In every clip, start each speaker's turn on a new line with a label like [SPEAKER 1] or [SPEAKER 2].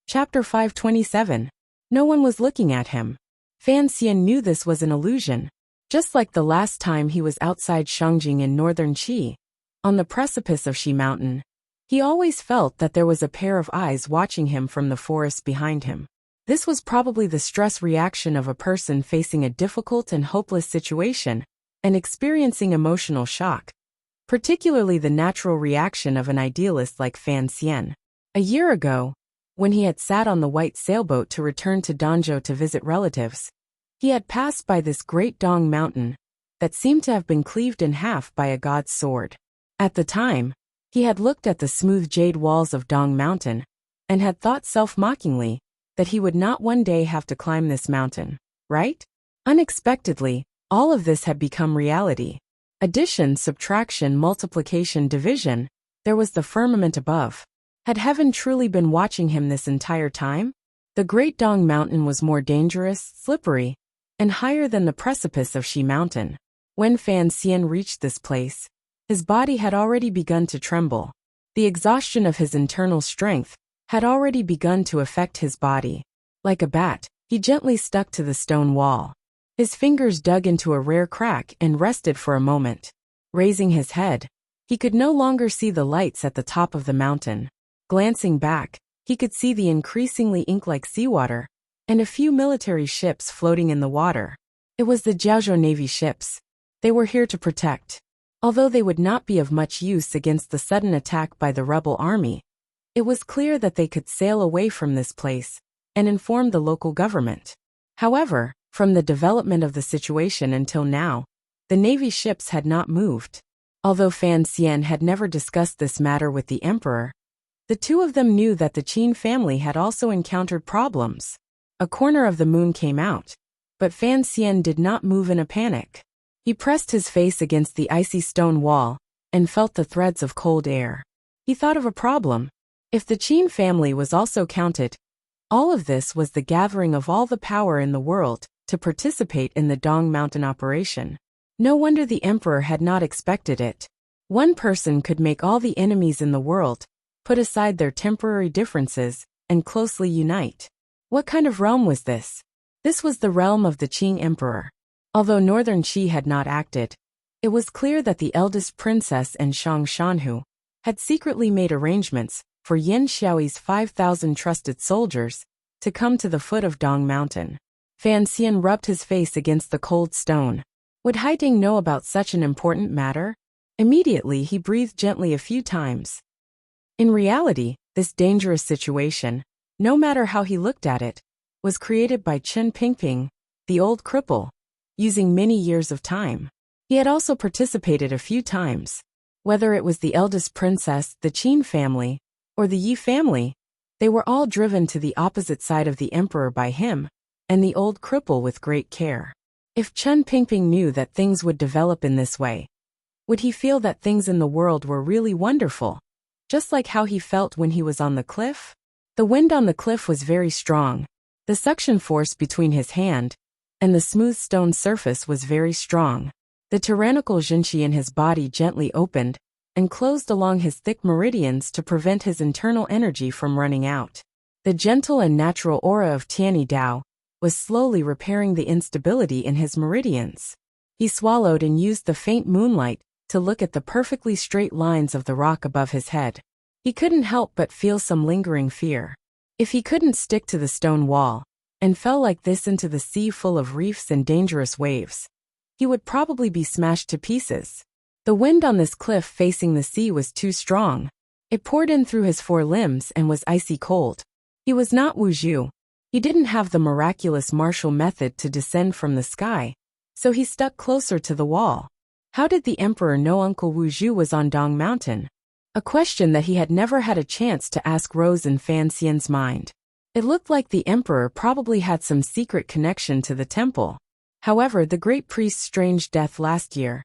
[SPEAKER 1] Chapter 527. No one was looking at him. Fan Xian knew this was an illusion. Just like the last time he was outside Shangjing in northern Qi, on the precipice of Qi Mountain, he always felt that there was a pair of eyes watching him from the forest behind him. This was probably the stress reaction of a person facing a difficult and hopeless situation and experiencing emotional shock, particularly the natural reaction of an idealist like Fan Xian. A year ago, when he had sat on the white sailboat to return to Danzhou to visit relatives, he had passed by this great Dong mountain that seemed to have been cleaved in half by a god's sword. At the time, he had looked at the smooth jade walls of Dong mountain and had thought self-mockingly that he would not one day have to climb this mountain, right? Unexpectedly, all of this had become reality. Addition, subtraction, multiplication, division, there was the firmament above. Had heaven truly been watching him this entire time? The Great Dong Mountain was more dangerous, slippery, and higher than the precipice of Qi Mountain. When Fan Xian reached this place, his body had already begun to tremble. The exhaustion of his internal strength had already begun to affect his body. Like a bat, he gently stuck to the stone wall. His fingers dug into a rare crack and rested for a moment. Raising his head, he could no longer see the lights at the top of the mountain. Glancing back, he could see the increasingly ink-like seawater and a few military ships floating in the water. It was the Jiaozhou Navy ships. They were here to protect. Although they would not be of much use against the sudden attack by the rebel army, it was clear that they could sail away from this place and inform the local government. However, from the development of the situation until now, the Navy ships had not moved. Although Fan Xian had never discussed this matter with the emperor, the two of them knew that the Qin family had also encountered problems. A corner of the moon came out, but Fan Xian did not move in a panic. He pressed his face against the icy stone wall and felt the threads of cold air. He thought of a problem. If the Qin family was also counted, all of this was the gathering of all the power in the world to participate in the Dong Mountain operation. No wonder the emperor had not expected it. One person could make all the enemies in the world put aside their temporary differences and closely unite. What kind of realm was this? This was the realm of the Qing emperor. Although northern Qi had not acted, it was clear that the eldest princess and Shang Shanhu had secretly made arrangements for Yin Xiaoyi's 5,000 trusted soldiers to come to the foot of Dong Mountain. Fan Xian rubbed his face against the cold stone. Would Haiding know about such an important matter? Immediately he breathed gently a few times. In reality, this dangerous situation, no matter how he looked at it, was created by Chen Pingping, the old cripple, using many years of time. He had also participated a few times. Whether it was the eldest princess, the Qin family, or the Yi family, they were all driven to the opposite side of the emperor by him and the old cripple with great care. If Chen Pingping knew that things would develop in this way, would he feel that things in the world were really wonderful, just like how he felt when he was on the cliff? The wind on the cliff was very strong. The suction force between his hand and the smooth stone surface was very strong. The tyrannical Jinqi in his body gently opened and closed along his thick meridians to prevent his internal energy from running out. The gentle and natural aura of Tianyi Dao was slowly repairing the instability in his meridians. He swallowed and used the faint moonlight to look at the perfectly straight lines of the rock above his head. He couldn't help but feel some lingering fear. If he couldn't stick to the stone wall and fell like this into the sea full of reefs and dangerous waves, he would probably be smashed to pieces. The wind on this cliff facing the sea was too strong. It poured in through his four limbs and was icy cold. He was not Wu Zhu. He didn't have the miraculous martial method to descend from the sky, so he stuck closer to the wall. How did the emperor know Uncle Wu Zhu was on Dong Mountain? A question that he had never had a chance to ask rose in Fan Xian's mind. It looked like the emperor probably had some secret connection to the temple. However, the great priest's strange death last year,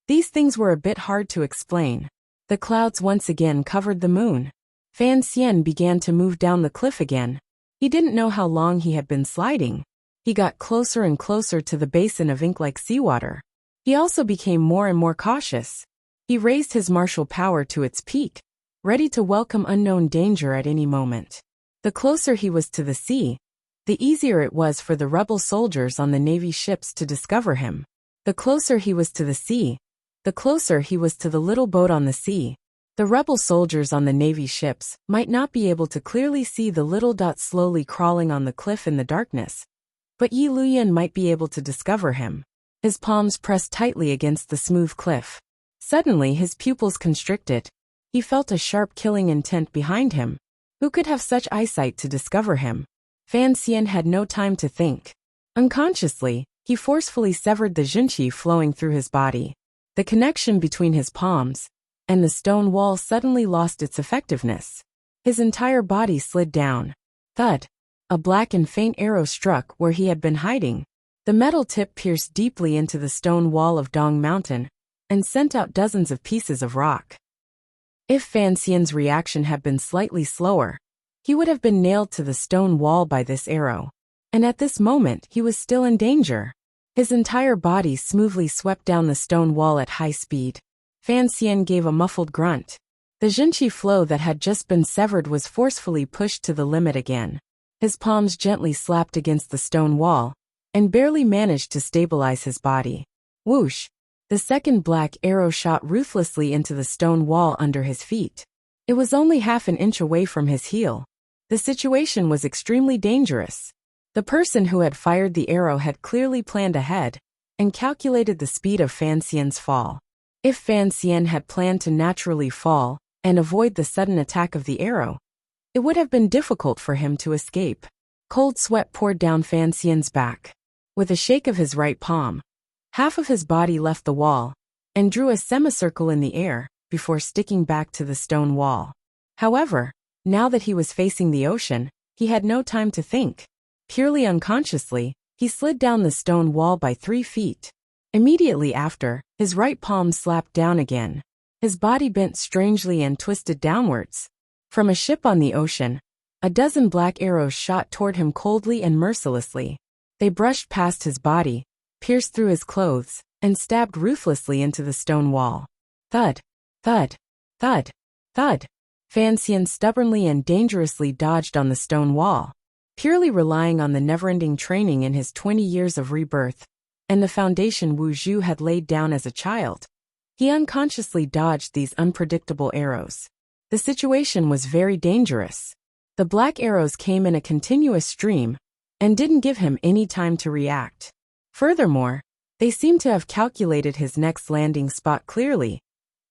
[SPEAKER 1] these things were a bit hard to explain. The clouds once again covered the moon. Fan Xian began to move down the cliff again. He didn't know how long he had been sliding. He got closer and closer to the basin of ink-like seawater. He also became more and more cautious. He raised his martial power to its peak, ready to welcome unknown danger at any moment. The closer he was to the sea, the easier it was for the rebel soldiers on the Navy ships to discover him. The closer he was to the sea, the closer he was to the little boat on the sea. The rebel soldiers on the Navy ships might not be able to clearly see the little dot slowly crawling on the cliff in the darkness, but Yi Luyan might be able to discover him. His palms pressed tightly against the smooth cliff. Suddenly his pupils constricted. He felt a sharp killing intent behind him. Who could have such eyesight to discover him? Fan Xian had no time to think. Unconsciously, he forcefully severed the junqi flowing through his body. The connection between his palms and the stone wall suddenly lost its effectiveness. His entire body slid down. Thud! A black and faint arrow struck where he had been hiding. The metal tip pierced deeply into the stone wall of Dong Mountain and sent out dozens of pieces of rock. If Fan Xian's reaction had been slightly slower, he would have been nailed to the stone wall by this arrow. And at this moment he was still in danger. His entire body smoothly swept down the stone wall at high speed. Fan Xian gave a muffled grunt. The junqi flow that had just been severed was forcefully pushed to the limit again. His palms gently slapped against the stone wall and barely managed to stabilize his body. Whoosh! The second black arrow shot ruthlessly into the stone wall under his feet. It was only half an inch away from his heel. The situation was extremely dangerous. The person who had fired the arrow had clearly planned ahead and calculated the speed of Fan Xian's fall. If Fan Xian had planned to naturally fall and avoid the sudden attack of the arrow, it would have been difficult for him to escape. Cold sweat poured down Fan Xian's back. With a shake of his right palm, half of his body left the wall and drew a semicircle in the air before sticking back to the stone wall. However, now that he was facing the ocean, he had no time to think. Purely unconsciously, he slid down the stone wall by 3 feet. Immediately after, his right palm slapped down again. His body bent strangely and twisted downwards. From a ship on the ocean, a dozen black arrows shot toward him coldly and mercilessly. They brushed past his body, pierced through his clothes, and stabbed ruthlessly into the stone wall. Thud! Thud! Thud! Thud! Fan Xian stubbornly and dangerously dodged on the stone wall. Purely relying on the never-ending training in his 20 years of rebirth and the foundation Wu Zhu had laid down as a child, he unconsciously dodged these unpredictable arrows. The situation was very dangerous. The black arrows came in a continuous stream and didn't give him any time to react. Furthermore, they seemed to have calculated his next landing spot clearly,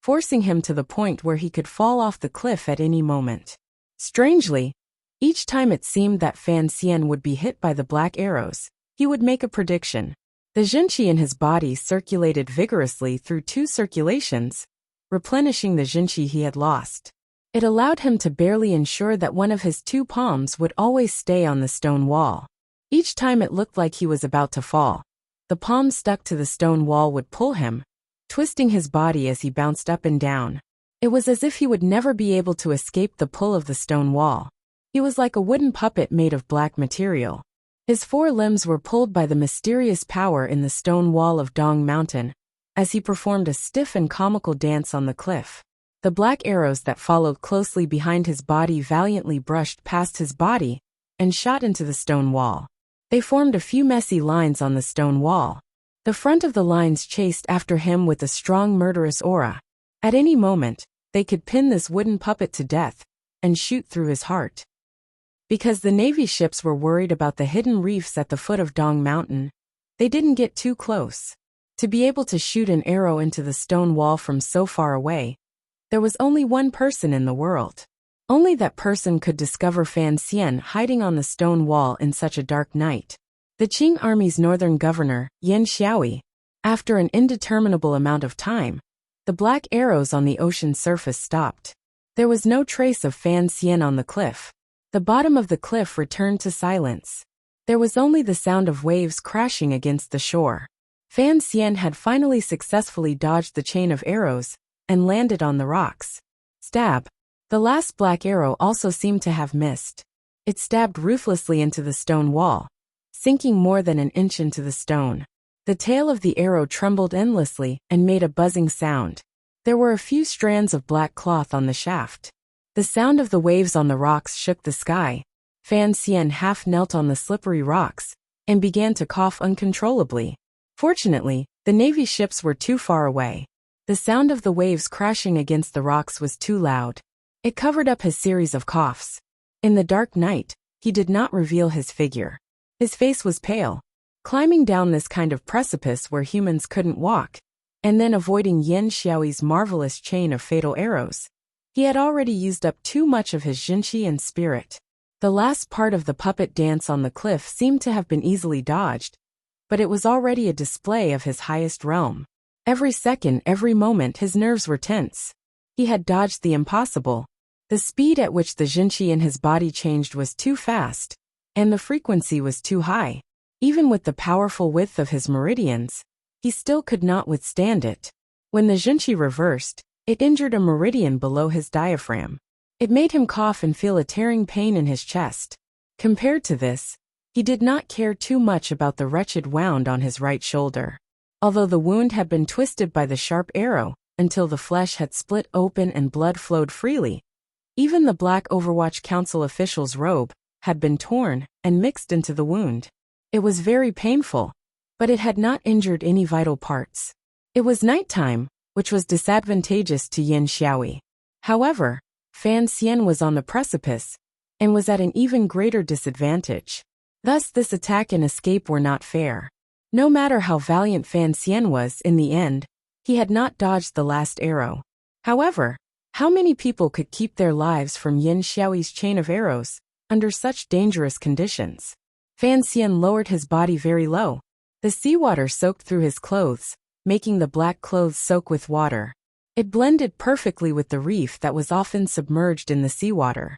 [SPEAKER 1] forcing him to the point where he could fall off the cliff at any moment. Strangely, each time it seemed that Fan Xian would be hit by the black arrows, he would make a prediction. The junqi in his body circulated vigorously through 2 circulations, replenishing the junqi he had lost. It allowed him to barely ensure that one of his 2 palms would always stay on the stone wall. Each time it looked like he was about to fall, the palm stuck to the stone wall would pull him, twisting his body as he bounced up and down. It was as if he would never be able to escape the pull of the stone wall. He was like a wooden puppet made of black material. His 4 limbs were pulled by the mysterious power in the stone wall of Dong Mountain, as he performed a stiff and comical dance on the cliff. The black arrows that followed closely behind his body valiantly brushed past his body and shot into the stone wall. They formed a few messy lines on the stone wall. The front of the lines chased after him with a strong murderous aura. At any moment, they could pin this wooden puppet to death and shoot through his heart. Because the Navy ships were worried about the hidden reefs at the foot of Dong Mountain, they didn't get too close. To be able to shoot an arrow into the stone wall from so far away, there was only one person in the world. Only that person could discover Fan Xian hiding on the stone wall in such a dark night. The Qing army's northern governor, Yan Xiaoyi. After an indeterminable amount of time, the black arrows on the ocean surface stopped. There was no trace of Fan Xian on the cliff. The bottom of the cliff returned to silence. There was only the sound of waves crashing against the shore. Fan Xian had finally successfully dodged the chain of arrows and landed on the rocks. Stab! The last black arrow also seemed to have missed. It stabbed ruthlessly into the stone wall, sinking more than an inch into the stone. The tail of the arrow trembled endlessly and made a buzzing sound. There were a few strands of black cloth on the shaft. The sound of the waves on the rocks shook the sky, Fan Xian half knelt on the slippery rocks and began to cough uncontrollably. Fortunately, the Navy ships were too far away. The sound of the waves crashing against the rocks was too loud. It covered up his series of coughs. In the dark night, he did not reveal his figure. His face was pale. Climbing down this kind of precipice where humans couldn't walk, and then avoiding Yin Xiaoyi's marvelous chain of fatal arrows. He had already used up too much of his jinqi and spirit. The last part of the puppet dance on the cliff seemed to have been easily dodged, but it was already a display of his highest realm. Every second, every moment, his nerves were tense. He had dodged the impossible. The speed at which the jinqi in his body changed was too fast, and the frequency was too high. Even with the powerful width of his meridians, he still could not withstand it. When the jinqi reversed, it injured a meridian below his diaphragm. It made him cough and feel a tearing pain in his chest. Compared to this, he did not care too much about the wretched wound on his right shoulder. Although the wound had been twisted by the sharp arrow until the flesh had split open and blood flowed freely, even the Black Overwatch Council official's robe had been torn and mixed into the wound. It was very painful, but it had not injured any vital parts. It was nighttime, which was disadvantageous to Yin Xiaoyi. However, Fan Xian was on the precipice and was at an even greater disadvantage. Thus this attack and escape were not fair. No matter how valiant Fan Xian was in the end, he had not dodged the last arrow. However, how many people could keep their lives from Yin Xiaoyi's chain of arrows under such dangerous conditions? Fan Xian lowered his body very low. The seawater soaked through his clothes, making the black clothes soak with water. It blended perfectly with the reef that was often submerged in the seawater.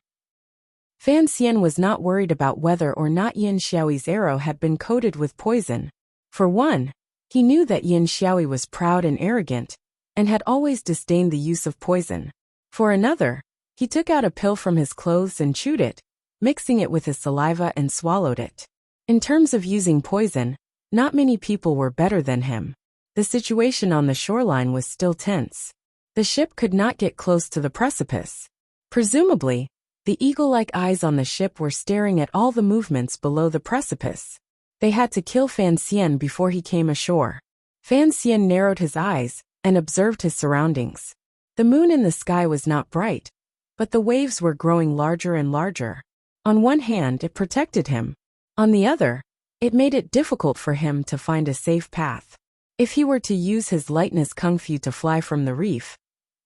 [SPEAKER 1] Fan Xian was not worried about whether or not Yin Xiaoyi's arrow had been coated with poison. For one, he knew that Yin Xiaoyi was proud and arrogant, and had always disdained the use of poison. For another, he took out a pill from his clothes and chewed it, mixing it with his saliva and swallowed it. In terms of using poison, not many people were better than him. The situation on the shoreline was still tense. The ship could not get close to the precipice. Presumably, the eagle-like eyes on the ship were staring at all the movements below the precipice. They had to kill Fan Xian before he came ashore. Fan Xian narrowed his eyes and observed his surroundings. The moon in the sky was not bright, but the waves were growing larger and larger. On one hand, it protected him. On the other, it made it difficult for him to find a safe path. If he were to use his lightness kung fu to fly from the reef,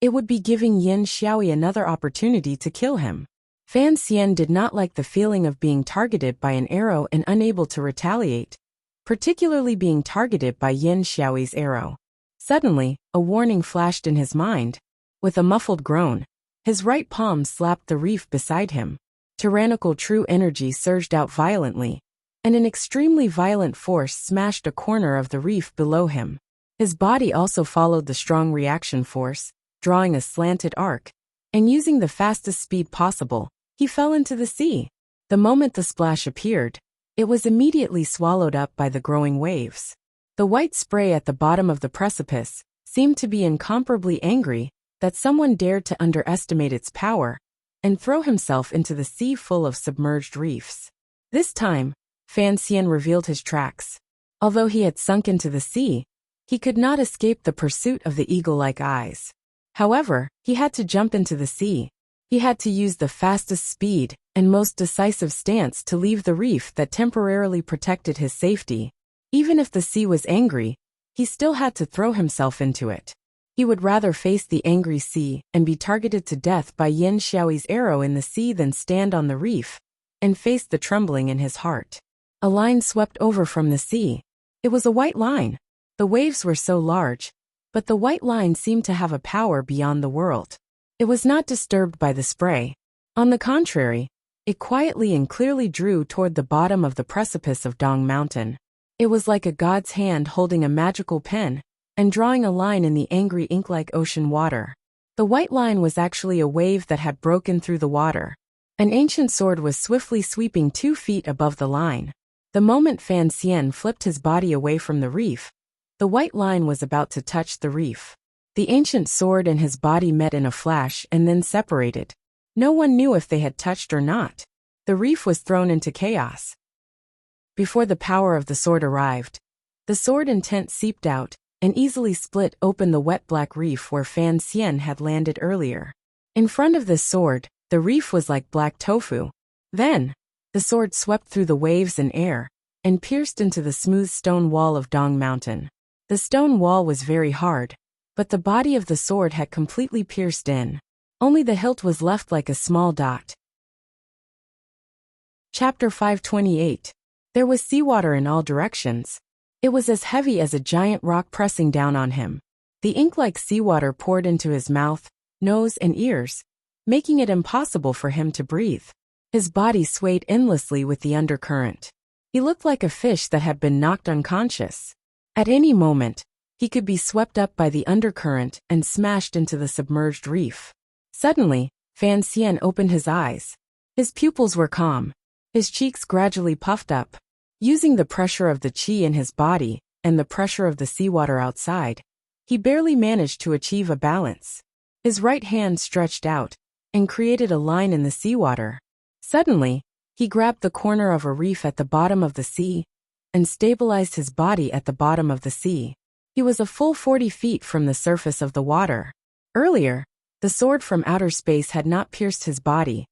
[SPEAKER 1] it would be giving Yin Xiaoyi another opportunity to kill him. Fan Xian did not like the feeling of being targeted by an arrow and unable to retaliate, particularly being targeted by Yin Xiaoyi's arrow. Suddenly, a warning flashed in his mind. With a muffled groan, his right palm slapped the reef beside him. Tyrannical true energy surged out violently, and an extremely violent force smashed a corner of the reef below him. His body also followed the strong reaction force, drawing a slanted arc, and using the fastest speed possible, he fell into the sea. The moment the splash appeared, it was immediately swallowed up by the growing waves. The white spray at the bottom of the precipice seemed to be incomparably angry that someone dared to underestimate its power and throw himself into the sea full of submerged reefs. This time, Fan Xian revealed his tracks. Although he had sunk into the sea, he could not escape the pursuit of the eagle-like eyes. However, he had to jump into the sea. He had to use the fastest speed and most decisive stance to leave the reef that temporarily protected his safety. Even if the sea was angry, he still had to throw himself into it. He would rather face the angry sea and be targeted to death by Yin Xiaoyi's arrow in the sea than stand on the reef and face the trembling in his heart. A line swept over from the sea. It was a white line. The waves were so large, but the white line seemed to have a power beyond the world. It was not disturbed by the spray. On the contrary, it quietly and clearly drew toward the bottom of the precipice of Dong Mountain. It was like a god's hand holding a magical pen and drawing a line in the angry ink-like ocean water. The white line was actually a wave that had broken through the water. An ancient sword was swiftly sweeping 2 feet above the line. The moment Fan Xian flipped his body away from the reef, the white line was about to touch the reef. The ancient sword and his body met in a flash and then separated. No one knew if they had touched or not. The reef was thrown into chaos. Before the power of the sword arrived, the sword intent seeped out and easily split open the wet black reef where Fan Xian had landed earlier. In front of this sword, the reef was like black tofu. Then, the sword swept through the waves and air and pierced into the smooth stone wall of Dong Mountain. The stone wall was very hard, but the body of the sword had completely pierced in. Only the hilt was left like a small dot. Chapter 528. There was seawater in all directions. It was as heavy as a giant rock pressing down on him. The ink-like seawater poured into his mouth, nose, and ears, making it impossible for him to breathe. His body swayed endlessly with the undercurrent. He looked like a fish that had been knocked unconscious. At any moment, he could be swept up by the undercurrent and smashed into the submerged reef. Suddenly, Fan Xian opened his eyes. His pupils were calm. His cheeks gradually puffed up. Using the pressure of the qi in his body and the pressure of the seawater outside, he barely managed to achieve a balance. His right hand stretched out and created a line in the seawater. Suddenly, he grabbed the corner of a reef at the bottom of the sea and stabilized his body at the bottom of the sea. He was a full 40 feet from the surface of the water. Earlier, the sword from outer space had not pierced his body,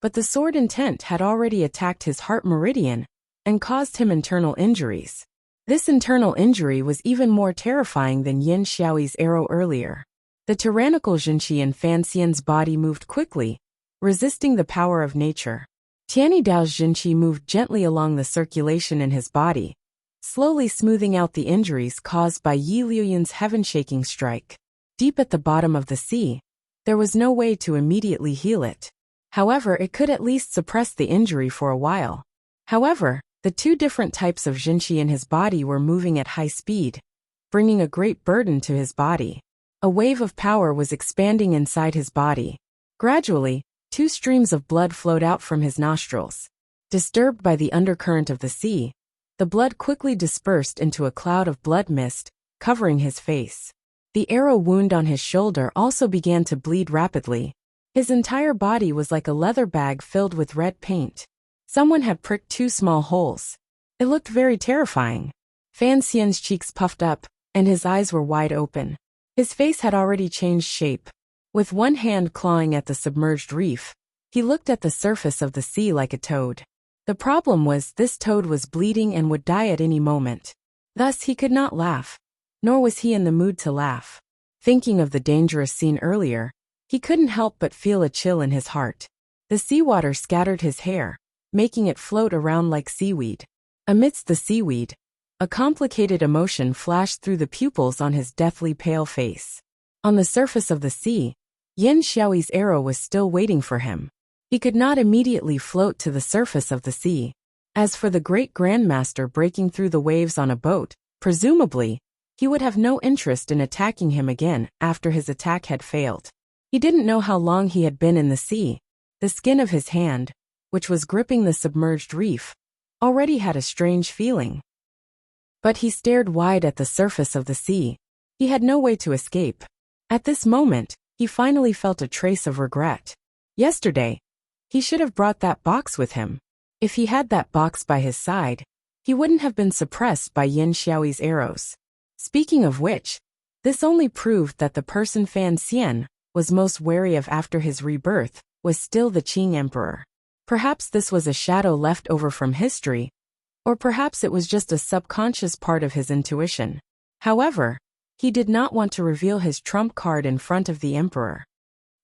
[SPEAKER 1] but the sword intent had already attacked his heart meridian and caused him internal injuries. This internal injury was even more terrifying than Yin Xiaoyi's arrow earlier. The tyrannical Jinqi in Fan Xian's body moved quickly, resisting the power of nature. Tianyi Dao's Jinqi moved gently along the circulation in his body, slowly smoothing out the injuries caused by Yi Liuyun's heaven-shaking strike. Deep at the bottom of the sea, there was no way to immediately heal it. However, it could at least suppress the injury for a while. However, the two different types of Jinqi in his body were moving at high speed, bringing a great burden to his body. A wave of power was expanding inside his body. Gradually, 2 streams of blood flowed out from his nostrils. Disturbed by the undercurrent of the sea, the blood quickly dispersed into a cloud of blood mist, covering his face. The arrow wound on his shoulder also began to bleed rapidly. His entire body was like a leather bag filled with red paint. Someone had pricked 2 small holes. It looked very terrifying. Fan Xian's cheeks puffed up, and his eyes were wide open. His face had already changed shape. With one hand clawing at the submerged reef, he looked at the surface of the sea like a toad. The problem was this toad was bleeding and would die at any moment. Thus he could not laugh, nor was he in the mood to laugh. Thinking of the dangerous scene earlier, he couldn't help but feel a chill in his heart. The seawater scattered his hair, making it float around like seaweed. Amidst the seaweed, a complicated emotion flashed through the pupils on his deathly pale face. On the surface of the sea, Yin Xiaoyi's arrow was still waiting for him. He could not immediately float to the surface of the sea. As for the great grandmaster breaking through the waves on a boat, presumably, he would have no interest in attacking him again after his attack had failed. He didn't know how long he had been in the sea. The skin of his hand, which was gripping the submerged reef, already had a strange feeling. But he stared wide at the surface of the sea. He had no way to escape. At this moment, he finally felt a trace of regret. Yesterday, he should have brought that box with him. If he had that box by his side, he wouldn't have been suppressed by Yin Xiaoyi's arrows. Speaking of which, this only proved that the person Fan Xian was most wary of after his rebirth was still the Qing Emperor. Perhaps this was a shadow left over from history, or perhaps it was just a subconscious part of his intuition. However, he did not want to reveal his trump card in front of the Emperor.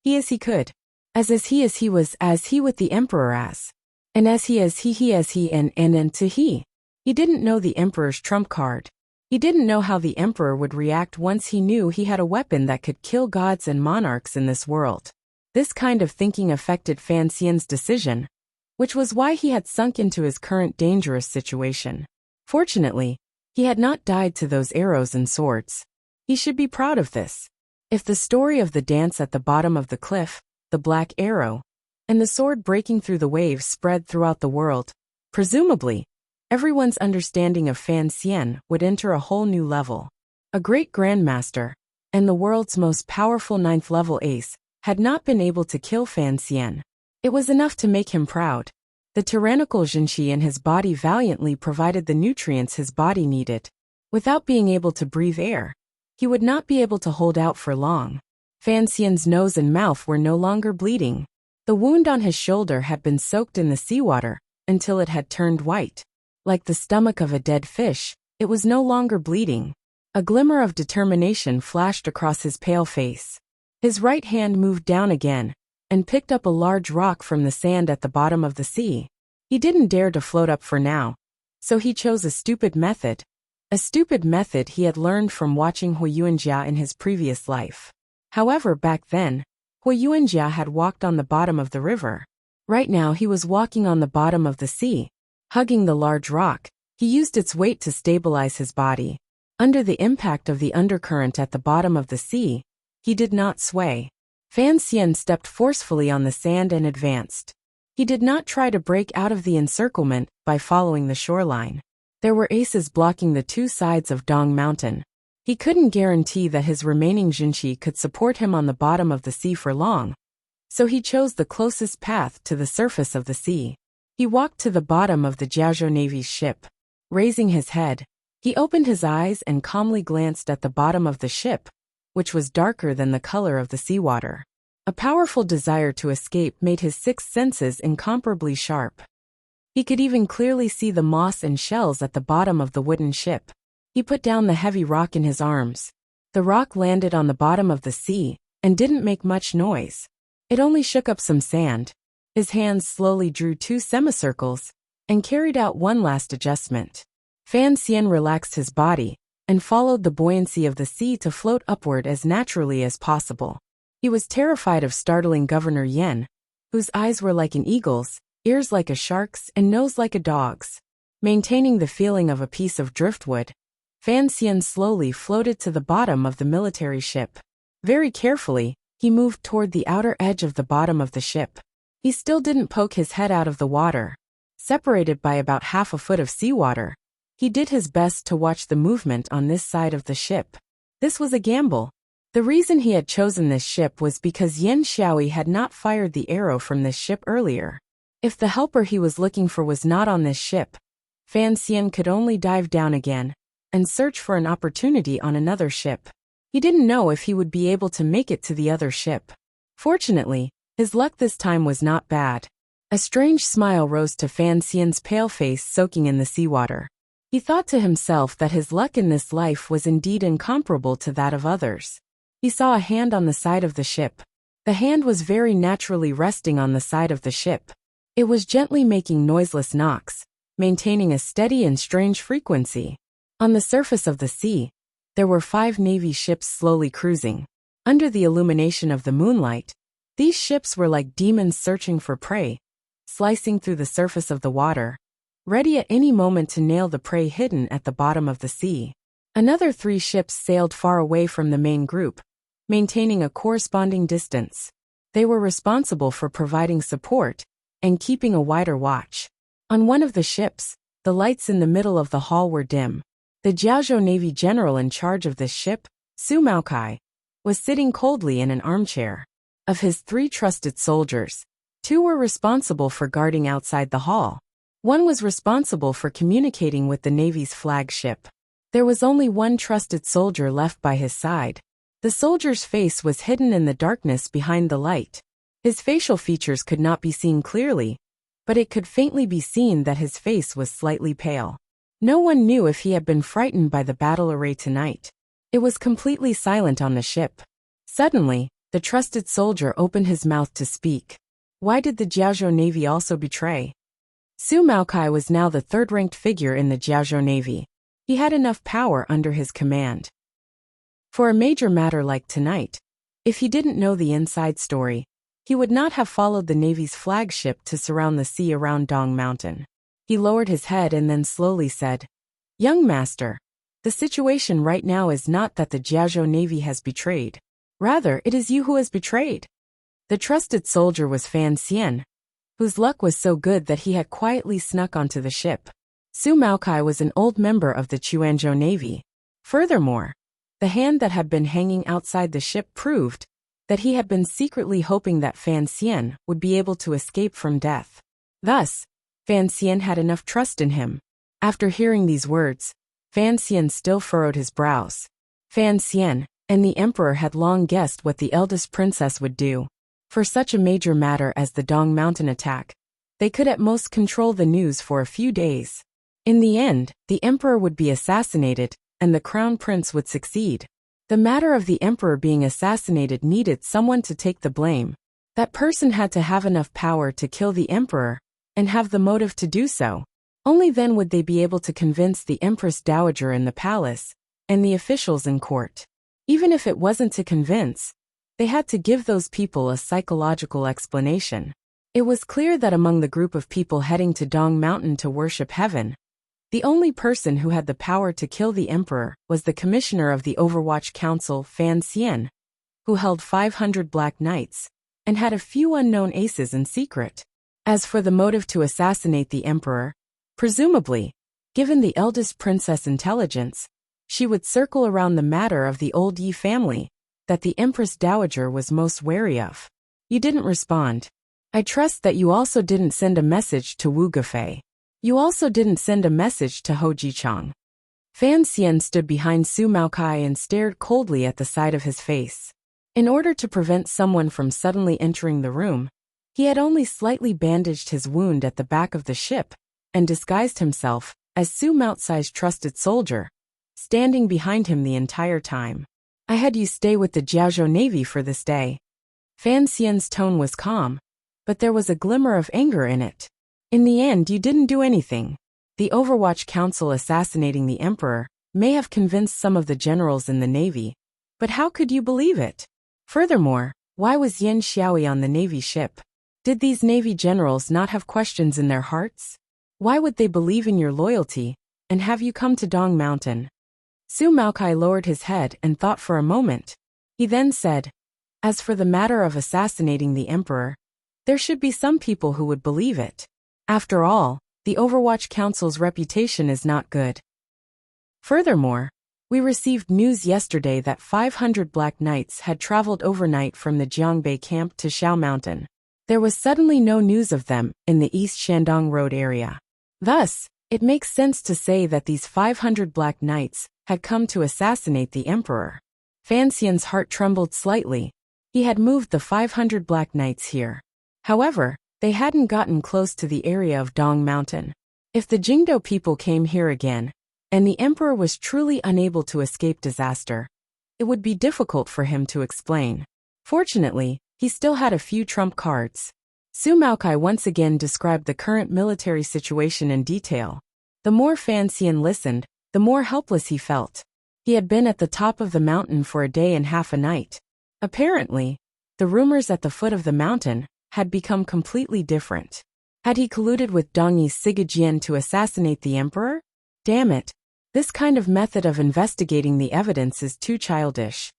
[SPEAKER 1] He as he could. As he was, as he with the Emperor as. And as he as he and to he. He didn't know the Emperor's trump card. He didn't know how the Emperor would react once he knew he had a weapon that could kill gods and monarchs in this world. This kind of thinking affected Fan Xian's decision, which was why he had sunk into his current dangerous situation. Fortunately, he had not died to those arrows and swords. He should be proud of this. If the story of the dance at the bottom of the cliff, the black arrow, and the sword breaking through the waves spread throughout the world, presumably, everyone's understanding of Fan Xian would enter a whole new level. A great grandmaster, and the world's most powerful 9th-level ace, had not been able to kill Fan Xian. It was enough to make him proud. The tyrannical Jinshi in his body valiantly provided the nutrients his body needed. Without being able to breathe air, he would not be able to hold out for long. Fan Xian's nose and mouth were no longer bleeding. The wound on his shoulder had been soaked in the seawater until it had turned white. Like the stomach of a dead fish, it was no longer bleeding. A glimmer of determination flashed across his pale face. His right hand moved down again and picked up a large rock from the sand at the bottom of the sea. He didn't dare to float up for now, so he chose a stupid method he had learned from watching Hui Yuanjia in his previous life. However, back then, Hui Yuanjia had walked on the bottom of the river. Right now he was walking on the bottom of the sea. Hugging the large rock, he used its weight to stabilize his body. Under the impact of the undercurrent at the bottom of the sea, he did not sway. Fan Xian stepped forcefully on the sand and advanced. He did not try to break out of the encirclement by following the shoreline. There were aces blocking the two sides of Dong Mountain. He couldn't guarantee that his remaining Jinshi could support him on the bottom of the sea for long, so he chose the closest path to the surface of the sea. He walked to the bottom of the Jiaozhou Navy's ship. Raising his head, he opened his eyes and calmly glanced at the bottom of the ship, which was darker than the color of the seawater. A powerful desire to escape made his sixth senses incomparably sharp. He could even clearly see the moss and shells at the bottom of the wooden ship. He put down the heavy rock in his arms. The rock landed on the bottom of the sea and didn't make much noise. It only shook up some sand. His hands slowly drew two semicircles and carried out one last adjustment. Fan Xian relaxed his body and followed the buoyancy of the sea to float upward as naturally as possible. He was terrified of startling Governor Yen, whose eyes were like an eagle's, ears like a shark's, and nose like a dog's. Maintaining the feeling of a piece of driftwood, Fan Xian slowly floated to the bottom of the military ship. Very carefully, he moved toward the outer edge of the bottom of the ship. He still didn't poke his head out of the water. Separated by about half a foot of seawater, he did his best to watch the movement on this side of the ship. This was a gamble. The reason he had chosen this ship was because Yen Xiaoi had not fired the arrow from this ship earlier. If the helper he was looking for was not on this ship, Fan Xian could only dive down again and search for an opportunity on another ship. He didn't know if he would be able to make it to the other ship. Fortunately, his luck this time was not bad. A strange smile rose to Fan Xian's pale face soaking in the seawater. He thought to himself that his luck in this life was indeed incomparable to that of others. He saw a hand on the side of the ship. The hand was very naturally resting on the side of the ship. It was gently making noiseless knocks, maintaining a steady and strange frequency. On the surface of the sea, there were 5 Navy ships slowly cruising. Under the illumination of the moonlight, these ships were like demons searching for prey, slicing through the surface of the water, ready at any moment to nail the prey hidden at the bottom of the sea. Another 3 ships sailed far away from the main group, maintaining a corresponding distance. They were responsible for providing support and keeping a wider watch. On one of the ships, the lights in the middle of the hall were dim. The Jiaozhou Navy general in charge of this ship, Su Maokai, was sitting coldly in an armchair. Of his 3 trusted soldiers, 2 were responsible for guarding outside the hall. 1 was responsible for communicating with the Navy's flagship. There was only 1 trusted soldier left by his side. The soldier's face was hidden in the darkness behind the light. His facial features could not be seen clearly, but it could faintly be seen that his face was slightly pale. No one knew if he had been frightened by the battle array tonight. It was completely silent on the ship. Suddenly, the trusted soldier opened his mouth to speak. Why did the Jiaozhou Navy also betray? Su Maokai was now the 3rd-ranked figure in the Jiaozhou Navy. He had enough power under his command. For a major matter like tonight, if he didn't know the inside story, he would not have followed the Navy's flagship to surround the sea around Dong Mountain. He lowered his head and then slowly said, "Young master, the situation right now is not that the Jiaozhou Navy has betrayed. Rather, it is you who has betrayed." The trusted soldier was Fan Xian, whose luck was so good that he had quietly snuck onto the ship. Su Maokai was an old member of the Chuanzhou Navy. Furthermore, the hand that had been hanging outside the ship proved that he had been secretly hoping that Fan Xian would be able to escape from death. Thus, Fan Xian had enough trust in him. After hearing these words, Fan Xian still furrowed his brows. Fan Xian and the emperor had long guessed what the eldest princess would do. For such a major matter as the Dong Mountain attack, they could at most control the news for a few days. In the end, the emperor would be assassinated, and the crown prince would succeed. The matter of the emperor being assassinated needed someone to take the blame. That person had to have enough power to kill the emperor, and have the motive to do so. Only then would they be able to convince the Empress Dowager in the palace, and the officials in court. Even if it wasn't to convince, they had to give those people a psychological explanation. It was clear that among the group of people heading to Dong Mountain to worship heaven, the only person who had the power to kill the emperor was the commissioner of the Overwatch Council, Fan Xian, who held 500 black knights, and had a few unknown aces in secret. As for the motive to assassinate the emperor, presumably, given the eldest princess' intelligence, she would circle around the matter of the old Yi family, that the Empress Dowager was most wary of. You didn't respond. I trust that you also didn't send a message to Wu Gufei. You also didn't send a message to Ho Jichang. Fan Xian stood behind Su Maokai and stared coldly at the side of his face. In order to prevent someone from suddenly entering the room, he had only slightly bandaged his wound at the back of the ship, and disguised himself as Su Maocai's trusted soldier, standing behind him the entire time. I had you stay with the Jiaozhou Navy for this day. Fan Xian's tone was calm, but there was a glimmer of anger in it. In the end, you didn't do anything. The Overwatch Council assassinating the emperor may have convinced some of the generals in the navy, but how could you believe it? Furthermore, why was Yin Xiaoyi on the navy ship? Did these navy generals not have questions in their hearts? Why would they believe in your loyalty, and have you come to Dong Mountain? Su Maokai lowered his head and thought for a moment. He then said, as for the matter of assassinating the emperor, there should be some people who would believe it. After all, the Overwatch Council's reputation is not good. Furthermore, we received news yesterday that 500 Black Knights had traveled overnight from the Jiangbei camp to Shao Mountain. There was suddenly no news of them in the East Shandong Road area. Thus, it makes sense to say that these 500 Black Knights had come to assassinate the emperor. Fan Xian's heart trembled slightly. He had moved the 500 Black Knights here. However, they hadn't gotten close to the area of Dong Mountain. If the Jingdo people came here again, and the emperor was truly unable to escape disaster, it would be difficult for him to explain. Fortunately, he still had a few trump cards. Su Maokai once again described the current military situation in detail. The more Fan Xian listened, the more helpless he felt. He had been at the top of the mountain for a day and half a night. Apparently, the rumors at the foot of the mountain had become completely different. Had he colluded with Dongyi Sigajian to assassinate the emperor? Damn it, this kind of method of investigating the evidence is too childish.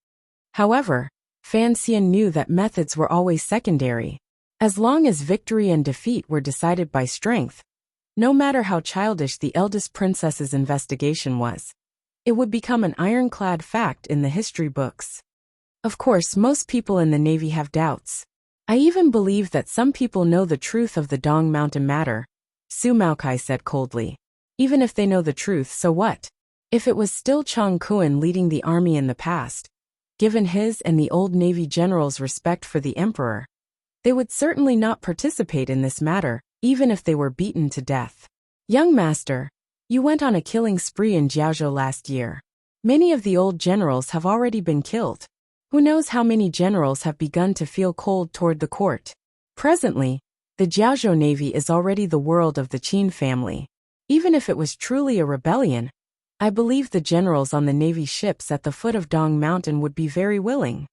[SPEAKER 1] However, Fan Xian knew that methods were always secondary. As long as victory and defeat were decided by strength, no matter how childish the eldest princess's investigation was, it would become an ironclad fact in the history books. Of course, most people in the Navy have doubts. I even believe that some people know the truth of the Dong Mountain matter, Su Maokai said coldly. Even if they know the truth, so what? If it was still Chang Kuan leading the army in the past, given his and the old Navy generals' respect for the emperor, they would certainly not participate in this matter, even if they were beaten to death. Young master, you went on a killing spree in Jiaozhou last year. Many of the old generals have already been killed. Who knows how many generals have begun to feel cold toward the court. Presently, the Jiaozhou Navy is already the world of the Qin family. Even if it was truly a rebellion, I believe the generals on the Navy ships at the foot of Dong Mountain would be very willing.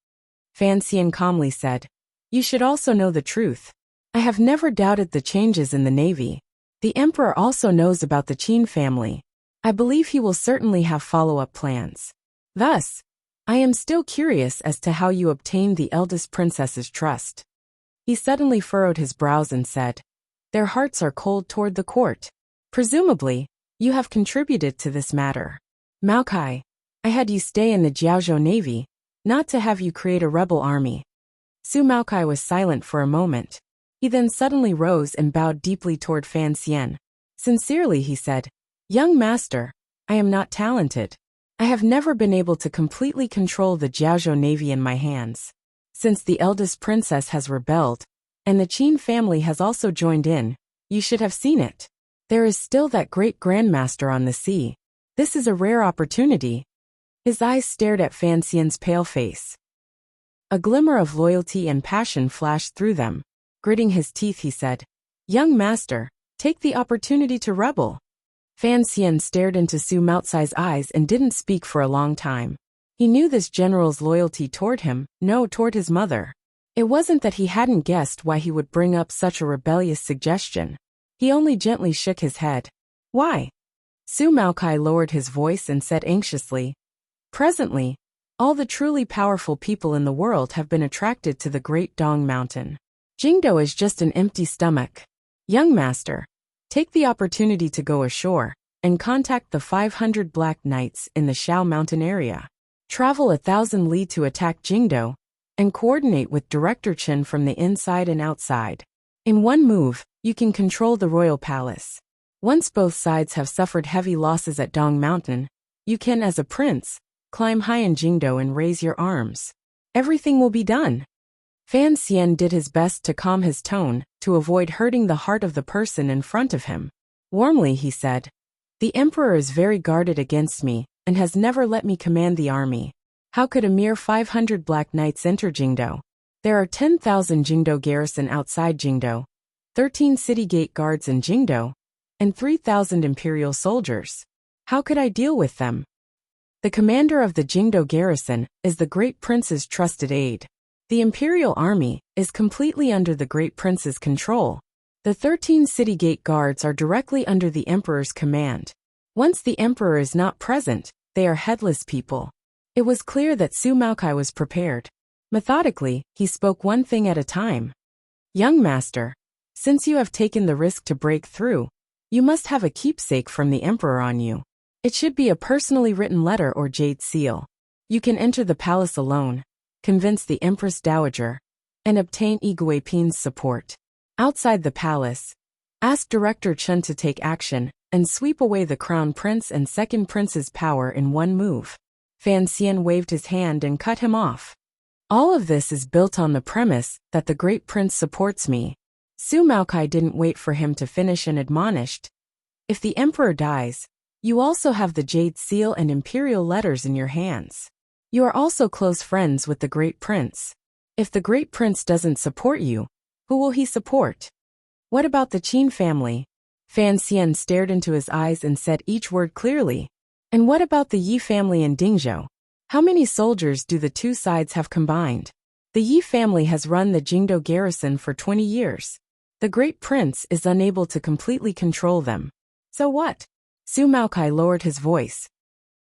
[SPEAKER 1] Fan Xian calmly said, you should also know the truth. I have never doubted the changes in the Navy. The Emperor also knows about the Qin family. I believe he will certainly have follow-up plans. Thus, I am still curious as to how you obtained the eldest princess's trust. He suddenly furrowed his brows and said, their hearts are cold toward the court. Presumably, you have contributed to this matter. Maokai, I had you stay in the Jiaozhou Navy, not to have you create a rebel army. Su Maokai was silent for a moment. He then suddenly rose and bowed deeply toward Fan Xian. Sincerely, he said, "Young master, I am not talented. I have never been able to completely control the Jiaozhou navy in my hands. Since the eldest princess has rebelled, and the Qin family has also joined in, you should have seen it. There is still that great grandmaster on the sea. This is a rare opportunity." His eyes stared at Fan Xian's pale face. A glimmer of loyalty and passion flashed through them. Gritting his teeth, he said, "Young master, take the opportunity to rebel." Fan Xian stared into Su Maocai's eyes and didn't speak for a long time. He knew this general's loyalty toward him, no, toward his mother. It wasn't that he hadn't guessed why he would bring up such a rebellious suggestion. He only gently shook his head. "Why?" Su Maocai lowered his voice and said anxiously, "Presently, all the truly powerful people in the world have been attracted to the Great Dong Mountain. Jingdo is just an empty stomach. Young master, take the opportunity to go ashore and contact the 500 Black Knights in the Shao Mountain area. Travel 1,000 li to attack Jingdo and coordinate with Director Chen from the inside and outside. In one move, you can control the royal palace. Once both sides have suffered heavy losses at Dong Mountain, you can, as a prince, climb high in Jingdo and raise your arms. Everything will be done." Fan Xian did his best to calm his tone, to avoid hurting the heart of the person in front of him. Warmly, he said, "The emperor is very guarded against me, and has never let me command the army. How could a mere 500 Black Knights enter Jingdo? There are 10,000 Jingdo garrison outside Jingdo, 13 city gate guards in Jingdo, and 3,000 imperial soldiers. How could I deal with them? The commander of the Jingdo garrison is the Great Prince's trusted aide. The imperial army is completely under the Great Prince's control. The 13 city gate guards are directly under the emperor's command. Once the emperor is not present, they are headless people." It was clear that Su Maocai was prepared. Methodically, he spoke one thing at a time. "Young master, since you have taken the risk to break through, you must have a keepsake from the emperor on you. It should be a personally written letter or jade seal. You can enter the palace alone, convince the Empress Dowager, and obtain Yi Guiping's support. Outside the palace, ask Director Chen to take action and sweep away the Crown Prince and Second Prince's power in one move." Fan Xian waved his hand and cut him off. "All of this is built on the premise that the Great Prince supports me." Su Maocai didn't wait for him to finish and admonished, "If the emperor dies, you also have the jade seal and imperial letters in your hands. You are also close friends with the Great Prince. If the Great Prince doesn't support you, who will he support? What about the Qin family?" Fan Xian stared into his eyes and said each word clearly. "And what about the Yi family in Dingzhou? How many soldiers do the two sides have combined? The Yi family has run the Jingdo garrison for 20 years. The Great Prince is unable to completely control them. So what?" Su Maocai lowered his voice.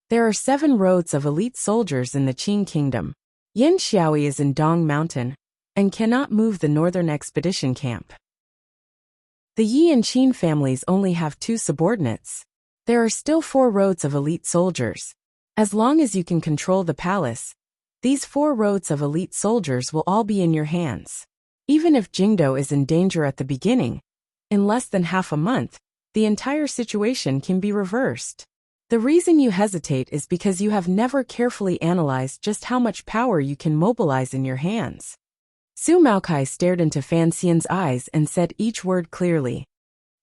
[SPEAKER 1] "There are 7 roads of elite soldiers in the Qin kingdom. Yin Xiaoyi is in Dong Mountain and cannot move the northern expedition camp. The Yi and Qin families only have 2 subordinates. There are still 4 roads of elite soldiers. As long as you can control the palace, these 4 roads of elite soldiers will all be in your hands. Even if Jingdo is in danger at the beginning, in less than half a month, the entire situation can be reversed. The reason you hesitate is because you have never carefully analyzed just how much power you can mobilize in your hands." Su Maocai stared into Fan Xian's eyes and said each word clearly.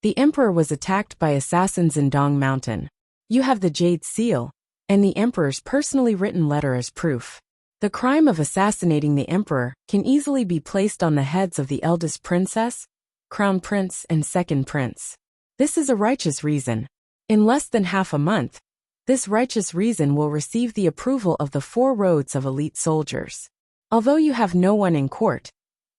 [SPEAKER 1] "The emperor was attacked by assassins in Dong Mountain. You have the jade seal and the emperor's personally written letter as proof. The crime of assassinating the emperor can easily be placed on the heads of the eldest princess, crown prince, and second prince. This is a righteous reason. In less than half a month, this righteous reason will receive the approval of the 4 roads of elite soldiers. Although you have no one in court,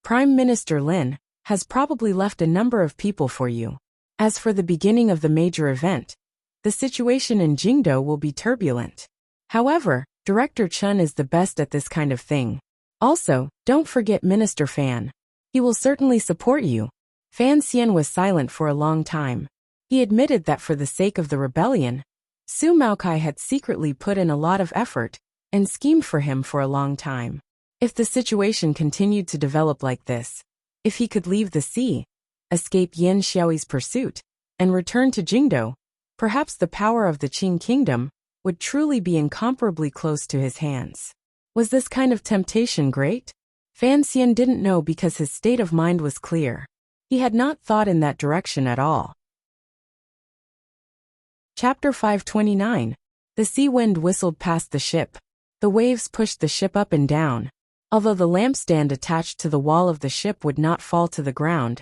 [SPEAKER 1] Prime Minister Lin has probably left a number of people for you. As for the beginning of the major event, the situation in Jingdo will be turbulent. However, Director Chen is the best at this kind of thing. Also, don't forget Minister Fan. He will certainly support you." Fan Xian was silent for a long time. He admitted that for the sake of the rebellion, Su Maocai had secretly put in a lot of effort and schemed for him for a long time. If the situation continued to develop like this, If he could leave the sea, escape Yin Xiaoyi's pursuit, and return to Jingdo, perhaps the power of the Qing kingdom would truly be incomparably close to his hands. Was this kind of temptation great? Fan Xian didn't know because his state of mind was clear. He had not thought in that direction at all. Chapter 529. The sea wind whistled past the ship. The waves pushed the ship up and down. Although the lampstand attached to the wall of the ship would not fall to the ground,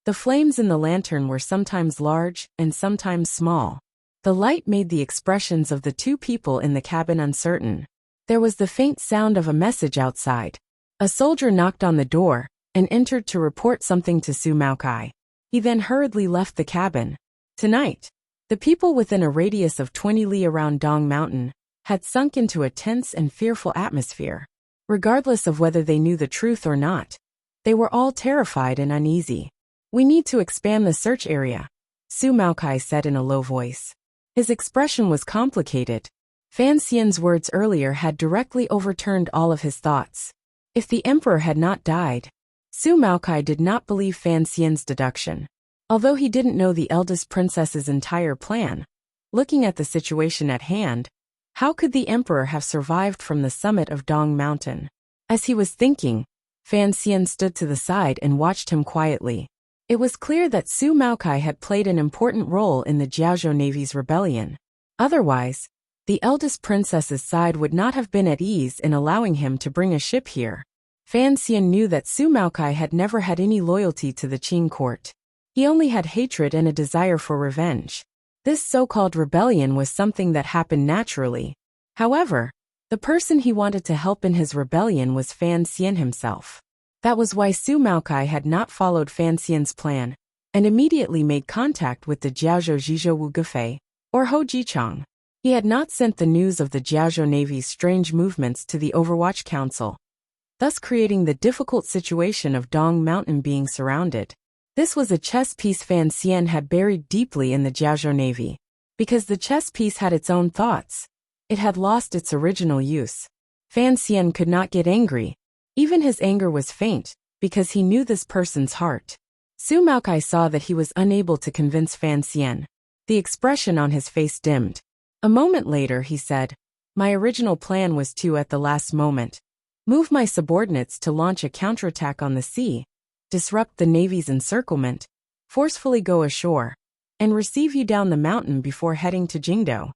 [SPEAKER 1] the flames in the lantern were sometimes large and sometimes small. The light made the expressions of the two people in the cabin uncertain. There was the faint sound of a message outside. A soldier knocked on the door and entered to report something to Su Maokai. He then hurriedly left the cabin. Tonight, the people within a radius of 20 li around Dong Mountain had sunk into a tense and fearful atmosphere. Regardless of whether they knew the truth or not, they were all terrified and uneasy. "We need to expand the search area," Su Maokai said in a low voice. His expression was complicated. Fan Xian's words earlier had directly overturned all of his thoughts. If the emperor had not died, Su Maokai did not believe Fan Xian's deduction. Although he didn't know the eldest princess's entire plan, looking at the situation at hand, how could the emperor have survived from the summit of Dong Mountain? As he was thinking, Fan Xian stood to the side and watched him quietly. It was clear that Su Maokai had played an important role in the Jiaozhou Navy's rebellion. Otherwise, the eldest princess's side would not have been at ease in allowing him to bring a ship here. Fan Xian knew that Su Maokai had never had any loyalty to the Qing court. He only had hatred and a desire for revenge. This so-called rebellion was something that happened naturally. However, the person he wanted to help in his rebellion was Fan Xian himself. That was why Su Maokai had not followed Fan Xian's plan, and immediately made contact with the Jiaozhou Zhizhou Gufei, or Ho Jichang. He had not sent the news of the Jiaozhou Navy's strange movements to the Overwatch Council, thus creating the difficult situation of Dong Mountain being surrounded. This was a chess piece Fan Xian had buried deeply in the Jiaozhou Navy. Because the chess piece had its own thoughts, it had lost its original use. Fan Xian could not get angry. Even his anger was faint, because he knew this person's heart. Su Maokai saw that he was unable to convince Fan Xian. The expression on his face dimmed. A moment later he said, "My original plan was to, at the last moment, move my subordinates to launch a counterattack on the sea, disrupt the Navy's encirclement, forcefully go ashore, and receive you down the mountain before heading to Jingdo."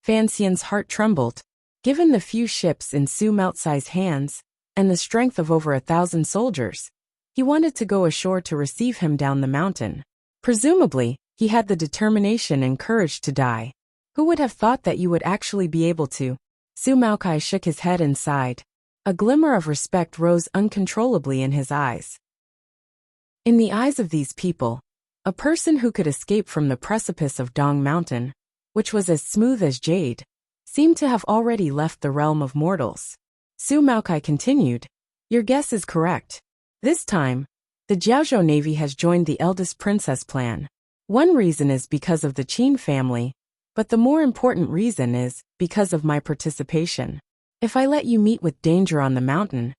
[SPEAKER 1] Fan Xian's heart trembled. Given the few ships in Su Maokai's hands, and the strength of over 1,000 soldiers, he wanted to go ashore to receive him down the mountain. Presumably, he had the determination and courage to die. Who would have thought that you would actually be able to? Su Maokai shook his head and sighed. A glimmer of respect rose uncontrollably in his eyes. In the eyes of these people, a person who could escape from the precipice of Dong Mountain, which was as smooth as jade, seemed to have already left the realm of mortals. Su Maokai continued, "Your guess is correct. This time, the Jiaozhou Navy has joined the eldest princess plan. One reason is because of the Qin family, but the more important reason is because of my participation. If I let you meet with danger on the mountain,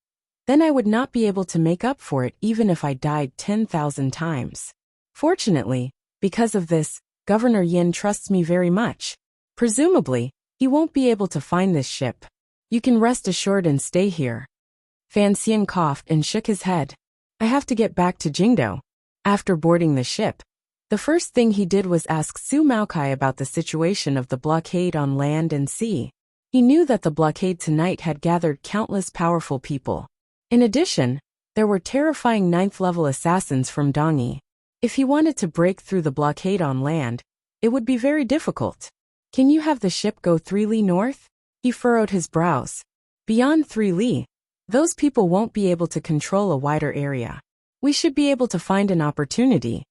[SPEAKER 1] then I would not be able to make up for it even if I died 10,000 times. Fortunately, because of this, Governor Yin trusts me very much. Presumably, he won't be able to find this ship. You can rest assured and stay here." Fan Xian coughed and shook his head. "I have to get back to Jingdo." After boarding the ship, the first thing he did was ask Su Maokai about the situation of the blockade on land and sea. He knew that the blockade tonight had gathered countless powerful people. In addition, there were terrifying 9th-level assassins from Dongyi. If he wanted to break through the blockade on land, it would be very difficult. "Can you have the ship go 3 li north?" He furrowed his brows. "Beyond 3 li, those people won't be able to control a wider area. We should be able to find an opportunity.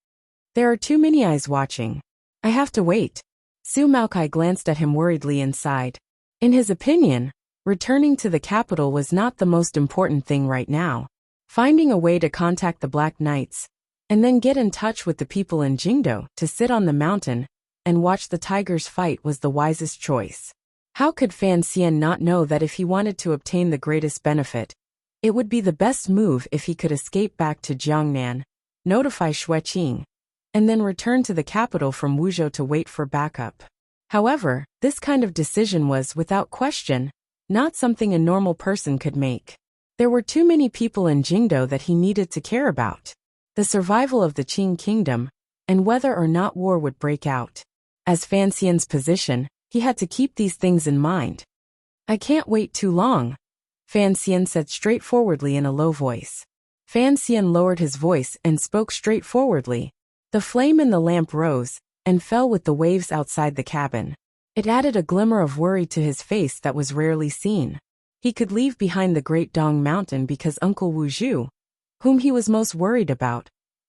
[SPEAKER 1] There are too many eyes watching. I have to wait." Su Maokai glanced at him worriedly and sighed. In his opinion, returning to the capital was not the most important thing right now. Finding a way to contact the Black Knights, and then get in touch with the people in Jingdo to sit on the mountain and watch the tigers fight was the wisest choice. How could Fan Xian not know that if he wanted to obtain the greatest benefit, It would be the best move if he could escape back to Jiangnan, notify Xueqing, and then return to the capital from Wuzhou to wait for backup. However, this kind of decision was, without question, not something a normal person could make. There were too many people in Jingdou that he needed to care about. The survival of the Qing kingdom, and whether or not war would break out. As Fan Xian's position, he had to keep these things in mind. I can't wait too long, Fan Xian said straightforwardly in a low voice. Fan Xian lowered his voice and spoke straightforwardly. The flame in the lamp rose and fell with the waves outside the cabin. It added a glimmer of worry to his face that was rarely seen. He could leave behind the Great Dong Mountain because Uncle Wu Zhu, whom he was most worried about,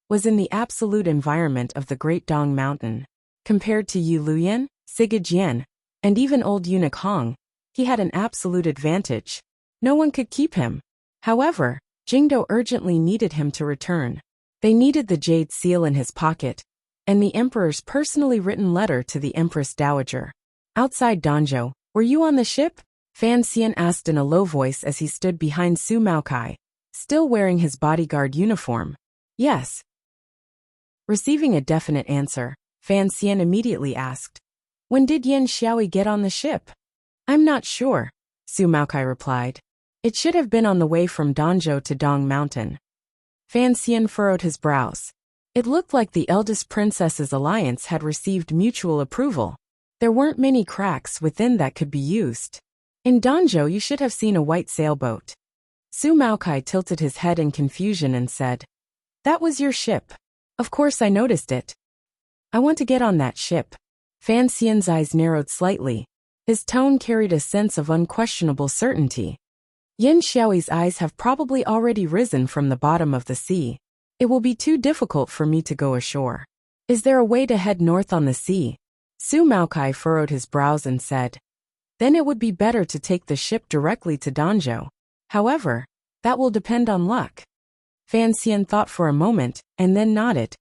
[SPEAKER 1] was in the absolute environment of the Great Dong Mountain. Compared to Yi Luyan, Siga Jian, and even old eunuch Hong, he had an absolute advantage. No one could keep him. However, Jingdou urgently needed him to return. They needed the jade seal in his pocket, and the emperor's personally written letter to the Empress Dowager. Outside Danzhou, were you on the ship? Fan Xian asked in a low voice as he stood behind Su Maokai, still wearing his bodyguard uniform. Yes. Receiving a definite answer, Fan Xian immediately asked, when did Yan Xiaoi get on the ship? I'm not sure, Su Maokai replied. It should have been on the way from Danzhou to Dong Mountain. Fan Xian furrowed his brows. It looked like the eldest princess's alliance had received mutual approval. There weren't many cracks within that could be used. In Danzhou you should have seen a white sailboat. Su Maokai tilted his head in confusion and said, that was your ship. Of course I noticed it. I want to get on that ship. Fan Xian's eyes narrowed slightly. His tone carried a sense of unquestionable certainty. Yan Xiaoi's eyes have probably already risen from the bottom of the sea. It will be too difficult for me to go ashore. Is there a way to head north on the sea? Su Maokai furrowed his brows and said, then it would be better to take the ship directly to Danzhou. However, that will depend on luck. Fan Xian thought for a moment, and then nodded.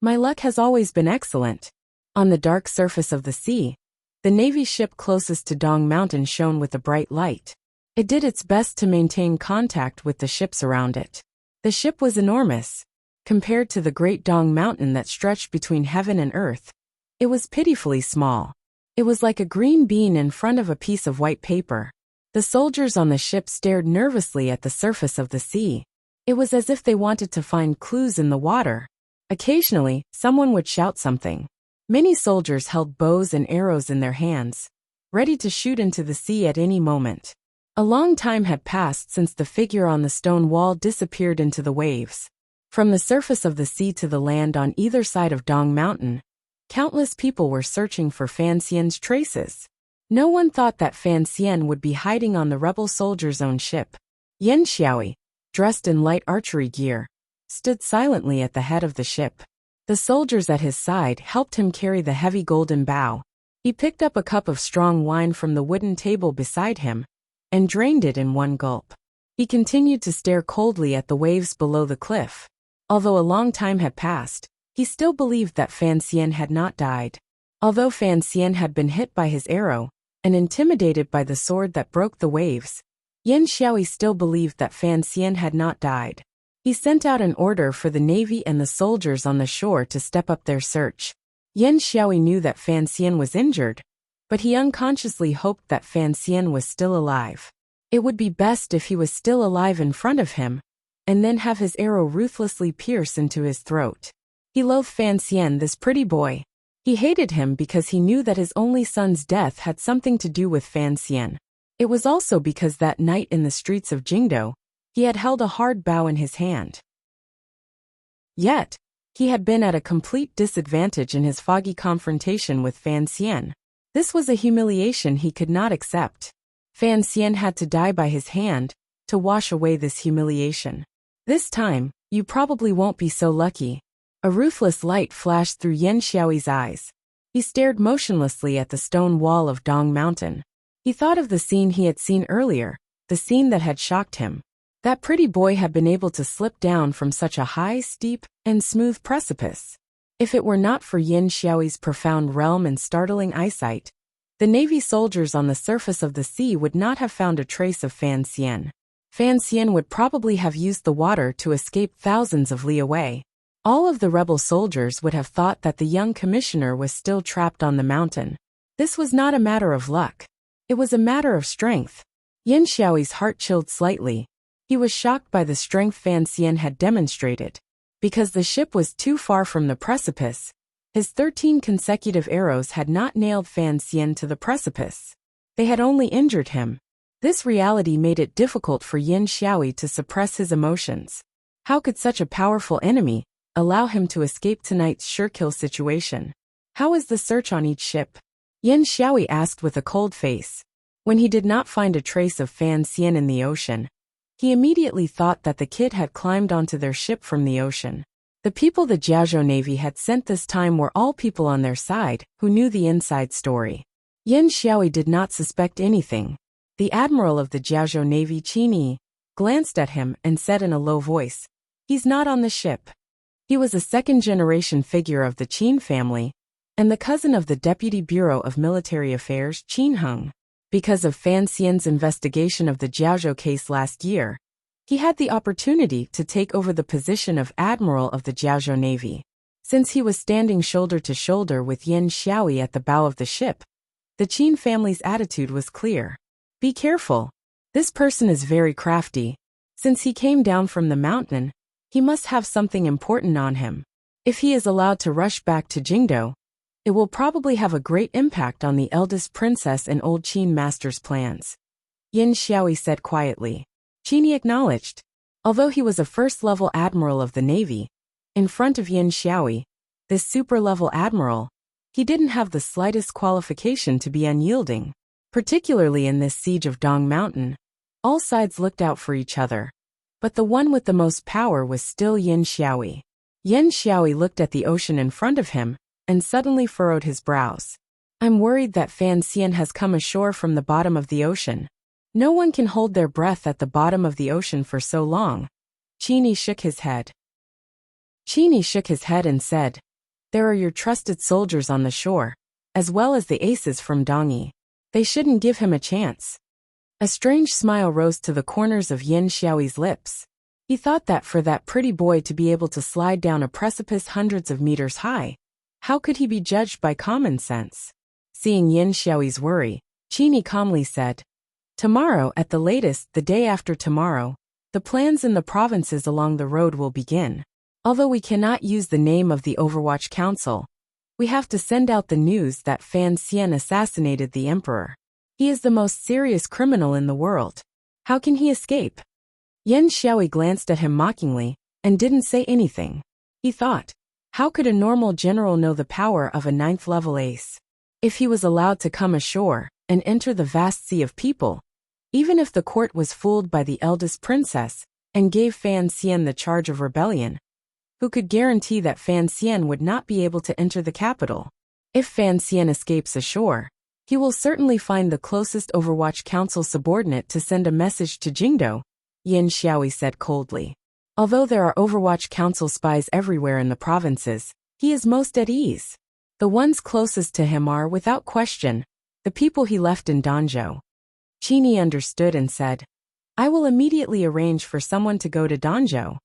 [SPEAKER 1] My luck has always been excellent. On the dark surface of the sea, the Navy ship closest to Dong Mountain shone with a bright light. It did its best to maintain contact with the ships around it. The ship was enormous. Compared to the Great Dong Mountain that stretched between heaven and earth, it was pitifully small. It was like a green bean in front of a piece of white paper. The soldiers on the ship stared nervously at the surface of the sea. It was as if they wanted to find clues in the water. Occasionally, someone would shout something. Many soldiers held bows and arrows in their hands, ready to shoot into the sea at any moment. A long time had passed since the figure on the stone wall disappeared into the waves. From the surface of the sea to the land on either side of Dong Mountain, countless people were searching for Fan Xian's traces. No one thought that Fan Xian would be hiding on the rebel soldier's own ship. Yan Xiaoi, dressed in light archery gear, stood silently at the head of the ship. The soldiers at his side helped him carry the heavy golden bow. He picked up a cup of strong wine from the wooden table beside him and drained it in one gulp. He continued to stare coldly at the waves below the cliff. Although a long time had passed, he still believed that Fan Xian had not died. Although Fan Xian had been hit by his arrow and intimidated by the sword that broke the waves, Yan Xiaoi still believed that Fan Xian had not died. He sent out an order for the navy and the soldiers on the shore to step up their search. Yan Xiaoi knew that Fan Xian was injured, but he unconsciously hoped that Fan Xian was still alive. It would be best if he was still alive in front of him, and then have his arrow ruthlessly pierce into his throat. He loathed Fan Xian, this pretty boy. He hated him because he knew that his only son's death had something to do with Fan Xian. It was also because that night in the streets of Jingdou, he had held a hard bow in his hand. Yet, he had been at a complete disadvantage in his foggy confrontation with Fan Xian. This was a humiliation he could not accept. Fan Xian had to die by his hand to wash away this humiliation. This time, you probably won't be so lucky. A ruthless light flashed through Yan Xiaoi's eyes. He stared motionlessly at the stone wall of Dong Mountain. He thought of the scene he had seen earlier, the scene that had shocked him. That pretty boy had been able to slip down from such a high, steep, and smooth precipice. If it were not for Yan Xiaoi's profound realm and startling eyesight, the Navy soldiers on the surface of the sea would not have found a trace of Fan Xian. Fan Xian would probably have used the water to escape thousands of li away. All of the rebel soldiers would have thought that the young commissioner was still trapped on the mountain. This was not a matter of luck. It was a matter of strength. Yin Xiaoyi's heart chilled slightly. He was shocked by the strength Fan Xian had demonstrated. Because the ship was too far from the precipice, his 13 consecutive arrows had not nailed Fan Xian to the precipice. They had only injured him. This reality made it difficult for Yin Xiaoyi to suppress his emotions. How could such a powerful enemy allow him to escape tonight's sure-kill situation? How is the search on each ship? Yin Xiaoyi asked with a cold face. When he did not find a trace of Fan Xian in the ocean, he immediately thought that the kid had climbed onto their ship from the ocean. The people the Jiaozhou Navy had sent this time were all people on their side who knew the inside story. Yin Xiaoyi did not suspect anything. The admiral of the Jiaozhou Navy, Qin Yi, glanced at him and said in a low voice, "He's not on the ship." He was a second-generation figure of the Qin family, and the cousin of the Deputy Bureau of Military Affairs, Qin Heng. Because of Fan Xian's investigation of the Jiaozhou case last year, he had the opportunity to take over the position of Admiral of the Jiaozhou Navy. Since he was standing shoulder to shoulder with Yin Xiaoyi at the bow of the ship, the Qin family's attitude was clear. Be careful. This person is very crafty. Since he came down from the mountain, he must have something important on him. If he is allowed to rush back to Jingdou, it will probably have a great impact on the eldest princess and old Qin master's plans. Yin Xiaoyi said quietly. Qin acknowledged. Although he was a first-level admiral of the Navy, in front of Yin Xiaoyi, this super-level admiral, he didn't have the slightest qualification to be unyielding. Particularly in this siege of Dong Mountain, all sides looked out for each other. But the one with the most power was still Yin Xiaoyi. Yin Xiaoyi looked at the ocean in front of him, and suddenly furrowed his brows. I'm worried that Fan Xian has come ashore from the bottom of the ocean. No one can hold their breath at the bottom of the ocean for so long. Qin Yi shook his head. Qin Yi shook his head and said, "There are your trusted soldiers on the shore, as well as the aces from Dongyi. They shouldn't give him a chance." A strange smile rose to the corners of Yin Xiaoyi's lips. He thought that for that pretty boy to be able to slide down a precipice hundreds of meters high, how could he be judged by common sense? Seeing Yin Xiaoyi's worry, Qin Yi calmly said, "Tomorrow, at the latest, the day after tomorrow, the plans in the provinces along the road will begin. Although we cannot use the name of the Overwatch Council, we have to send out the news that Fan Xian assassinated the emperor. He is the most serious criminal in the world. How can he escape?" Yin Xiaoyi glanced at him mockingly, and didn't say anything. He thought, how could a normal general know the power of a 9th-level ace? If he was allowed to come ashore and enter the vast sea of people, even if the court was fooled by the eldest princess and gave Fan Xian the charge of rebellion, who could guarantee that Fan Xian would not be able to enter the capital? If Fan Xian escapes ashore, he will certainly find the closest Overwatch Council subordinate to send a message to Jingdou, Yin Xiaoyi said coldly. Although there are Overwatch Council spies everywhere in the provinces, he is most at ease. The ones closest to him are, without question, the people he left in Danzhou. Qin Yi understood and said, "I will immediately arrange for someone to go to Danzhou."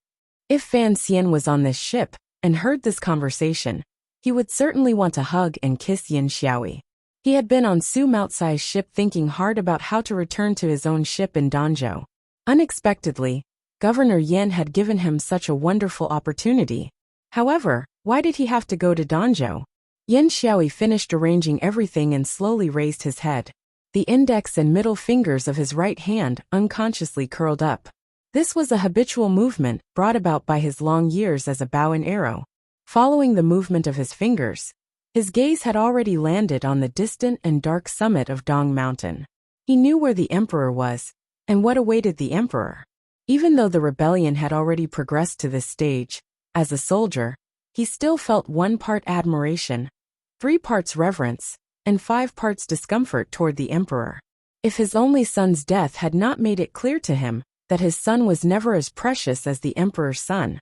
[SPEAKER 1] If Fan Xian was on this ship and heard this conversation, he would certainly want to hug and kiss Yin Xiaoyi. He had been on Su Maotsai's ship thinking hard about how to return to his own ship in Danzhou. Unexpectedly, Governor Yin had given him such a wonderful opportunity. However, why did he have to go to Danzhou? Yin Xiaoyi finished arranging everything and slowly raised his head. The index and middle fingers of his right hand unconsciously curled up. This was a habitual movement brought about by his long years as a bow and arrow. Following the movement of his fingers, his gaze had already landed on the distant and dark summit of Dong Mountain. He knew where the emperor was, and what awaited the emperor. Even though the rebellion had already progressed to this stage, as a soldier, he still felt 1 part admiration, 3 parts reverence, and 5 parts discomfort toward the emperor. If his only son's death had not made it clear to him that his son was never as precious as the emperor's son,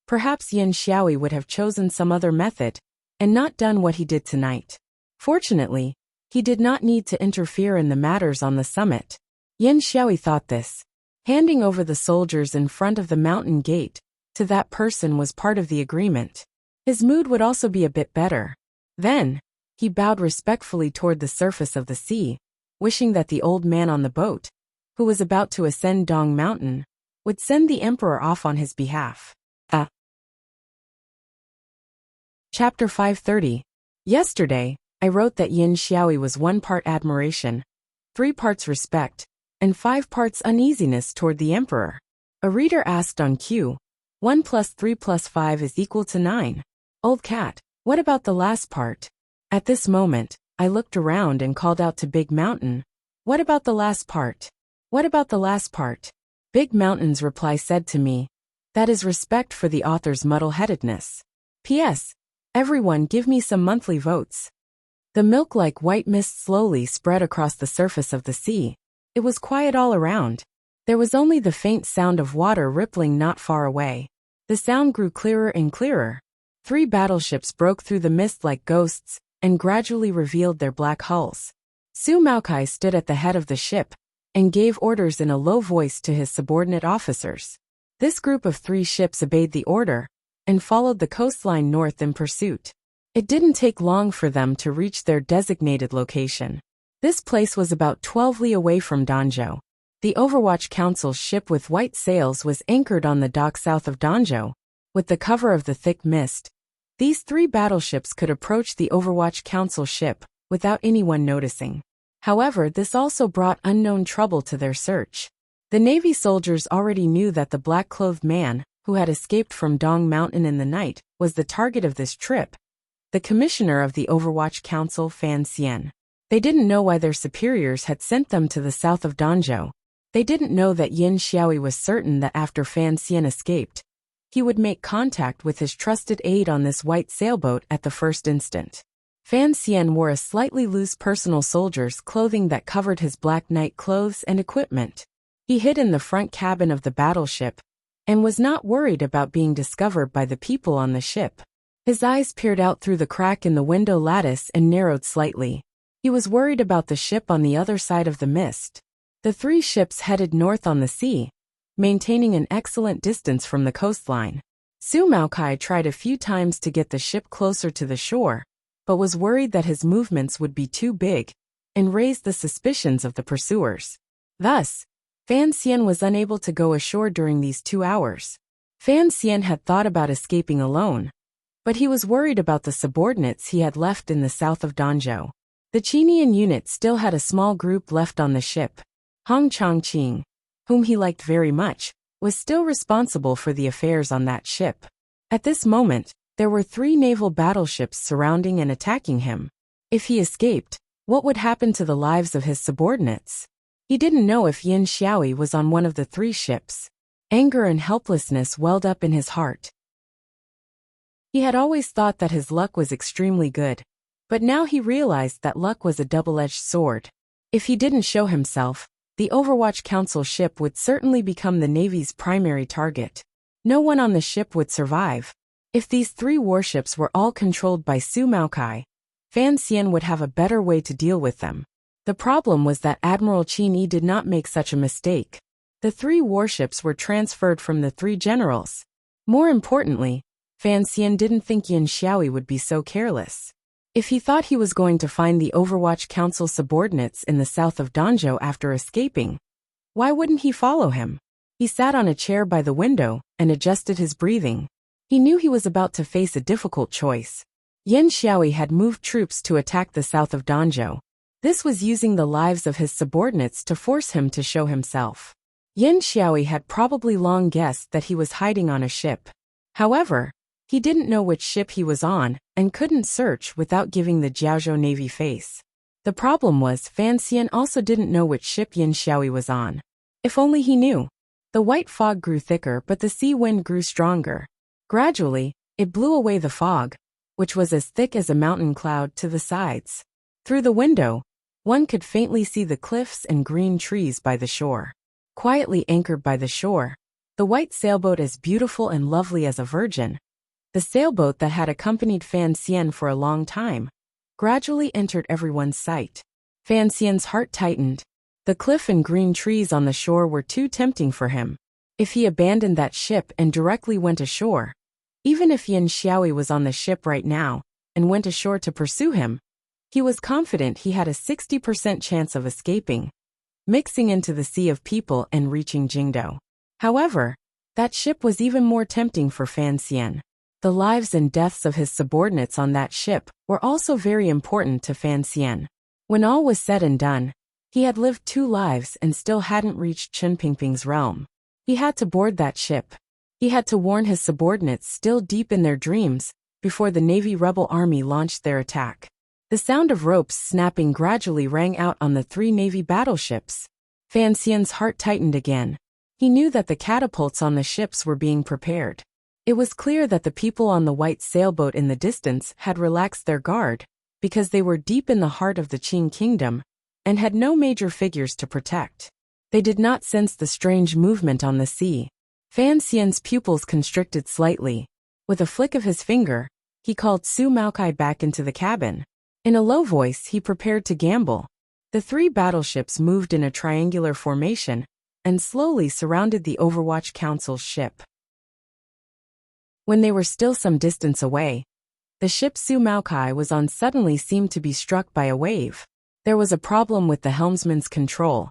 [SPEAKER 1] perhaps Yin Xiaoyi would have chosen some other method and not done what he did tonight. Fortunately, he did not need to interfere in the matters on the summit. Yin Xiaoyi thought this. Handing over the soldiers in front of the mountain gate to that person was part of the agreement. His mood would also be a bit better. Then, he bowed respectfully toward the surface of the sea, wishing that the old man on the boat, who was about to ascend Dong Mountain, would send the emperor off on his behalf. Chapter 530. Yesterday, I wrote that Yin Xiaoyi was 1 part admiration, 3 parts respect, and 5 parts uneasiness toward the emperor. A reader asked on cue, 1 plus 3 plus 5 is equal to 9. Old cat, what about the last part? At this moment, I looked around and called out to Big Mountain, what about the last part? What about the last part? Big Mountain's reply said to me, that is respect for the author's muddle-headedness. P.S. Everyone give me some monthly votes. The milk-like white mist slowly spread across the surface of the sea. It was quiet all around. There was only the faint sound of water rippling not far away. The sound grew clearer and clearer. 3 battleships broke through the mist like ghosts and gradually revealed their black hulls. Su Maokai stood at the head of the ship and gave orders in a low voice to his subordinate officers. This group of 3 ships obeyed the order and followed the coastline north in pursuit. It didn't take long for them to reach their designated location. This place was about 12 li away from Danzhou. The Overwatch Council's ship with white sails was anchored on the dock south of Danzhou. With the cover of the thick mist, these 3 battleships could approach the Overwatch Council ship without anyone noticing. However, this also brought unknown trouble to their search. The Navy soldiers already knew that the black-clothed man, who had escaped from Dong Mountain in the night, was the target of this trip, the commissioner of the Overwatch Council, Fan Xian. They didn't know why their superiors had sent them to the south of Danzhou. They didn't know that Yin Xiaoyi was certain that after Fan Xian escaped, he would make contact with his trusted aide on this white sailboat at the first instant. Fan Xian wore a slightly loose personal soldier's clothing that covered his black night clothes and equipment. He hid in the front cabin of the battleship and was not worried about being discovered by the people on the ship. His eyes peered out through the crack in the window lattice and narrowed slightly. He was worried about the ship on the other side of the mist. The 3 ships headed north on the sea, maintaining an excellent distance from the coastline. Su Maokai tried a few times to get the ship closer to the shore, but was worried that his movements would be too big and raised the suspicions of the pursuers. Thus, Fan Xian was unable to go ashore during these 2 hours. Fan Xian had thought about escaping alone, but he was worried about the subordinates he had left in the south of Danzhou. The Qinian unit still had a small group left on the ship. Hong Chongqing, whom he liked very much, was still responsible for the affairs on that ship. At this moment, there were 3 naval battleships surrounding and attacking him. If he escaped, what would happen to the lives of his subordinates? He didn't know if Yin Xiaoyi was on one of the 3 ships. Anger and helplessness welled up in his heart. He had always thought that his luck was extremely good, but now he realized that luck was a double-edged sword. If he didn't show himself, the Overwatch Council ship would certainly become the Navy's primary target. No one on the ship would survive. If these 3 warships were all controlled by Su Maokai, Fan Xian would have a better way to deal with them. The problem was that Admiral Qin Yi did not make such a mistake. The 3 warships were transferred from the 3 generals. More importantly, Fan Xian didn't think Yin Xiaoyi would be so careless. If he thought he was going to find the Overwatch Council subordinates in the south of Danzhou after escaping, why wouldn't he follow him? He sat on a chair by the window and adjusted his breathing. He knew he was about to face a difficult choice. Yin Xiaoyi had moved troops to attack the south of Danzhou. This was using the lives of his subordinates to force him to show himself. Yin Xiaoyi had probably long guessed that he was hiding on a ship. However, he didn't know which ship he was on and couldn't search without giving the Jiaozhou Navy face. The problem was Fan Xian also didn't know which ship Yin Xiaoyi was on. If only he knew. The white fog grew thicker, but the sea wind grew stronger. Gradually, it blew away the fog, which was as thick as a mountain cloud, to the sides. Through the window, one could faintly see the cliffs and green trees by the shore. Quietly anchored by the shore, the white sailboat as beautiful and lovely as a virgin, the sailboat that had accompanied Fan Xian for a long time, gradually entered everyone's sight. Fan Xian's heart tightened. The cliff and green trees on the shore were too tempting for him. If he abandoned that ship and directly went ashore, even if Yin Xiaoyi was on the ship right now and went ashore to pursue him, he was confident he had a 60% chance of escaping, mixing into the sea of people and reaching Jingdo. However, that ship was even more tempting for Fan Xian. The lives and deaths of his subordinates on that ship were also very important to Fan Xian. When all was said and done, he had lived 2 lives and still hadn't reached Chen Pingping's realm. He had to board that ship. He had to warn his subordinates still deep in their dreams before the Navy rebel army launched their attack. The sound of ropes snapping gradually rang out on the 3 Navy battleships. Fan Xian's heart tightened again. He knew that the catapults on the ships were being prepared. It was clear that the people on the white sailboat in the distance had relaxed their guard because they were deep in the heart of the Qing kingdom and had no major figures to protect. They did not sense the strange movement on the sea. Fan Xian's pupils constricted slightly. With a flick of his finger, he called Su Maokai back into the cabin. In a low voice, he prepared to gamble. The 3 battleships moved in a triangular formation and slowly surrounded the Overwatch Council's ship. When they were still some distance away, the ship Su Maokai was on suddenly seemed to be struck by a wave. There was a problem with the helmsman's control,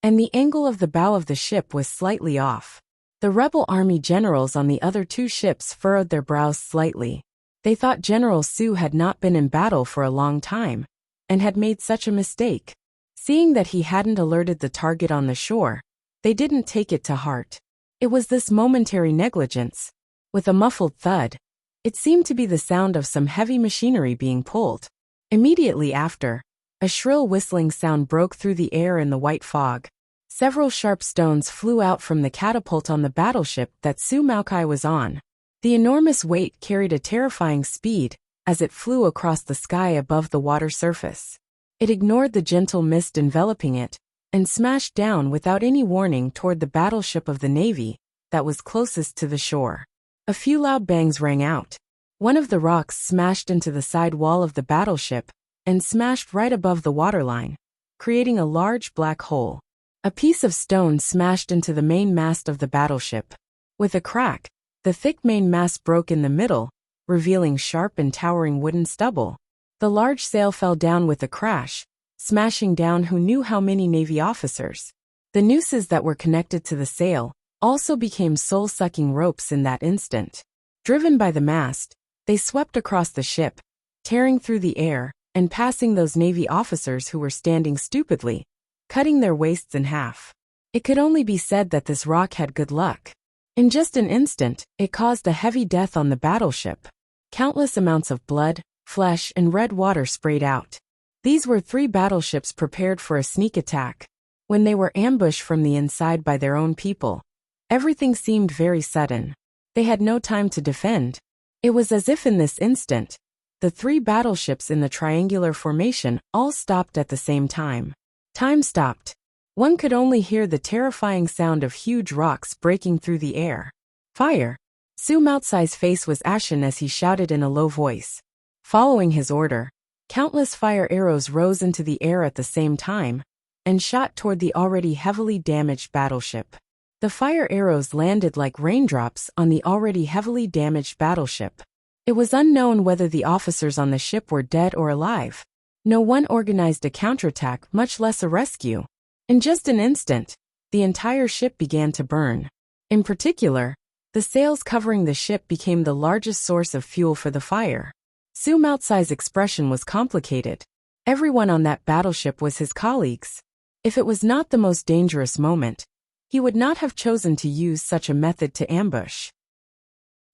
[SPEAKER 1] and the angle of the bow of the ship was slightly off. The rebel army generals on the other 2 ships furrowed their brows slightly. They thought General Su had not been in battle for a long time, and had made such a mistake. Seeing that he hadn't alerted the target on the shore, they didn't take it to heart. It was this momentary negligence. With a muffled thud, it seemed to be the sound of some heavy machinery being pulled. Immediately after, a shrill whistling sound broke through the air in the white fog. Several sharp stones flew out from the catapult on the battleship that Su Maokai was on. The enormous weight carried a terrifying speed as it flew across the sky above the water surface. It ignored the gentle mist enveloping it and smashed down without any warning toward the battleship of the Navy that was closest to the shore. A few loud bangs rang out. One of the rocks smashed into the side wall of the battleship and smashed right above the waterline, creating a large black hole. A piece of stone smashed into the main mast of the battleship. With a crack, the thick main mast broke in the middle, revealing sharp and towering wooden stubble. The large sail fell down with a crash, smashing down who knew how many Navy officers. The nooses that were connected to the sail also became soul-sucking ropes in that instant. Driven by the mast, they swept across the ship, tearing through the air and passing those Navy officers who were standing stupidly, cutting their waists in half. It could only be said that this rock had good luck. In just an instant, it caused a heavy death on the battleship. Countless amounts of blood, flesh, and red water sprayed out. These were 3 battleships prepared for a sneak attack. When they were ambushed from the inside by their own people, everything seemed very sudden. They had no time to defend. It was as if in this instant, the 3 battleships in the triangular formation all stopped at the same time. Time stopped. One could only hear the terrifying sound of huge rocks breaking through the air. Fire! Su Maotsai's face was ashen as he shouted in a low voice. Following his order, countless fire arrows rose into the air at the same time and shot toward the already heavily damaged battleship. The fire arrows landed like raindrops on the already heavily damaged battleship. It was unknown whether the officers on the ship were dead or alive. No one organized a counterattack, much less a rescue. In just an instant, the entire ship began to burn. In particular, the sails covering the ship became the largest source of fuel for the fire. Su Maotsai's expression was complicated. Everyone on that battleship was his colleagues. If it was not the most dangerous moment, he would not have chosen to use such a method to ambush.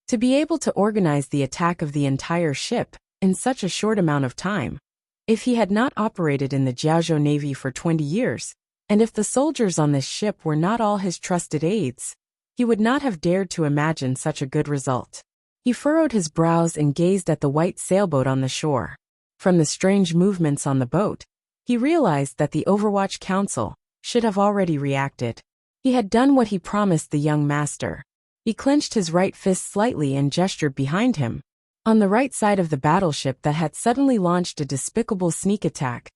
[SPEAKER 1] To be able to organize the attack of the entire ship in such a short amount of time, if he had not operated in the Jiaozhou Navy for 20 years, and if the soldiers on this ship were not all his trusted aides, he would not have dared to imagine such a good result. He furrowed his brows and gazed at the white sailboat on the shore. From the strange movements on the boat, he realized that the Overwatch Council should have already reacted. He had done what he promised the young master. He clenched his right fist slightly and gestured behind him. On the right side of the battleship that had suddenly launched a despicable sneak attack,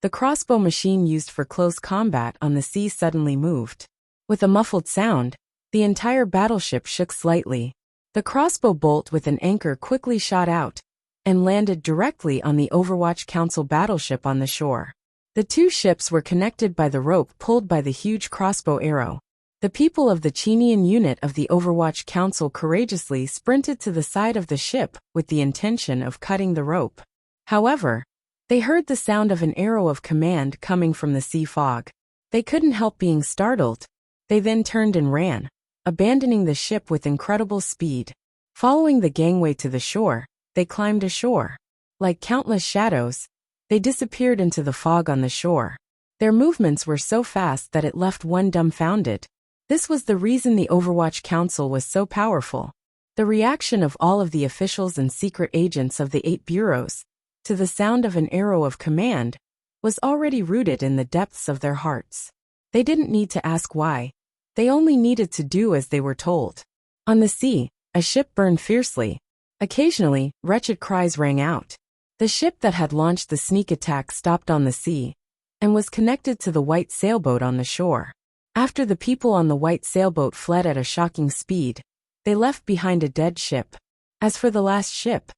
[SPEAKER 1] The crossbow machine used for close combat on the sea suddenly moved. With a muffled sound, the entire battleship shook slightly. The crossbow bolt with an anchor quickly shot out and landed directly on the Overwatch Council battleship on the shore. The two ships were connected by the rope pulled by the huge crossbow arrow. The people of the Chenian unit of the Overwatch Council courageously sprinted to the side of the ship with the intention of cutting the rope. However, they heard the sound of an arrow of command coming from the sea fog. They couldn't help being startled. They then turned and ran, abandoning the ship with incredible speed. Following the gangway to the shore, they climbed ashore. Like countless shadows, they disappeared into the fog on the shore. Their movements were so fast that it left one dumbfounded. This was the reason the Overwatch Council was so powerful. The reaction of all of the officials and secret agents of the 8 bureaus to the sound of an arrow of command was already rooted in the depths of their hearts. They didn't need to ask why. They only needed to do as they were told. On the sea, a ship burned fiercely. Occasionally, wretched cries rang out. The ship that had launched the sneak attack stopped on the sea and was connected to the white sailboat on the shore. After the people on the white sailboat fled at a shocking speed, they left behind a dead ship. As for the last ship,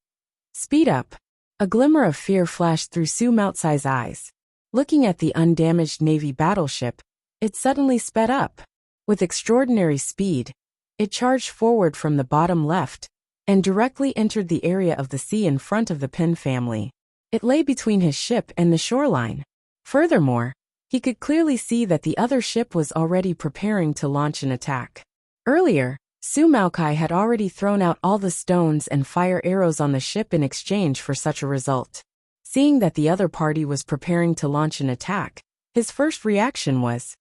[SPEAKER 1] speed up. A glimmer of fear flashed through Su Maotsai's eyes. Looking at the undamaged Navy battleship, it suddenly sped up. With extraordinary speed, it charged forward from the bottom left and directly entered the area of the sea in front of the Pin family. It lay between his ship and the shoreline. Furthermore, he could clearly see that the other ship was already preparing to launch an attack. Earlier, Su Maokai had already thrown out all the stones and fire arrows on the ship in exchange for such a result. Seeing that the other party was preparing to launch an attack, his first reaction was,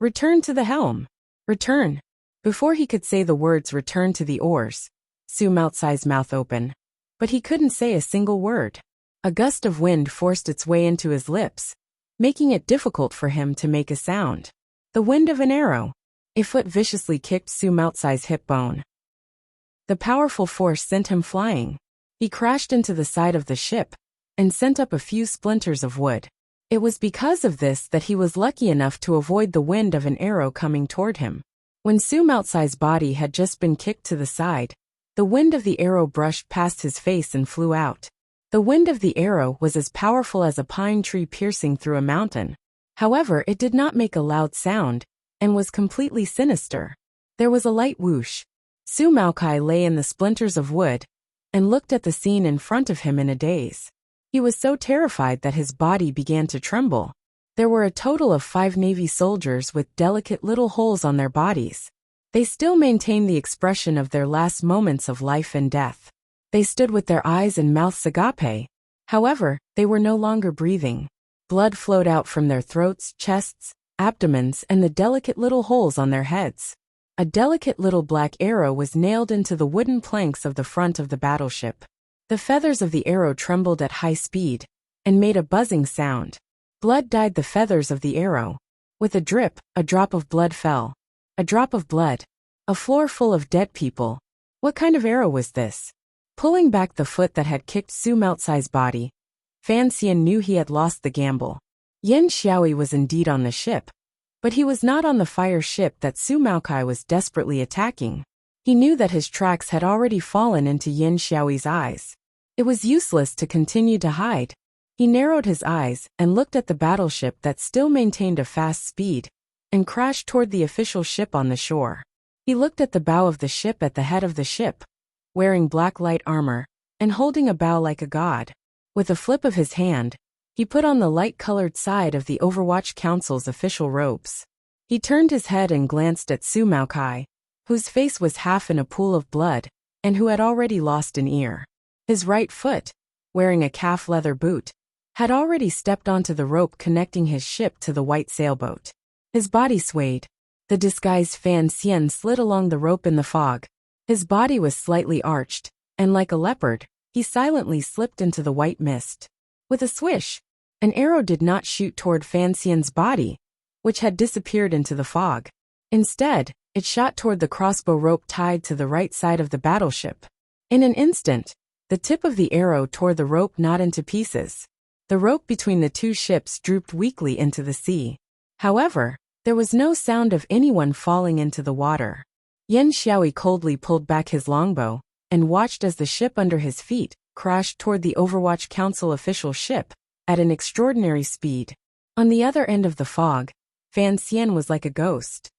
[SPEAKER 1] "Return to the helm. Return." Before he could say the words "return to the oars," Su Maotsai's mouth opened. But he couldn't say a single word. A gust of wind forced its way into his lips, making it difficult for him to make a sound. The wind of an arrow. A foot viciously kicked Su Maotsai's hip bone. The powerful force sent him flying. He crashed into the side of the ship and sent up a few splinters of wood. It was because of this that he was lucky enough to avoid the wind of an arrow coming toward him. When Su Maotsai's body had just been kicked to the side, the wind of the arrow brushed past his face and flew out. The wind of the arrow was as powerful as a pine tree piercing through a mountain. However, it did not make a loud sound and was completely sinister. There was a light whoosh. Su Maokai lay in the splinters of wood and looked at the scene in front of him in a daze. He was so terrified that his body began to tremble. There were a total of 5 Navy soldiers with delicate little holes on their bodies. They still maintained the expression of their last moments of life and death. They stood with their eyes and mouths agape. However, they were no longer breathing. Blood flowed out from their throats, chests, abdomens, and the delicate little holes on their heads. A delicate little black arrow was nailed into the wooden planks of the front of the battleship. The feathers of the arrow trembled at high speed and made a buzzing sound. Blood dyed the feathers of the arrow. With a drip, a drop of blood fell. A drop of blood. A floor full of dead people. What kind of arrow was this? Pulling back the foot that had kicked Su Maotsai's body, Fan Xian knew he had lost the gamble. Yin Xiaoyi was indeed on the ship, but he was not on the fire ship that Su Maokai was desperately attacking. He knew that his tracks had already fallen into Yin Xiaoyi's eyes. It was useless to continue to hide. He narrowed his eyes and looked at the battleship that still maintained a fast speed and crashed toward the official ship on the shore. He looked at the bow of the ship at the head of the ship, wearing black light armor and holding a bow like a god. With a flip of his hand, he put on the light-colored side of the Overwatch Council's official robes. He turned his head and glanced at Su Maokai, whose face was half in a pool of blood and who had already lost an ear. His right foot, wearing a calf leather boot, had already stepped onto the rope connecting his ship to the white sailboat. His body swayed. The disguised Fan Xian slid along the rope in the fog. His body was slightly arched, and like a leopard, he silently slipped into the white mist. With a swish, an arrow did not shoot toward Fan Xian's body, which had disappeared into the fog. Instead, it shot toward the crossbow rope tied to the right side of the battleship. In an instant, the tip of the arrow tore the rope knot into pieces. The rope between the two ships drooped weakly into the sea. However, there was no sound of anyone falling into the water. Yen Xiaoi coldly pulled back his longbow and watched as the ship under his feet crashed toward the Overwatch Council official ship at an extraordinary speed. On the other end of the fog, Fan Xian was like a ghost.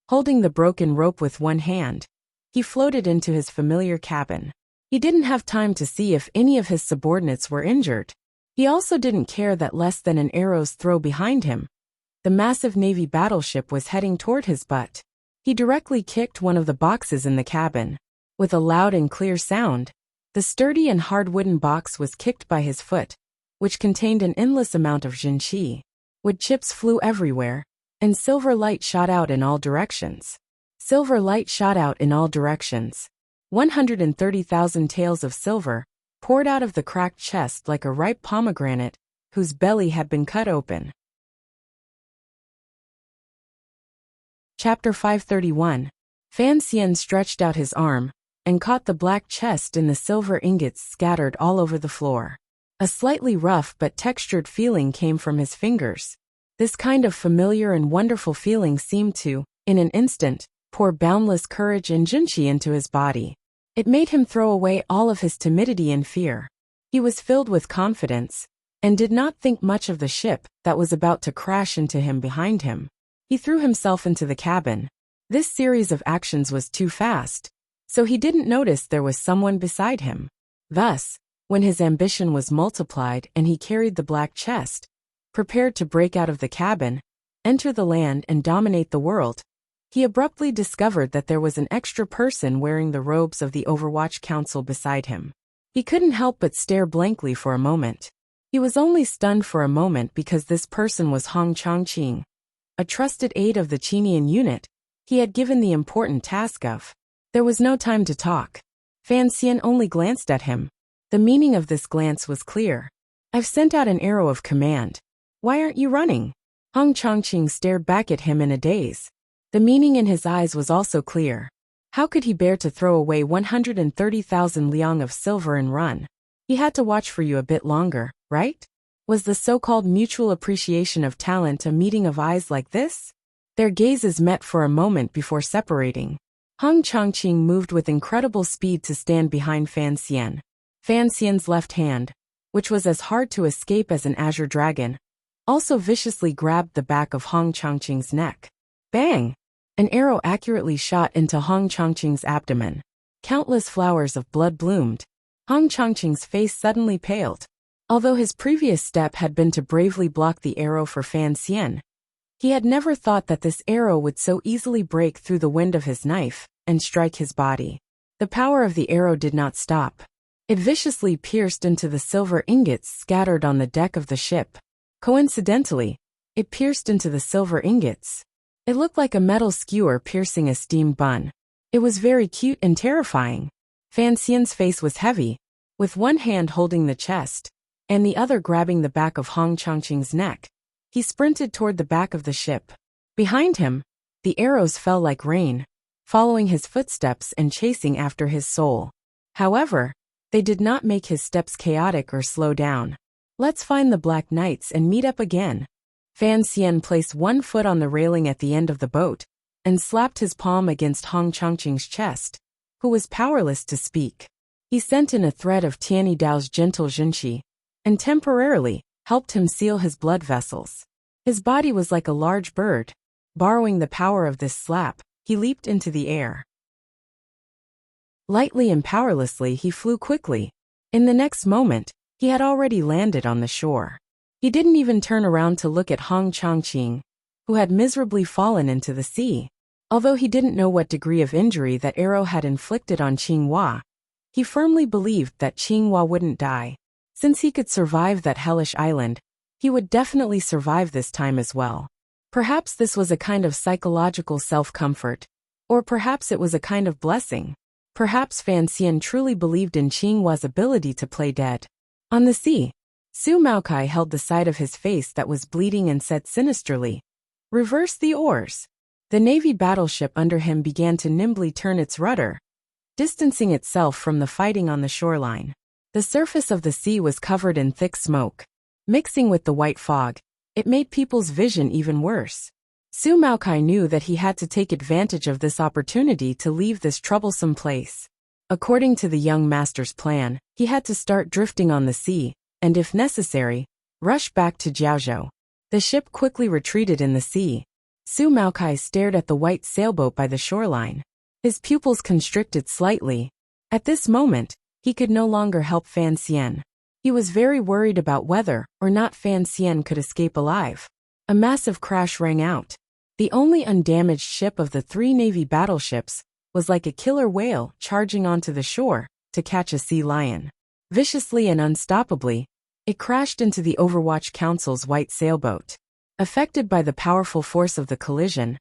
[SPEAKER 1] Holding the broken rope with one hand, he floated into his familiar cabin. He didn't have time to see if any of his subordinates were injured. He also didn't care that less than an arrow's throw behind him, the massive Navy battleship was heading toward his butt. He directly kicked one of the boxes in the cabin. With a loud and clear sound, the sturdy and hard wooden box was kicked by his foot, which contained an endless amount of jinqi. Wood chips flew everywhere, and silver light shot out in all directions. 130,000 taels of silver poured out of the cracked chest like a ripe pomegranate, whose belly had been cut open. Chapter 531. Fan Xian stretched out his arm and caught the black chest in the silver ingots scattered all over the floor. A slightly rough but textured feeling came from his fingers. This kind of familiar and wonderful feeling seemed to, in an instant, pour boundless courage and jinqi into his body. It made him throw away all of his timidity and fear. He was filled with confidence, and did not think much of the ship that was about to crash into him behind him. He threw himself into the cabin. This series of actions was too fast, so he didn't notice there was someone beside him. Thus, when his ambition was multiplied and he carried the black chest, prepared to break out of the cabin, enter the land and dominate the world, he abruptly discovered that there was an extra person wearing the robes of the Overwatch Council beside him. He couldn't help but stare blankly for a moment. He was only stunned for a moment because this person was Hong Chongqing, a trusted aide of the Qinian unit. He had given the important task of. There was no time to talk. Fan Xian only glanced at him. The meaning of this glance was clear. I've sent out an arrow of command. Why aren't you running? Hong Chongqing stared back at him in a daze. The meaning in his eyes was also clear. How could he bear to throw away 130,000 liang of silver and run? He had to watch for you a bit longer, right? Was the so-called mutual appreciation of talent a meeting of eyes like this? Their gazes met for a moment before separating. Hong Chongqing moved with incredible speed to stand behind Fan Xian. Fan Xian's left hand, which was as hard to escape as an azure dragon, also viciously grabbed the back of Hong Chongqing's neck. Bang! An arrow accurately shot into Hong Chongqing's abdomen. Countless flowers of blood bloomed. Hong Chongqing's face suddenly paled. Although his previous step had been to bravely block the arrow for Fan Xian, he had never thought that this arrow would so easily break through the wind of his knife and strike his body. The power of the arrow did not stop. It viciously pierced into the silver ingots scattered on the deck of the ship. Coincidentally, it pierced into the silver ingots. It looked like a metal skewer piercing a steamed bun. It was very cute and terrifying. Fan Xian's face was heavy, with one hand holding the chest, and the other grabbing the back of Hong Chongqing's neck. He sprinted toward the back of the ship. Behind him, the arrows fell like rain, following his footsteps and chasing after his soul. However, they did not make his steps chaotic or slow down. Let's find the Black Knights and meet up again. Fan Xian placed one foot on the railing at the end of the boat and slapped his palm against Hong Chongqing's chest, who was powerless to speak. He sent in a thread of Tianyi Dao's gentle jinqi and temporarily helped him seal his blood vessels. His body was like a large bird. Borrowing the power of this slap, he leaped into the air. Lightly and powerlessly he flew quickly. In the next moment, he had already landed on the shore. He didn't even turn around to look at Hong Chongqing, who had miserably fallen into the sea. Although he didn't know what degree of injury that arrow had inflicted on Qinghua, he firmly believed that Qinghua wouldn't die. Since he could survive that hellish island, he would definitely survive this time as well. Perhaps this was a kind of psychological self-comfort, or perhaps it was a kind of blessing. Perhaps Fan Xian truly believed in Qinghua's ability to play dead. On the sea, Su Maokai held the side of his face that was bleeding and said sinisterly, "Reverse the oars." The Navy battleship under him began to nimbly turn its rudder, distancing itself from the fighting on the shoreline. The surface of the sea was covered in thick smoke. Mixing with the white fog, it made people's vision even worse. Su Maokai knew that he had to take advantage of this opportunity to leave this troublesome place. According to the young master's plan, he had to start drifting on the sea, and if necessary, rush back to Jiaozhou. The ship quickly retreated in the sea. Su Maokai stared at the white sailboat by the shoreline. His pupils constricted slightly. At this moment, he could no longer help Fan Xian. He was very worried about whether or not Fan Xian could escape alive. A massive crash rang out. The only undamaged ship of the 3 Navy battleships was like a killer whale charging onto the shore to catch a sea lion. Viciously and unstoppably, it crashed into the Overwatch Council's white sailboat. Affected by the powerful force of the collision,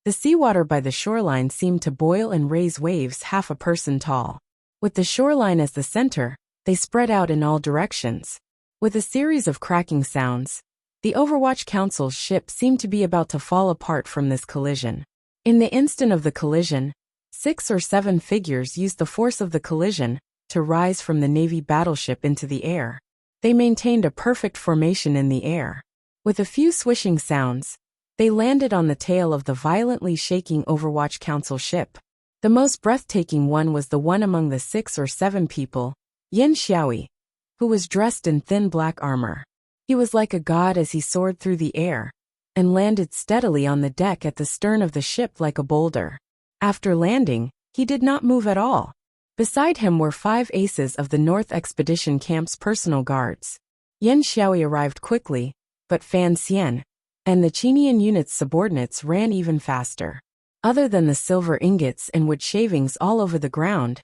[SPEAKER 1] the seawater by the shoreline seemed to boil and raise waves half a person tall. With the shoreline as the center, they spread out in all directions. With a series of cracking sounds, the Overwatch Council's ship seemed to be about to fall apart from this collision. In the instant of the collision, 6 or 7 figures used the force of the collision to rise from the Navy battleship into the air. They maintained a perfect formation in the air. With a few swishing sounds, they landed on the tail of the violently shaking Overwatch Council ship. The most breathtaking one was the one among the 6 or 7 people, Yin Xiaoyi, who was dressed in thin black armor. He was like a god as he soared through the air and landed steadily on the deck at the stern of the ship like a boulder. After landing, he did not move at all. Beside him were 5 aces of the North Expedition Camp's personal guards. Yin Xiaoyi arrived quickly, but Fan Xian and the Qinian unit's subordinates ran even faster. Other than the silver ingots and wood shavings all over the ground,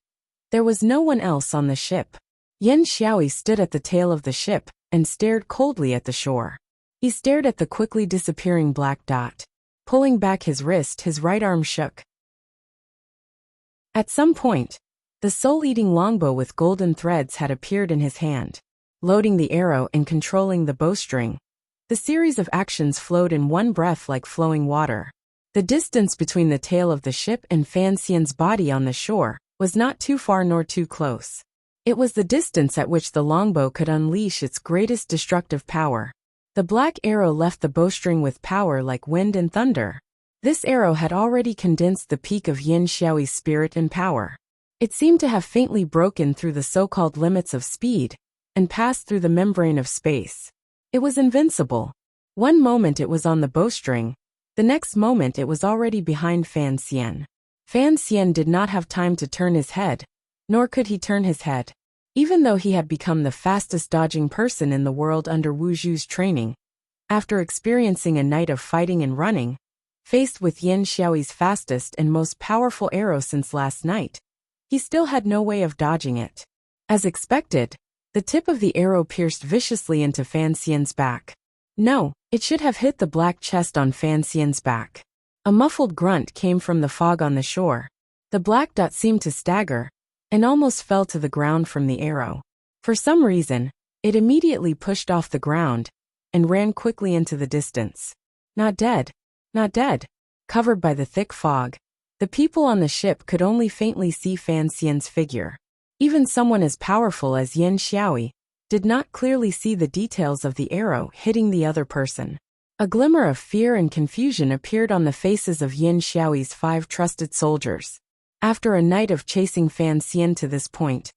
[SPEAKER 1] there was no one else on the ship. Yin Xiaoyi stood at the tail of the ship and stared coldly at the shore. He stared at the quickly disappearing black dot. Pulling back his wrist, his right arm shook. At some point, the soul-eating longbow with golden threads had appeared in his hand. Loading the arrow and controlling the bowstring, the series of actions flowed in one breath like flowing water. The distance between the tail of the ship and Fan Xian's body on the shore was not too far nor too close. It was the distance at which the longbow could unleash its greatest destructive power. The black arrow left the bowstring with power like wind and thunder. This arrow had already condensed the peak of Yin Xiaoyi's spirit and power. It seemed to have faintly broken through the so-called limits of speed and passed through the membrane of space. It was invincible. One moment it was on the bowstring, the next moment it was already behind Fan Xian. Fan Xian did not have time to turn his head, nor could he turn his head. Even though he had become the fastest dodging person in the world under Wu Zhu's training, after experiencing a night of fighting and running, faced with Yin Xiaoyi's fastest and most powerful arrow since last night, he still had no way of dodging it. As expected, the tip of the arrow pierced viciously into Fan Xian's back. No, it should have hit the black chest on Fan Xian's back. A muffled grunt came from the fog on the shore. The black dot seemed to stagger and almost fell to the ground from the arrow. For some reason, it immediately pushed off the ground and ran quickly into the distance. Not dead. Not dead. Covered by the thick fog, the people on the ship could only faintly see Fan Xian's figure. Even someone as powerful as Yin Xiaoyi did not clearly see the details of the arrow hitting the other person. A glimmer of fear and confusion appeared on the faces of Yin Xiaoyi's 5 trusted soldiers. After a night of chasing Fan Xian to this point,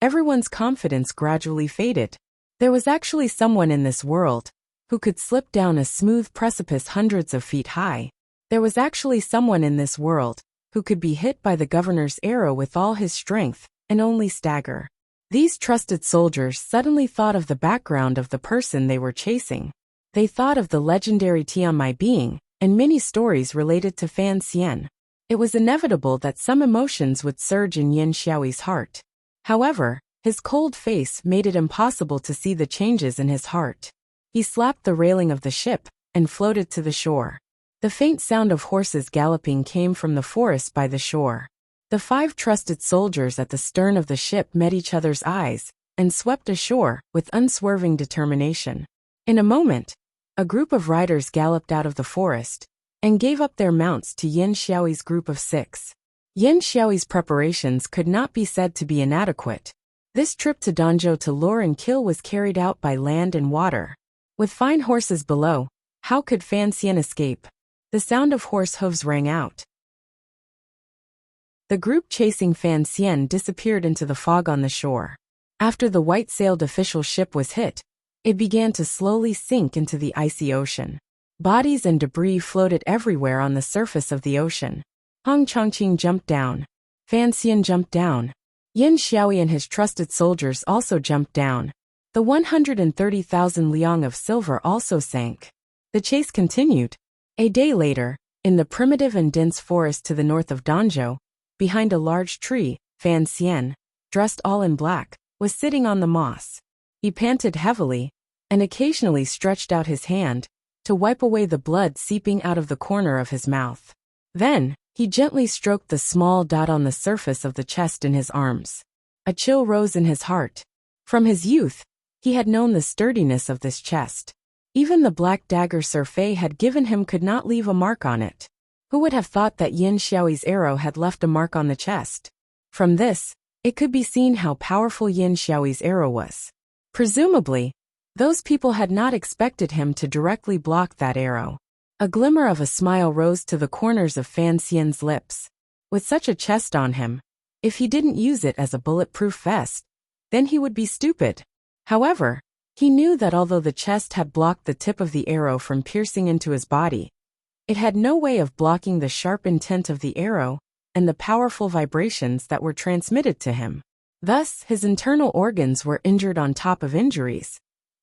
[SPEAKER 1] everyone's confidence gradually faded. There was actually someone in this world who could slip down a smooth precipice hundreds of feet high. There was actually someone in this world who could be hit by the governor's arrow with all his strength and only stagger. These trusted soldiers suddenly thought of the background of the person they were chasing. They thought of the legendary Tianmai being and many stories related to Fan Xian. It was inevitable that some emotions would surge in Yin Xiaoyi's heart. However, his cold face made it impossible to see the changes in his heart. He slapped the railing of the ship and floated to the shore. The faint sound of horses galloping came from the forest by the shore. The 5 trusted soldiers at the stern of the ship met each other's eyes and swept ashore with unswerving determination. In a moment, a group of riders galloped out of the forest and gave up their mounts to Yin Xiaoyi's group of 6. Yin Xiaoyi's preparations could not be said to be inadequate. This trip to Danzhou to lure and kill was carried out by land and water. With fine horses below, how could Fan Xian escape? The sound of horse hooves rang out. The group chasing Fan Xian disappeared into the fog on the shore. After the white-sailed official ship was hit, it began to slowly sink into the icy ocean. Bodies and debris floated everywhere on the surface of the ocean. Hong Chongqing jumped down. Fan Xian jumped down. Yin Xiaoyi and his trusted soldiers also jumped down. The 130,000 liang of silver also sank. The chase continued. A day later, in the primitive and dense forest to the north of Danzhou, behind a large tree, Fan Xian, dressed all in black, was sitting on the moss. He panted heavily, and occasionally stretched out his hand to wipe away the blood seeping out of the corner of his mouth. Then, he gently stroked the small dot on the surface of the chest in his arms. A chill rose in his heart. From his youth, he had known the sturdiness of this chest. Even the black dagger Sir Fei had given him could not leave a mark on it. Who would have thought that Yin Xiaoyi's arrow had left a mark on the chest? From this, it could be seen how powerful Yin Xiaoyi's arrow was. Presumably, those people had not expected him to directly block that arrow. A glimmer of a smile rose to the corners of Fan Xian's lips. With such a chest on him, if he didn't use it as a bulletproof vest, then he would be stupid. However, he knew that although the chest had blocked the tip of the arrow from piercing into his body, it had no way of blocking the sharp intent of the arrow and the powerful vibrations that were transmitted to him. Thus, his internal organs were injured on top of injuries,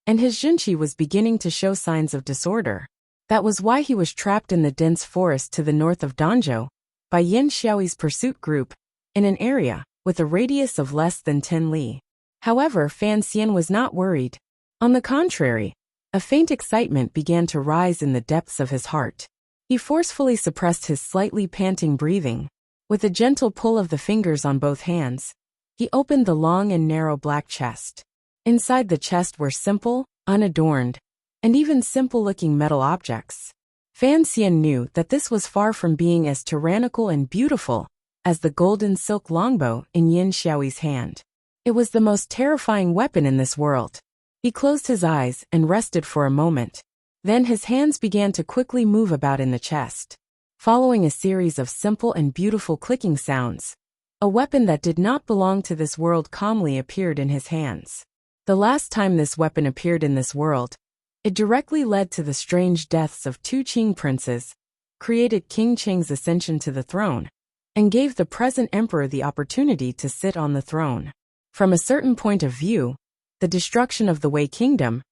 [SPEAKER 1] and his Jinqi was beginning to show signs of disorder. That was why he was trapped in the dense forest to the north of Danzhou by Yin Xiaoyi's pursuit group, in an area with a radius of less than 10 li. However, Fan Xian was not worried. On the contrary, a faint excitement began to rise in the depths of his heart. He forcefully suppressed his slightly panting breathing. With a gentle pull of the fingers on both hands, he opened the long and narrow black chest. Inside the chest were simple, unadorned, and even simple-looking metal objects. Fan Xian knew that this was far from being as tyrannical and beautiful as the golden silk longbow in Yin Xiaoyi's hand. It was the most terrifying weapon in this world. He closed his eyes and rested for a moment. Then his hands began to quickly move about in the chest. Following a series of simple and beautiful clicking sounds, a weapon that did not belong to this world calmly appeared in his hands. The last time this weapon appeared in this world, it directly led to the strange deaths of two Qing princes, created King Cheng's ascension to the throne, and gave the present emperor the opportunity to sit on the throne. From a certain point of view, the destruction of the Wei kingdom,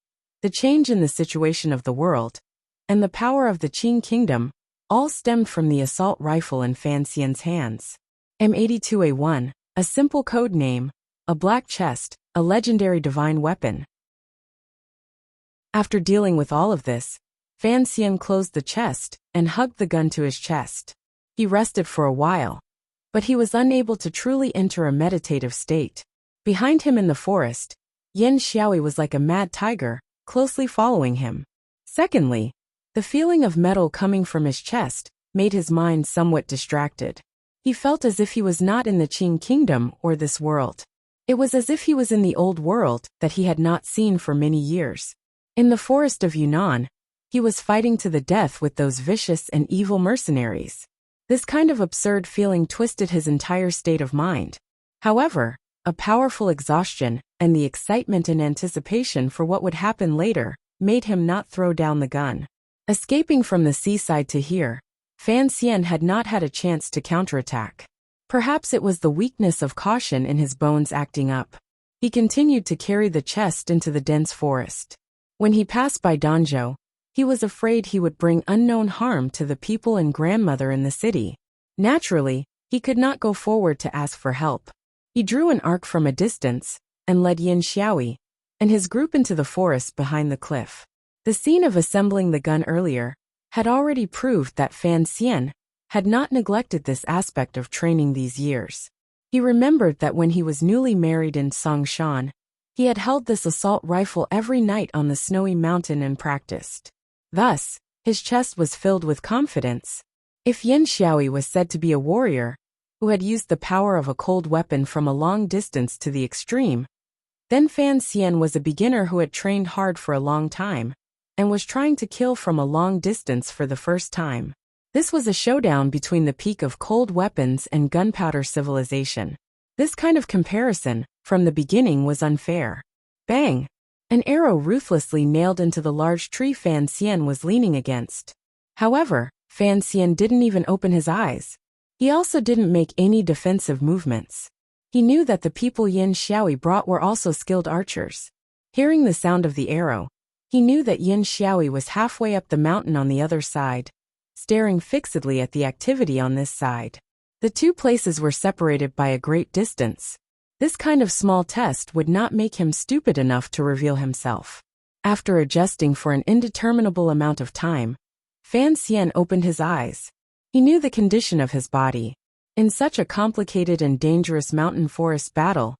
[SPEAKER 1] the change in the situation of the world, and the power of the Qing kingdom all stemmed from the assault rifle in Fan Xian's hands. M82A1, a simple code name, a black chest, a legendary divine weapon. After dealing with all of this, Fan Xian closed the chest and hugged the gun to his chest. He rested for a while, but he was unable to truly enter a meditative state. Behind him in the forest, Yin Xiaoyi was like a mad tiger, closely following him. Secondly, the feeling of metal coming from his chest made his mind somewhat distracted. He felt as if he was not in the Qing kingdom or this world. It was as if he was in the old world that he had not seen for many years. In the forest of Yunnan, he was fighting to the death with those vicious and evil mercenaries. This kind of absurd feeling twisted his entire state of mind. However, a powerful exhaustion and the excitement and anticipation for what would happen later made him not throw down the gun. Escaping from the seaside to here, Fan Xian had not had a chance to counterattack. Perhaps it was the weakness of caution in his bones acting up. He continued to carry the chest into the dense forest. When he passed by Danzhou, he was afraid he would bring unknown harm to the people and grandmother in the city. Naturally, he could not go forward to ask for help. He drew an arc from a distance and led Yin Xiaoyi and his group into the forest behind the cliff. The scene of assembling the gun earlier had already proved that Fan Xian had not neglected this aspect of training these years. He remembered that when he was newly married in Songshan, he had held this assault rifle every night on the snowy mountain and practiced. Thus, his chest was filled with confidence. If Yin Xiaoyi was said to be a warrior, who had used the power of a cold weapon from a long distance to the extreme. Then Fan Xian was a beginner who had trained hard for a long time, and was trying to kill from a long distance for the first time. This was a showdown between the peak of cold weapons and gunpowder civilization. This kind of comparison, from the beginning, was unfair. Bang! An arrow ruthlessly nailed into the large tree Fan Xian was leaning against. However, Fan Xian didn't even open his eyes. He also didn't make any defensive movements. He knew that the people Yin Xiaoyi brought were also skilled archers. Hearing the sound of the arrow, he knew that Yin Xiaoyi was halfway up the mountain on the other side, staring fixedly at the activity on this side. The two places were separated by a great distance. This kind of small test would not make him stupid enough to reveal himself. After adjusting for an indeterminable amount of time, Fan Xian opened his eyes. He knew the condition of his body. In such a complicated and dangerous mountain forest battle,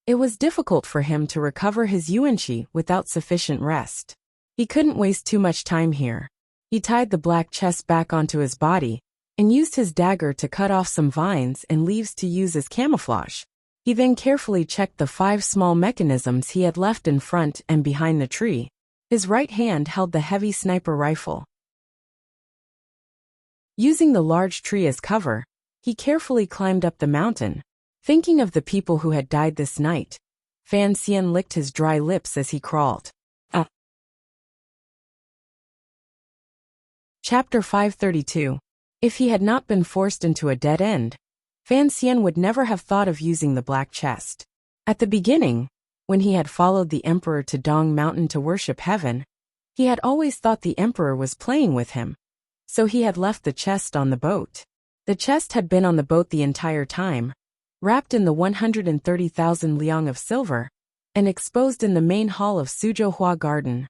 [SPEAKER 1] it was difficult for him to recover his yuanqi without sufficient rest. He couldn't waste too much time here. He tied the black chest back onto his body, and used his dagger to cut off some vines and leaves to use as camouflage. He then carefully checked the 5 small mechanisms he had left in front and behind the tree. His right hand held the heavy sniper rifle. Using the large tree as cover, he carefully climbed up the mountain. Thinking of the people who had died this night, Fan Xian licked his dry lips as he crawled. Chapter 532. If he had not been forced into a dead end, Fan Xian would never have thought of using the black chest. At the beginning, when he had followed the emperor to Dong Mountain to worship heaven, he had always thought the emperor was playing with him, so he had left the chest on the boat. The chest had been on the boat the entire time, wrapped in the 130,000 liang of silver, and exposed in the main hall of Suzhou Garden,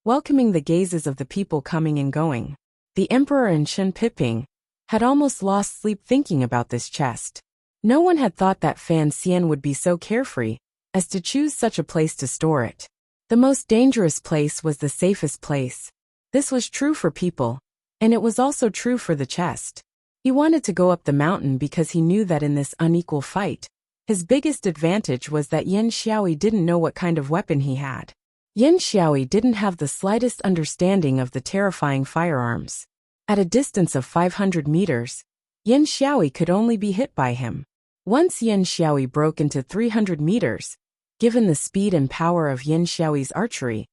[SPEAKER 1] welcoming the gazes of the people coming and going. The emperor and Shen Piping had almost lost sleep thinking about this chest. No one had thought that Fan Xian would be so carefree as to choose such a place to store it. The most dangerous place was the safest place. This was true for people, and it was also true for the chest. He wanted to go up the mountain because he knew that in this unequal fight, his biggest advantage was that Yin Xiaoyi didn't know what kind of weapon he had. Yin Xiaoyi didn't have the slightest understanding of the terrifying firearms. At a distance of 500 meters, Yin Xiaoyi could only be hit by him. Once Yin Xiaoyi broke into 300 meters, given the speed and power of Yin Xiaoyi's archery,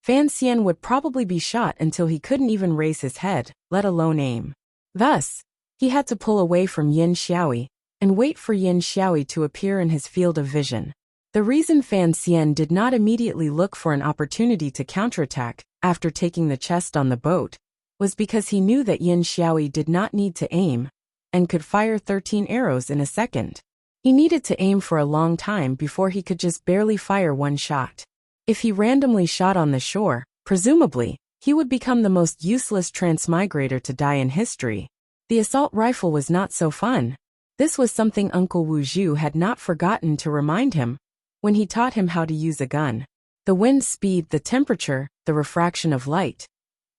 [SPEAKER 1] Fan Xian would probably be shot until he couldn't even raise his head, let alone aim. Thus, he had to pull away from Yin Xiaoyi and wait for Yin Xiaoyi to appear in his field of vision. The reason Fan Xian did not immediately look for an opportunity to counterattack after taking the chest on the boat was because he knew that Yin Xiaoyi did not need to aim and could fire 13 arrows in a second. He needed to aim for a long time before he could just barely fire one shot. If he randomly shot on the shore, presumably, he would become the most useless transmigrator to die in history. The assault rifle was not so fun. This was something Uncle Wu Zhu had not forgotten to remind him when he taught him how to use a gun. The wind speed, the temperature, the refraction of light,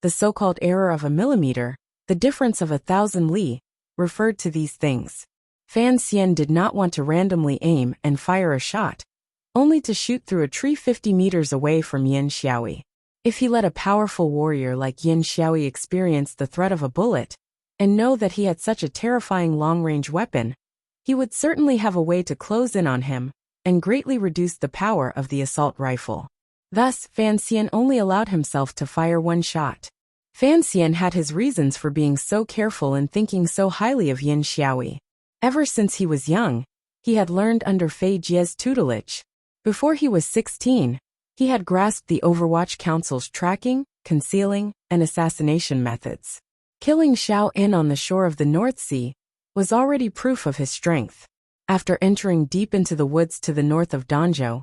[SPEAKER 1] the so-called error of a millimeter, the difference of 1,000 li, referred to these things. Fan Xian did not want to randomly aim and fire a shot, only to shoot through a tree 50 meters away from Yin Xiaoyi. If he let a powerful warrior like Yin Xiaoyi experience the threat of a bullet, and know that he had such a terrifying long-range weapon, he would certainly have a way to close in on him and greatly reduce the power of the assault rifle. Thus, Fan Xian only allowed himself to fire one shot. Fan Xian had his reasons for being so careful and thinking so highly of Yin Xiaoyi. Ever since he was young, he had learned under Fei Jie's tutelage. Before he was 16, he had grasped the Overwatch Council's tracking, concealing, and assassination methods. Killing Xiao In on the shore of the North Sea was already proof of his strength. After entering deep into the woods to the north of Danzhou,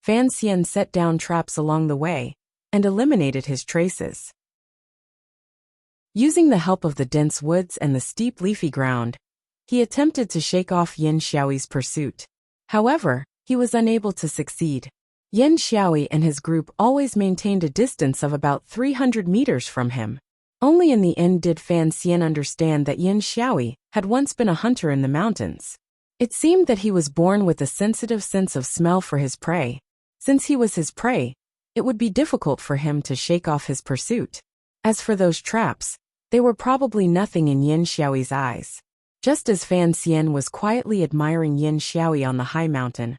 [SPEAKER 1] Fan Xian set down traps along the way and eliminated his traces. Using the help of the dense woods and the steep leafy ground, he attempted to shake off Yin Xiaoyi's pursuit. However, he was unable to succeed. Yin Xiaoyi and his group always maintained a distance of about 300 meters from him. Only in the end did Fan Xian understand that Yin Xiaoyi had once been a hunter in the mountains. It seemed that he was born with a sensitive sense of smell for his prey. Since he was his prey, it would be difficult for him to shake off his pursuit. As for those traps, they were probably nothing in Yin Xiaoyi's eyes. Just as Fan Xian was quietly admiring Yin Xiaoyi on the high mountain,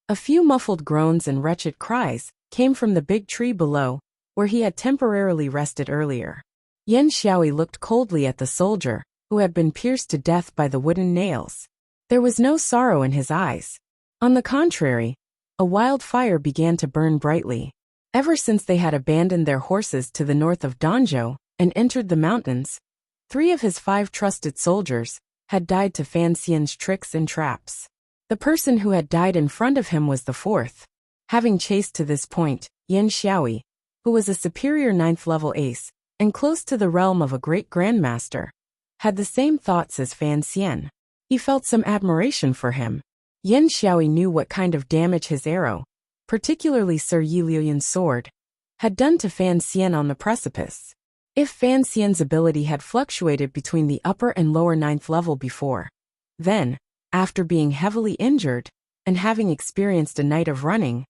[SPEAKER 1] a few muffled groans and wretched cries came from the big tree below, where he had temporarily rested earlier. Yin Xiaoyi looked coldly at the soldier, who had been pierced to death by the wooden nails. There was no sorrow in his eyes. On the contrary, a wildfire began to burn brightly. Ever since they had abandoned their horses to the north of Danzhou and entered the mountains, 3 of his 5 trusted soldiers had died to Fan Xian's tricks and traps. The person who had died in front of him was the 4th. Having chased to this point, Yin Xiaoyi, who was a superior 9th-level ace, and close to the realm of a great grandmaster, had the same thoughts as Fan Xian. He felt some admiration for him. Yin Xiaoyi knew what kind of damage his arrow, particularly Sir Yi Liuyan's sword, had done to Fan Xian on the precipice. If Fan Xian's ability had fluctuated between the upper and lower 9th level before, then, after being heavily injured, and having experienced a night of running,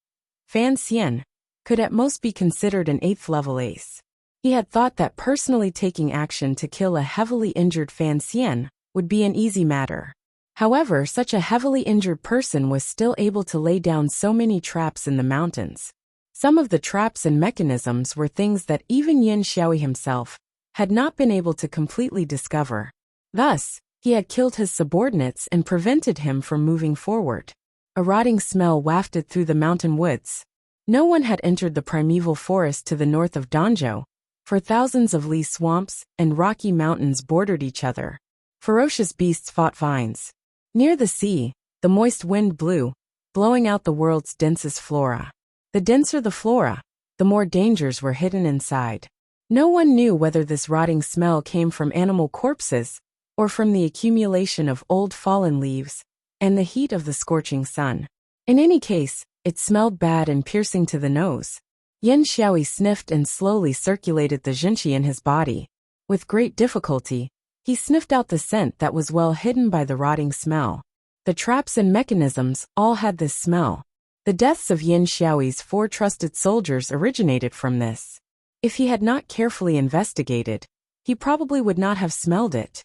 [SPEAKER 1] Fan Xian could at most be considered an 8th-level ace. He had thought that personally taking action to kill a heavily injured Fan Xian would be an easy matter. However, such a heavily injured person was still able to lay down so many traps in the mountains. Some of the traps and mechanisms were things that even Yin Xiaoyi himself had not been able to completely discover. Thus, he had killed his subordinates and prevented him from moving forward. A rotting smell wafted through the mountain woods. No one had entered the primeval forest to the north of Danzhou, for thousands of li swamps and rocky mountains bordered each other. Ferocious beasts fought vines. Near the sea, the moist wind blew, blowing out the world's densest flora. The denser the flora, the more dangers were hidden inside. No one knew whether this rotting smell came from animal corpses or from the accumulation of old fallen leaves and the heat of the scorching sun. In any case, it smelled bad and piercing to the nose. Yin Xiaoyi sniffed and slowly circulated the jinqi in his body. With great difficulty, he sniffed out the scent that was well hidden by the rotting smell. The traps and mechanisms all had this smell. The deaths of Yin Xiaoyi's 4 trusted soldiers originated from this. If he had not carefully investigated, he probably would not have smelled it.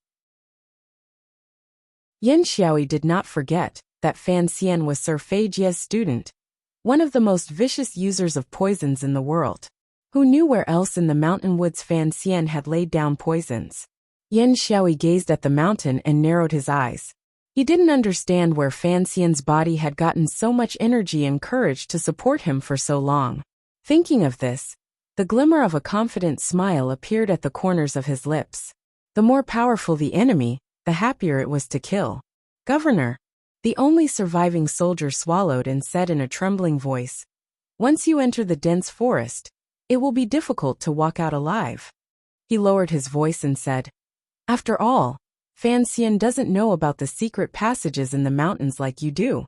[SPEAKER 1] Yin Xiaoyi did not forget that Fan Xian was Sir Fei Jie's student, one of the most vicious users of poisons in the world. Who knew where else in the mountain woods Fan Xian had laid down poisons? Yin Xiaoyi gazed at the mountain and narrowed his eyes. He didn't understand where Fan Xian's body had gotten so much energy and courage to support him for so long. Thinking of this, the glimmer of a confident smile appeared at the corners of his lips. The more powerful the enemy, the happier it was to kill. Governor, the only surviving soldier swallowed and said in a trembling voice, "Once you enter the dense forest, it will be difficult to walk out alive." He lowered his voice and said, "After all, Fan Xian doesn't know about the secret passages in the mountains like you do."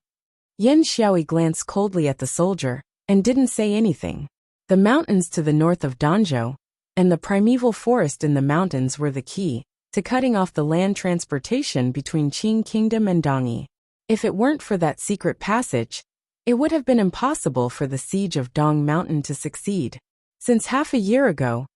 [SPEAKER 1] Yin Xiaoyi glanced coldly at the soldier and didn't say anything. The mountains to the north of Danzhou and the primeval forest in the mountains were the key to cutting off the land transportation between Qing Kingdom and Dongyi. If it weren't for that secret passage, it would have been impossible for the siege of Dong Mountain to succeed. Since half a year ago,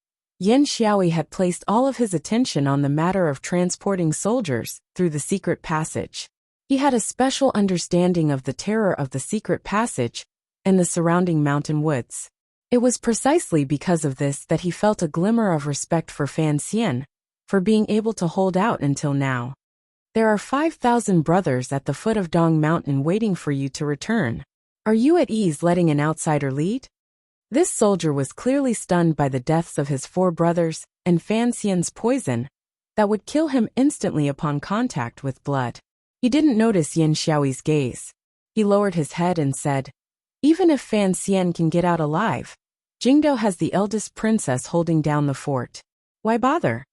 [SPEAKER 1] Yin Xiaoyi had placed all of his attention on the matter of transporting soldiers through the secret passage. He had a special understanding of the terror of the secret passage and the surrounding mountain woods. It was precisely because of this that he felt a glimmer of respect for Fan Xian, for being able to hold out until now. There are 5,000 brothers at the foot of Dong Mountain waiting for you to return. Are you at ease letting an outsider lead? This soldier was clearly stunned by the deaths of his 4 brothers and Fan Xian's poison that would kill him instantly upon contact with blood. He didn't notice Yin Xiaoyi's gaze. He lowered his head and said, "Even if Fan Xian can get out alive, Jingdou has the eldest princess holding down the fort. Why bother?"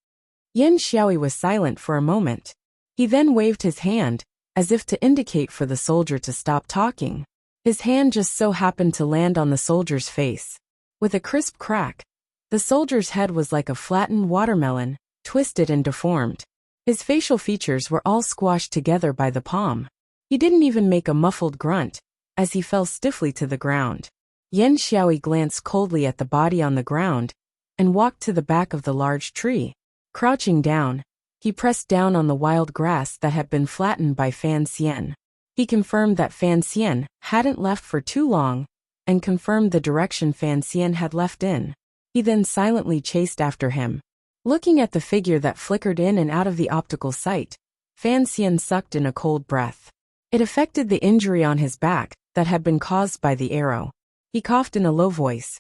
[SPEAKER 1] Yin Xiaoyi was silent for a moment. He then waved his hand, as if to indicate for the soldier to stop talking. His hand just so happened to land on the soldier's face. With a crisp crack, The soldier's head was like a flattened watermelon, twisted and deformed. His facial features were all squashed together by the palm. He didn't even make a muffled grunt, as he fell stiffly to the ground. Yan Xiaoyi glanced coldly at the body on the ground, and walked to the back of the large tree. Crouching down, he pressed down on the wild grass that had been flattened by Fan Xian. He confirmed that Fan Xian hadn't left for too long, and confirmed the direction Fan Xian had left in. He then silently chased after him. Looking at the figure that flickered in and out of the optical sight, Fan Xian sucked in a cold breath. It affected the injury on his back that had been caused by the arrow. He coughed in a low voice.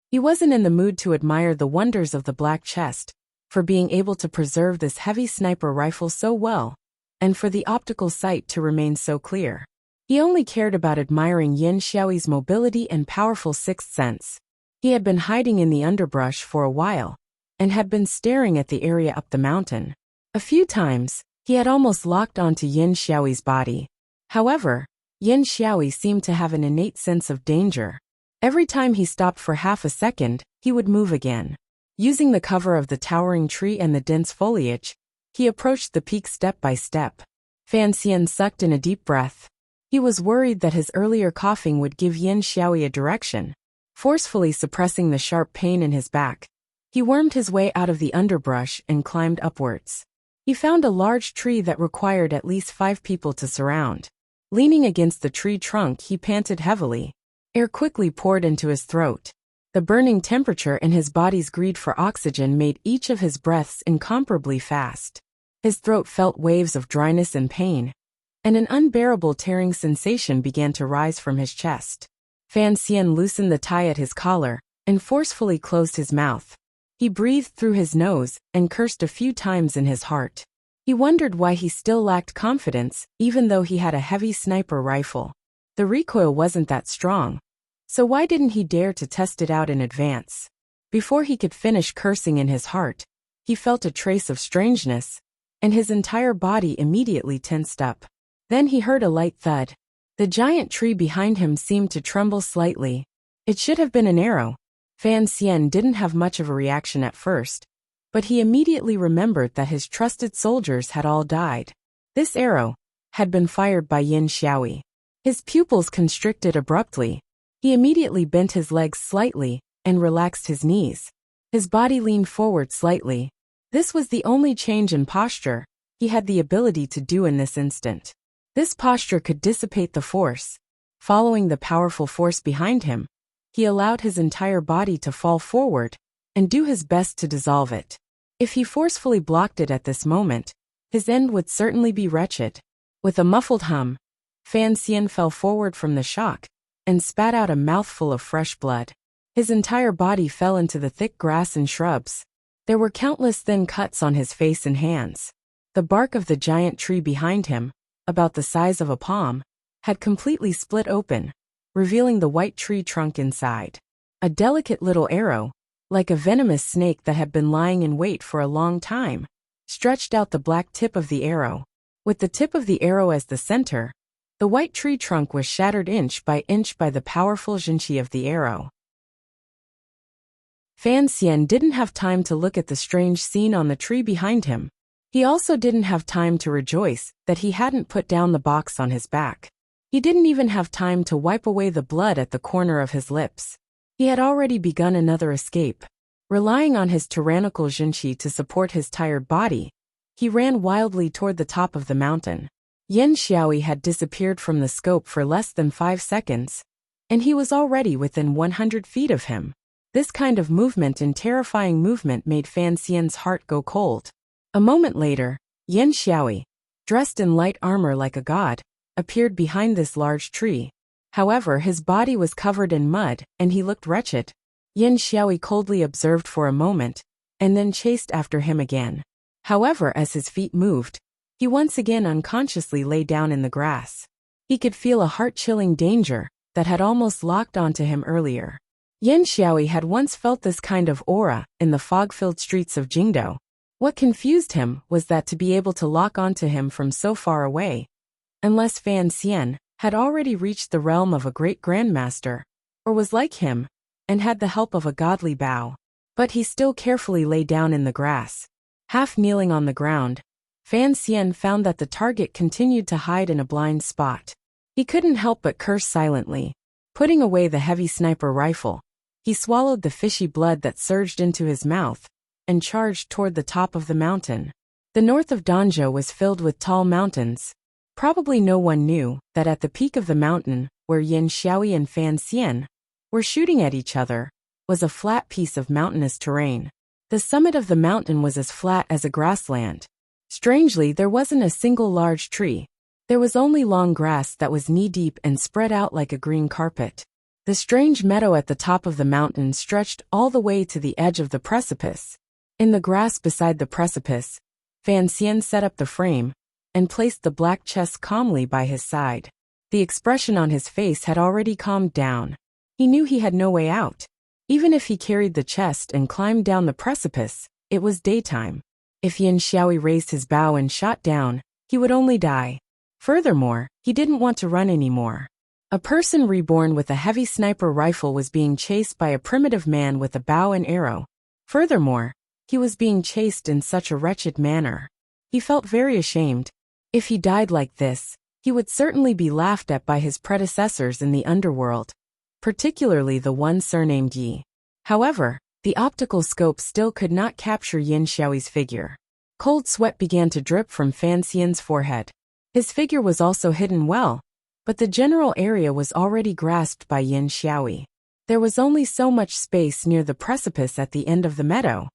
[SPEAKER 1] He wasn't in the mood to admire the wonders of the black chest, for being able to preserve this heavy sniper rifle so well, and for the optical sight to remain so clear. He only cared about admiring Yan Xiaoyi's mobility and powerful sixth sense. He had been hiding in the underbrush for a while, and had been staring at the area up the mountain. A few times, he had almost locked onto Yan Xiaoyi's body. However, Yan Xiaoyi seemed to have an innate sense of danger. Every time he stopped for half a second, he would move again. Using the cover of the towering tree and the dense foliage, he approached the peak step by step. Fan Xian sucked in a deep breath. He was worried that his earlier coughing would give Yan Xiaoyi a direction. Forcefully suppressing the sharp pain in his back, he wormed his way out of the underbrush and climbed upwards. He found a large tree that required at least 5 people to surround. Leaning against the tree trunk, he panted heavily. Air quickly poured into his throat. The burning temperature and his body's greed for oxygen made each of his breaths incomparably fast. His throat felt waves of dryness and pain, and an unbearable tearing sensation began to rise from his chest. Fan Xian loosened the tie at his collar and forcefully closed his mouth. He breathed through his nose and cursed a few times in his heart. He wondered why he still lacked confidence, even though he had a heavy sniper rifle. The recoil wasn't that strong, so why didn't he dare to test it out in advance? Before he could finish cursing in his heart, he felt a trace of strangeness, and his entire body immediately tensed up. Then he heard a light thud. The giant tree behind him seemed to tremble slightly. It should have been an arrow. Fan Xian didn't have much of a reaction at first, but he immediately remembered that his trusted soldiers had all died. This arrow had been fired by Yan Xiaoyi. His pupils constricted abruptly. He immediately bent his legs slightly and relaxed his knees. His body leaned forward slightly. This was the only change in posture he had the ability to do in this instant. This posture could dissipate the force. Following the powerful force behind him, he allowed his entire body to fall forward and do his best to dissolve it. If he forcefully blocked it at this moment, his end would certainly be wretched. With a muffled hum, Fan Xian fell forward from the shock and spat out a mouthful of fresh blood. His entire body fell into the thick grass and shrubs. There were countless thin cuts on his face and hands. The bark of the giant tree behind him, about the size of a palm, had completely split open, revealing the white tree trunk inside. A delicate little arrow, like a venomous snake that had been lying in wait for a long time, stretched out the black tip of the arrow. With the tip of the arrow as the center, the white tree trunk was shattered inch by the powerful zhenqi of the arrow. Fan Xian didn't have time to look at the strange scene on the tree behind him. He also didn't have time to rejoice that he hadn't put down the box on his back. He didn't even have time to wipe away the blood at the corner of his lips. He had already begun another escape. Relying on his tyrannical zhenqi to support his tired body, he ran wildly toward the top of the mountain. Yan Xiaoyi had disappeared from the scope for less than 5 seconds, and he was already within 100 feet of him. This kind of movement and terrifying movement made Fan Xian's heart go cold. A moment later, Yan Xiaoyi, dressed in light armor like a god, appeared behind this large tree. However, his body was covered in mud, and he looked wretched. Yan Xiaoyi coldly observed for a moment, and then chased after him again. However, as his feet moved, he once again unconsciously lay down in the grass. He could feel a heart-chilling danger that had almost locked onto him earlier. Yan Xiaoyi had once felt this kind of aura in the fog-filled streets of Jingdou. What confused him was that to be able to lock onto him from so far away, unless Fan Xian had already reached the realm of a great grandmaster, or was like him, and had the help of a godly bow. But he still carefully lay down in the grass. Half kneeling on the ground, Fan Xian found that the target continued to hide in a blind spot. He couldn't help but curse silently. Putting away the heavy sniper rifle, he swallowed the fishy blood that surged into his mouth and charged toward the top of the mountain. The north of Danzhou was filled with tall mountains. Probably no one knew that at the peak of the mountain, where Yin Xiaoyi and Fan Xian were shooting at each other, was a flat piece of mountainous terrain. The summit of the mountain was as flat as a grassland. Strangely, there wasn't a single large tree. There was only long grass that was knee-deep and spread out like a green carpet. The strange meadow at the top of the mountain stretched all the way to the edge of the precipice. In the grass beside the precipice, Fan Xian set up the frame and placed the black chest calmly by his side. The expression on his face had already calmed down. He knew he had no way out. Even if he carried the chest and climbed down the precipice, it was daytime. If Yin Xiaoyi raised his bow and shot down, he would only die. Furthermore, he didn't want to run anymore. A person reborn with a heavy sniper rifle was being chased by a primitive man with a bow and arrow. Furthermore, he was being chased in such a wretched manner. He felt very ashamed. If he died like this, he would certainly be laughed at by his predecessors in the underworld, particularly the one surnamed Yi. However, the optical scope still could not capture Yin Xiaoyi's figure. Cold sweat began to drip from Fan Xian's forehead. His figure was also hidden well, but the general area was already grasped by Yin Xiaoyi. There was only so much space near the precipice at the end of the meadow.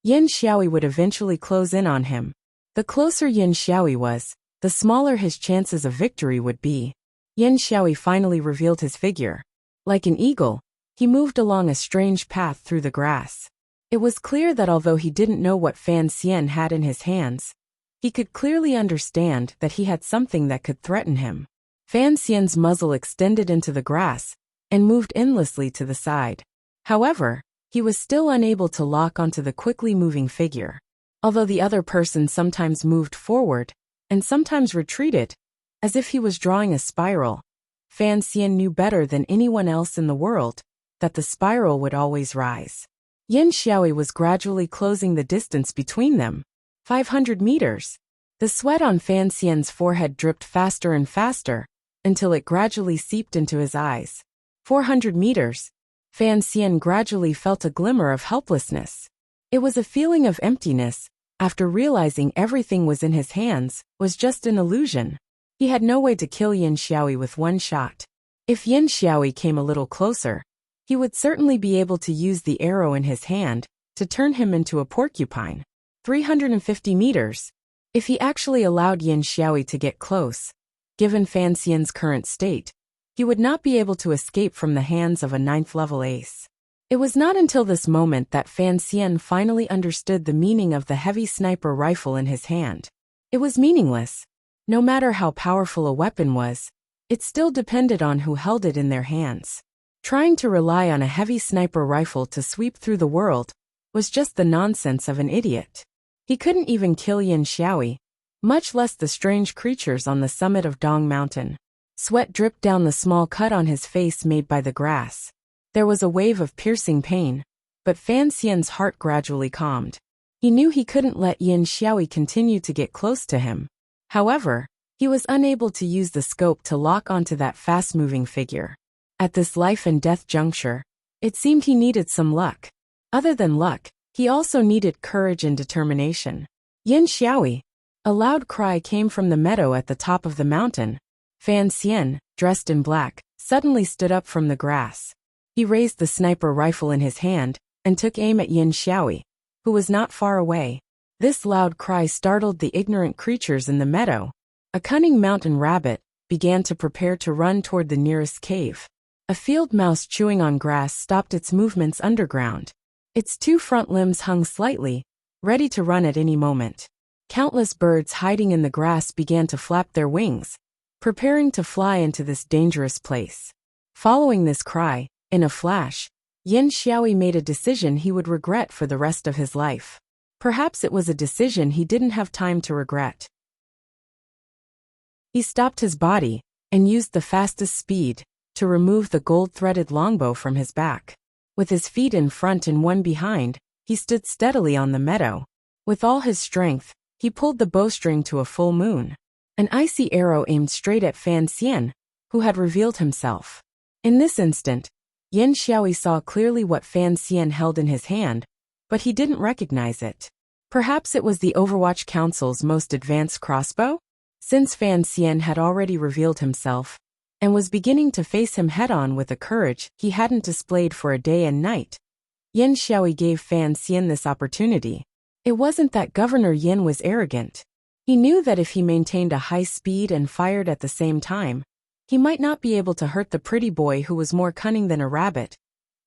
[SPEAKER 1] Yin Xiaoyi would eventually close in on him. The closer Yin Xiaoyi was, the smaller his chances of victory would be. Yin Xiaoyi finally revealed his figure. Like an eagle, he moved along a strange path through the grass. It was clear that although he didn't know what Fan Xian had in his hands, he could clearly understand that he had something that could threaten him. Fan Xian's muzzle extended into the grass and moved endlessly to the side. However, he was still unable to lock onto the quickly moving figure. Although the other person sometimes moved forward and sometimes retreated, as if he was drawing a spiral, Fan Xian knew better than anyone else in the world that the spiral would always rise. Yin Xiaoyi was gradually closing the distance between them. 500 meters. The sweat on Fan Xian's forehead dripped faster and faster, until it gradually seeped into his eyes. 400 meters. Fan Xian gradually felt a glimmer of helplessness. It was a feeling of emptiness, after realizing everything was in his hands, was just an illusion. He had no way to kill Yin Xiaoyi with one shot. If Yin Xiaoyi came a little closer, he would certainly be able to use the arrow in his hand to turn him into a porcupine. 350 meters. If he actually allowed Yin Xiaoyi to get close, given Fan Xian's current state, he would not be able to escape from the hands of a 9th-level ace. It was not until this moment that Fan Xian finally understood the meaning of the heavy sniper rifle in his hand. It was meaningless. No matter how powerful a weapon was, it still depended on who held it in their hands. Trying to rely on a heavy sniper rifle to sweep through the world was just the nonsense of an idiot. He couldn't even kill Yin Xiaoyi, much less the strange creatures on the summit of Dong Mountain. Sweat dripped down the small cut on his face made by the grass. There was a wave of piercing pain, but Fan Xian's heart gradually calmed. He knew he couldn't let Yin Xiaoyi continue to get close to him. However, he was unable to use the scope to lock onto that fast-moving figure. At this life and death juncture, it seemed he needed some luck. Other than luck, he also needed courage and determination. Yin Xiaoyi! A loud cry came from the meadow at the top of the mountain. Fan Xian, dressed in black, suddenly stood up from the grass. He raised the sniper rifle in his hand and took aim at Yin Xiaoyi, who was not far away. This loud cry startled the ignorant creatures in the meadow. A cunning mountain rabbit began to prepare to run toward the nearest cave. A field mouse chewing on grass stopped its movements underground. Its 2 front limbs hung slightly, ready to run at any moment. Countless birds hiding in the grass began to flap their wings, preparing to fly into this dangerous place. Following this cry, in a flash, Yin Xiaoyi made a decision he would regret for the rest of his life. Perhaps it was a decision he didn't have time to regret. He stopped his body and used the fastest speed to remove the gold-threaded longbow from his back. With his feet in front and one behind, he stood steadily on the meadow. With all his strength, he pulled the bowstring to a full moon. An icy arrow aimed straight at Fan Xian, who had revealed himself. In this instant, Yin Xiaoyi saw clearly what Fan Xian held in his hand, but he didn't recognize it. Perhaps it was the Overwatch Council's most advanced crossbow? Since Fan Xian had already revealed himself, and was beginning to face him head-on with a courage he hadn't displayed for a day and night, Yin Xiaoyi gave Fan Xian this opportunity. It wasn't that Governor Yin was arrogant. He knew that if he maintained a high speed and fired at the same time, he might not be able to hurt the pretty boy who was more cunning than a rabbit,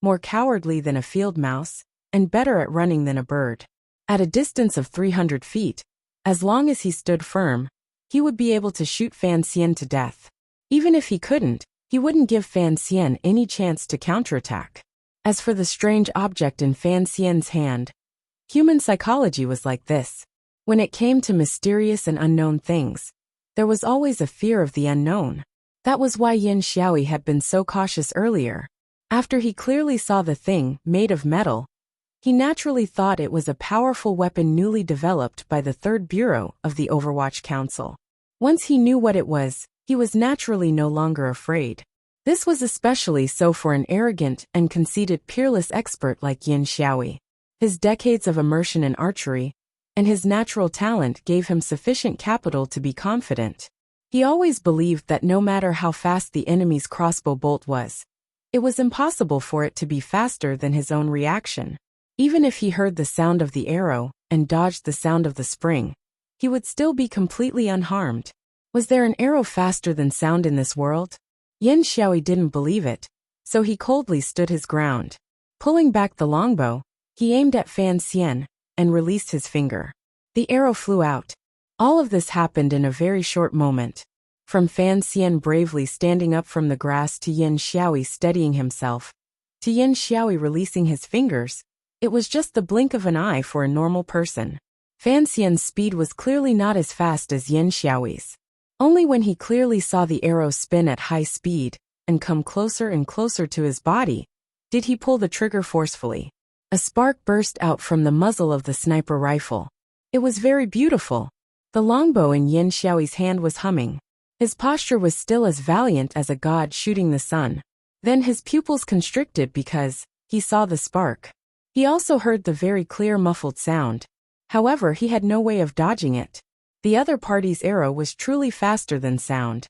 [SPEAKER 1] more cowardly than a field mouse, and better at running than a bird. At a distance of 300 feet, as long as he stood firm, he would be able to shoot Fan Xian to death. Even if he couldn't, he wouldn't give Fan Xian any chance to counterattack. As for the strange object in Fan Xian's hand, human psychology was like this. When it came to mysterious and unknown things, there was always a fear of the unknown. That was why Yin Xiaoyi had been so cautious earlier. After he clearly saw the thing, made of metal, he naturally thought it was a powerful weapon newly developed by the Third Bureau of the Overwatch Council. Once he knew what it was, he was naturally no longer afraid. This was especially so for an arrogant and conceited peerless expert like Yin Xiaoyi. His decades of immersion in archery and his natural talent gave him sufficient capital to be confident. He always believed that no matter how fast the enemy's crossbow bolt was, it was impossible for it to be faster than his own reaction. Even if he heard the sound of the arrow and dodged the sound of the spring, he would still be completely unharmed. Was there an arrow faster than sound in this world? Yin Xiaoyi didn't believe it, so he coldly stood his ground. Pulling back the longbow, he aimed at Fan Xian and released his finger. The arrow flew out. All of this happened in a very short moment. From Fan Xian bravely standing up from the grass to Yin Xiaoyi steadying himself, to Yin Xiaoyi releasing his fingers, it was just the blink of an eye for a normal person. Fan Xian's speed was clearly not as fast as Yin Xiaoyi's. Only when he clearly saw the arrow spin at high speed and come closer and closer to his body, did he pull the trigger forcefully. A spark burst out from the muzzle of the sniper rifle. It was very beautiful. The longbow in Yin Xiaoyi's hand was humming. His posture was still as valiant as a god shooting the sun. Then his pupils constricted because he saw the spark. He also heard the very clear muffled sound. However, he had no way of dodging it. The other party's arrow was truly faster than sound.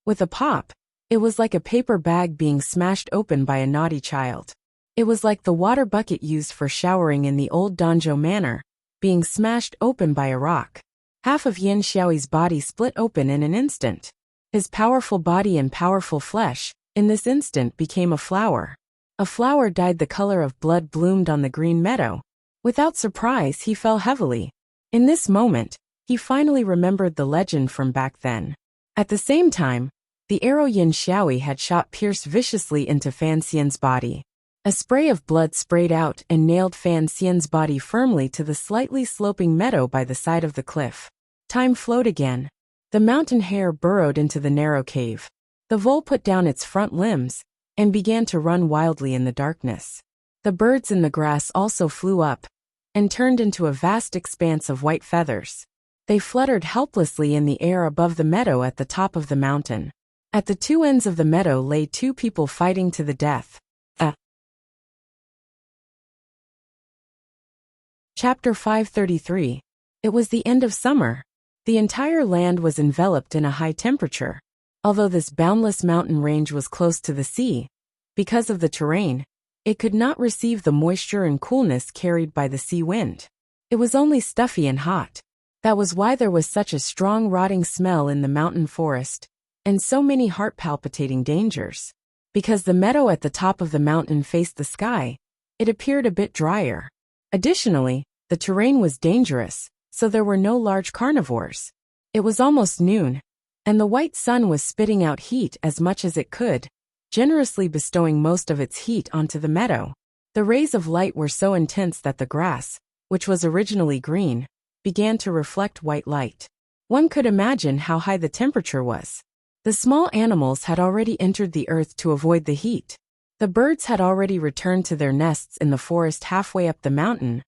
[SPEAKER 1] With a pop, it was like a paper bag being smashed open by a naughty child. It was like the water bucket used for showering in the old Danzhou manor, being smashed open by a rock. Half of Yin Xiaoyi's body split open in an instant. His powerful body and powerful flesh, in this instant, became a flower. A flower dyed the color of blood bloomed on the green meadow. Without surprise, he fell heavily. In this moment, he finally remembered the legend from back then. At the same time, the arrow Yin Xiaoyi had shot pierced viciously into Fan Xian's body. A spray of blood sprayed out and nailed Fan Xian's body firmly to the slightly sloping meadow by the side of the cliff. Time flowed again. The mountain hare burrowed into the narrow cave. The vole put down its front limbs and began to run wildly in the darkness. The birds in the grass also flew up and turned into a vast expanse of white feathers. They fluttered helplessly in the air above the meadow at the top of the mountain. At the two ends of the meadow lay two people fighting to the death. Chapter 533. It was the end of summer. The entire land was enveloped in a high temperature. Although this boundless mountain range was close to the sea, because of the terrain, it could not receive the moisture and coolness carried by the sea wind. It was only stuffy and hot. That was why there was such a strong rotting smell in the mountain forest, and so many heart-palpitating dangers. Because the meadow at the top of the mountain faced the sky, it appeared a bit drier. Additionally, the terrain was dangerous, so there were no large carnivores. It was almost noon, and the white sun was spitting out heat as much as it could, generously bestowing most of its heat onto the meadow. The rays of light were so intense that the grass, which was originally green, began to reflect white light. One could imagine how high the temperature was. The small animals had already entered the earth to avoid the heat. The birds had already returned to their nests in the forest halfway up the mountain,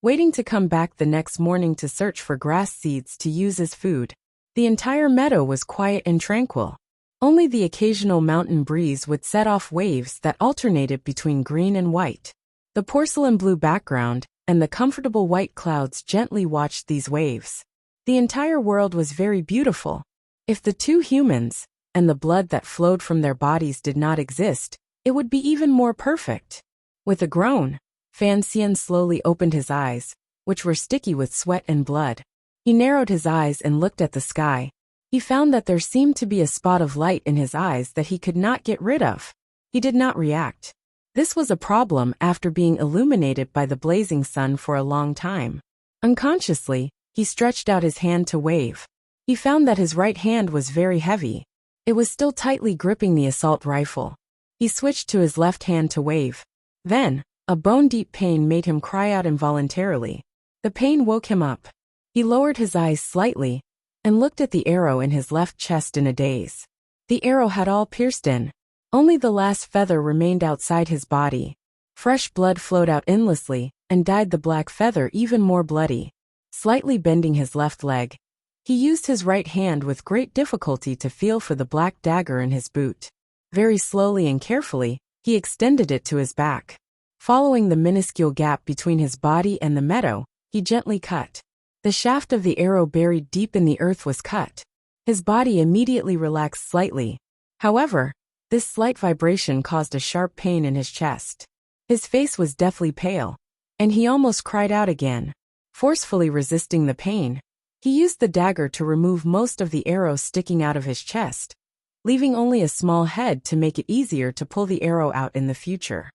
[SPEAKER 1] waiting to come back the next morning to search for grass seeds to use as food. The entire meadow was quiet and tranquil. Only the occasional mountain breeze would set off waves that alternated between green and white. The porcelain blue background and the comfortable white clouds gently watched these waves. The entire world was very beautiful. If the two humans and the blood that flowed from their bodies did not exist, it would be even more perfect. With a groan, Fan Xian slowly opened his eyes, which were sticky with sweat and blood. He narrowed his eyes and looked at the sky. He found that there seemed to be a spot of light in his eyes that he could not get rid of. He did not react. This was a problem after being illuminated by the blazing sun for a long time. Unconsciously, he stretched out his hand to wave. He found that his right hand was very heavy. It was still tightly gripping the assault rifle. He switched to his left hand to wave. Then, a bone-deep pain made him cry out involuntarily. The pain woke him up. He lowered his eyes slightly and looked at the arrow in his left chest in a daze. The arrow had all pierced in. Only the last feather remained outside his body. Fresh blood flowed out endlessly and dyed the black feather even more bloody. Slightly bending his left leg, he used his right hand with great difficulty to feel for the black dagger in his boot. Very slowly and carefully, he extended it to his back. Following the minuscule gap between his body and the meadow, he gently cut. The shaft of the arrow buried deep in the earth was cut. His body immediately relaxed slightly. However, this slight vibration caused a sharp pain in his chest. His face was deathly pale, and he almost cried out again. Forcefully resisting the pain, he used the dagger to remove most of the arrow sticking out of his chest, leaving only a small head to make it easier to pull the arrow out in the future.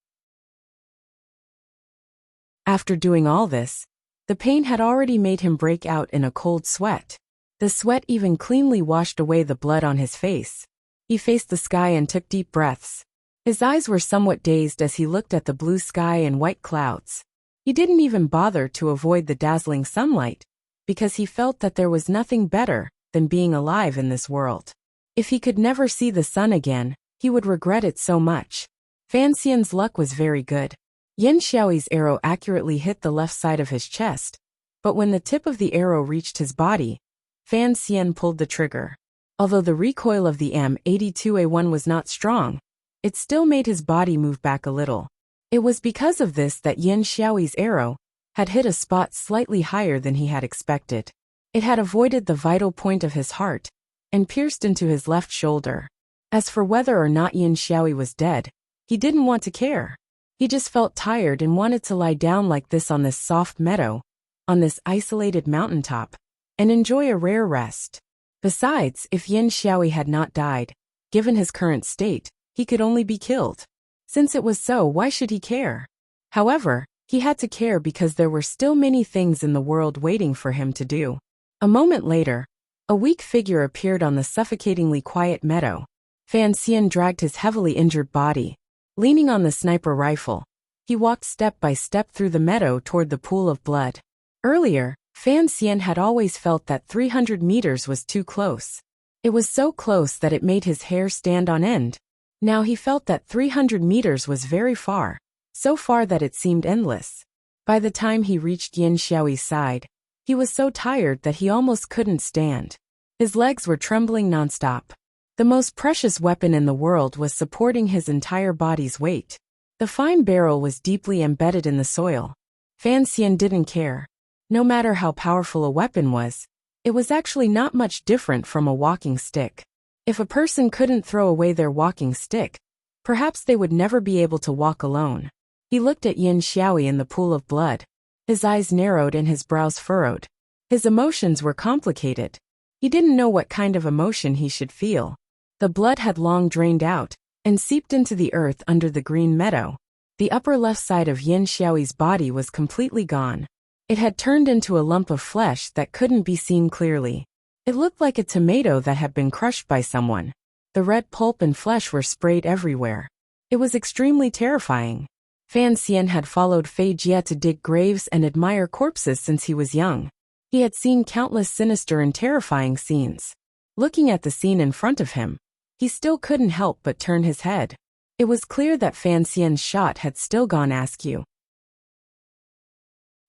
[SPEAKER 1] After doing all this, the pain had already made him break out in a cold sweat. The sweat even cleanly washed away the blood on his face. He faced the sky and took deep breaths. His eyes were somewhat dazed as he looked at the blue sky and white clouds. He didn't even bother to avoid the dazzling sunlight, because he felt that there was nothing better than being alive in this world. If he could never see the sun again, he would regret it so much. Fan Xian's luck was very good. Yin Xiaoyi's arrow accurately hit the left side of his chest, but when the tip of the arrow reached his body, Fan Xian pulled the trigger. Although the recoil of the M82A1 was not strong, it still made his body move back a little. It was because of this that Yin Xiaoyi's arrow had hit a spot slightly higher than he had expected. It had avoided the vital point of his heart and pierced into his left shoulder. As for whether or not Yin Xiaoyi was dead, he didn't want to care. He just felt tired and wanted to lie down like this on this soft meadow, on this isolated mountaintop, and enjoy a rare rest. Besides, if Yin Xiaoyi had not died, given his current state, he could only be killed. Since it was so, why should he care? However, he had to care because there were still many things in the world waiting for him to do. A moment later, a weak figure appeared on the suffocatingly quiet meadow. Fan Xian dragged his heavily injured body. Leaning on the sniper rifle, he walked step by step through the meadow toward the pool of blood. Earlier, Fan Xian had always felt that 300 meters was too close. It was so close that it made his hair stand on end. Now he felt that 300 meters was very far, so far that it seemed endless. By the time he reached Yin Xiaoyi's side, he was so tired that he almost couldn't stand. His legs were trembling nonstop. The most precious weapon in the world was supporting his entire body's weight. The fine barrel was deeply embedded in the soil. Fan Xian didn't care. No matter how powerful a weapon was, it was actually not much different from a walking stick. If a person couldn't throw away their walking stick, perhaps they would never be able to walk alone. He looked at Yin Xiaoyi in the pool of blood. His eyes narrowed and his brows furrowed. His emotions were complicated. He didn't know what kind of emotion he should feel. The blood had long drained out and seeped into the earth under the green meadow. The upper left side of Yin Xiaoyi's body was completely gone. It had turned into a lump of flesh that couldn't be seen clearly. It looked like a tomato that had been crushed by someone. The red pulp and flesh were sprayed everywhere. It was extremely terrifying. Fan Xian had followed Fei Jie to dig graves and admire corpses since he was young. He had seen countless sinister and terrifying scenes. Looking at the scene in front of him, he still couldn't help but turn his head. It was clear that Fan Xian's shot had still gone askew.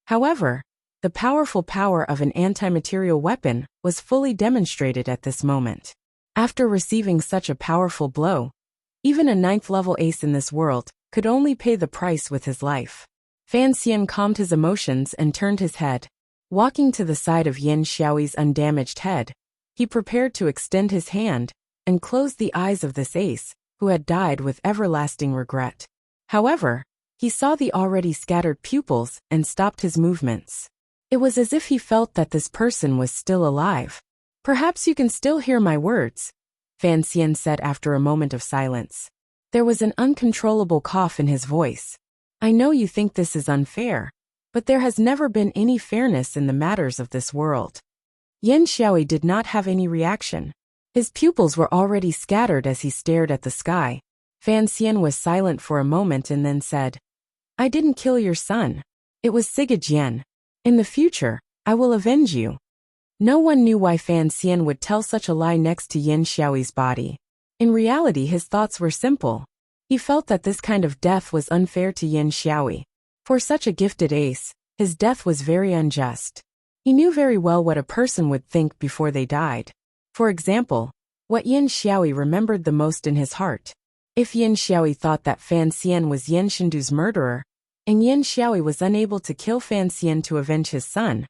[SPEAKER 1] However, the powerful power of an anti-material weapon was fully demonstrated at this moment. After receiving such a powerful blow, even a 9th-level ace in this world could only pay the price with his life. Fan Xian calmed his emotions and turned his head. Walking to the side of Yin Xiaoyi's undamaged head, he prepared to extend his hand and close the eyes of this ace, who had died with everlasting regret. However, he saw the already scattered pupils and stopped his movements. It was as if he felt that this person was still alive. "Perhaps you can still hear my words," Fan Xian said after a moment of silence. There was an uncontrollable cough in his voice. "I know you think this is unfair, but there has never been any fairness in the matters of this world." Yin Xiaoyi did not have any reaction. His pupils were already scattered as he stared at the sky. Fan Xian was silent for a moment and then said, "I didn't kill your son. It was Sigajian. In the future, I will avenge you." No one knew why Fan Xian would tell such a lie next to Yin Xiaoyi's body. In reality, his thoughts were simple. He felt that this kind of death was unfair to Yin Xiaoyi. For such a gifted ace, his death was very unjust. He knew very well what a person would think before they died. For example, what Yin Xiaoyi remembered the most in his heart. If Yin Xiaoyi thought that Fan Xian was Yin Shendu's murderer, and Yin Xiaoyi was unable to kill Fan Xian to avenge his son,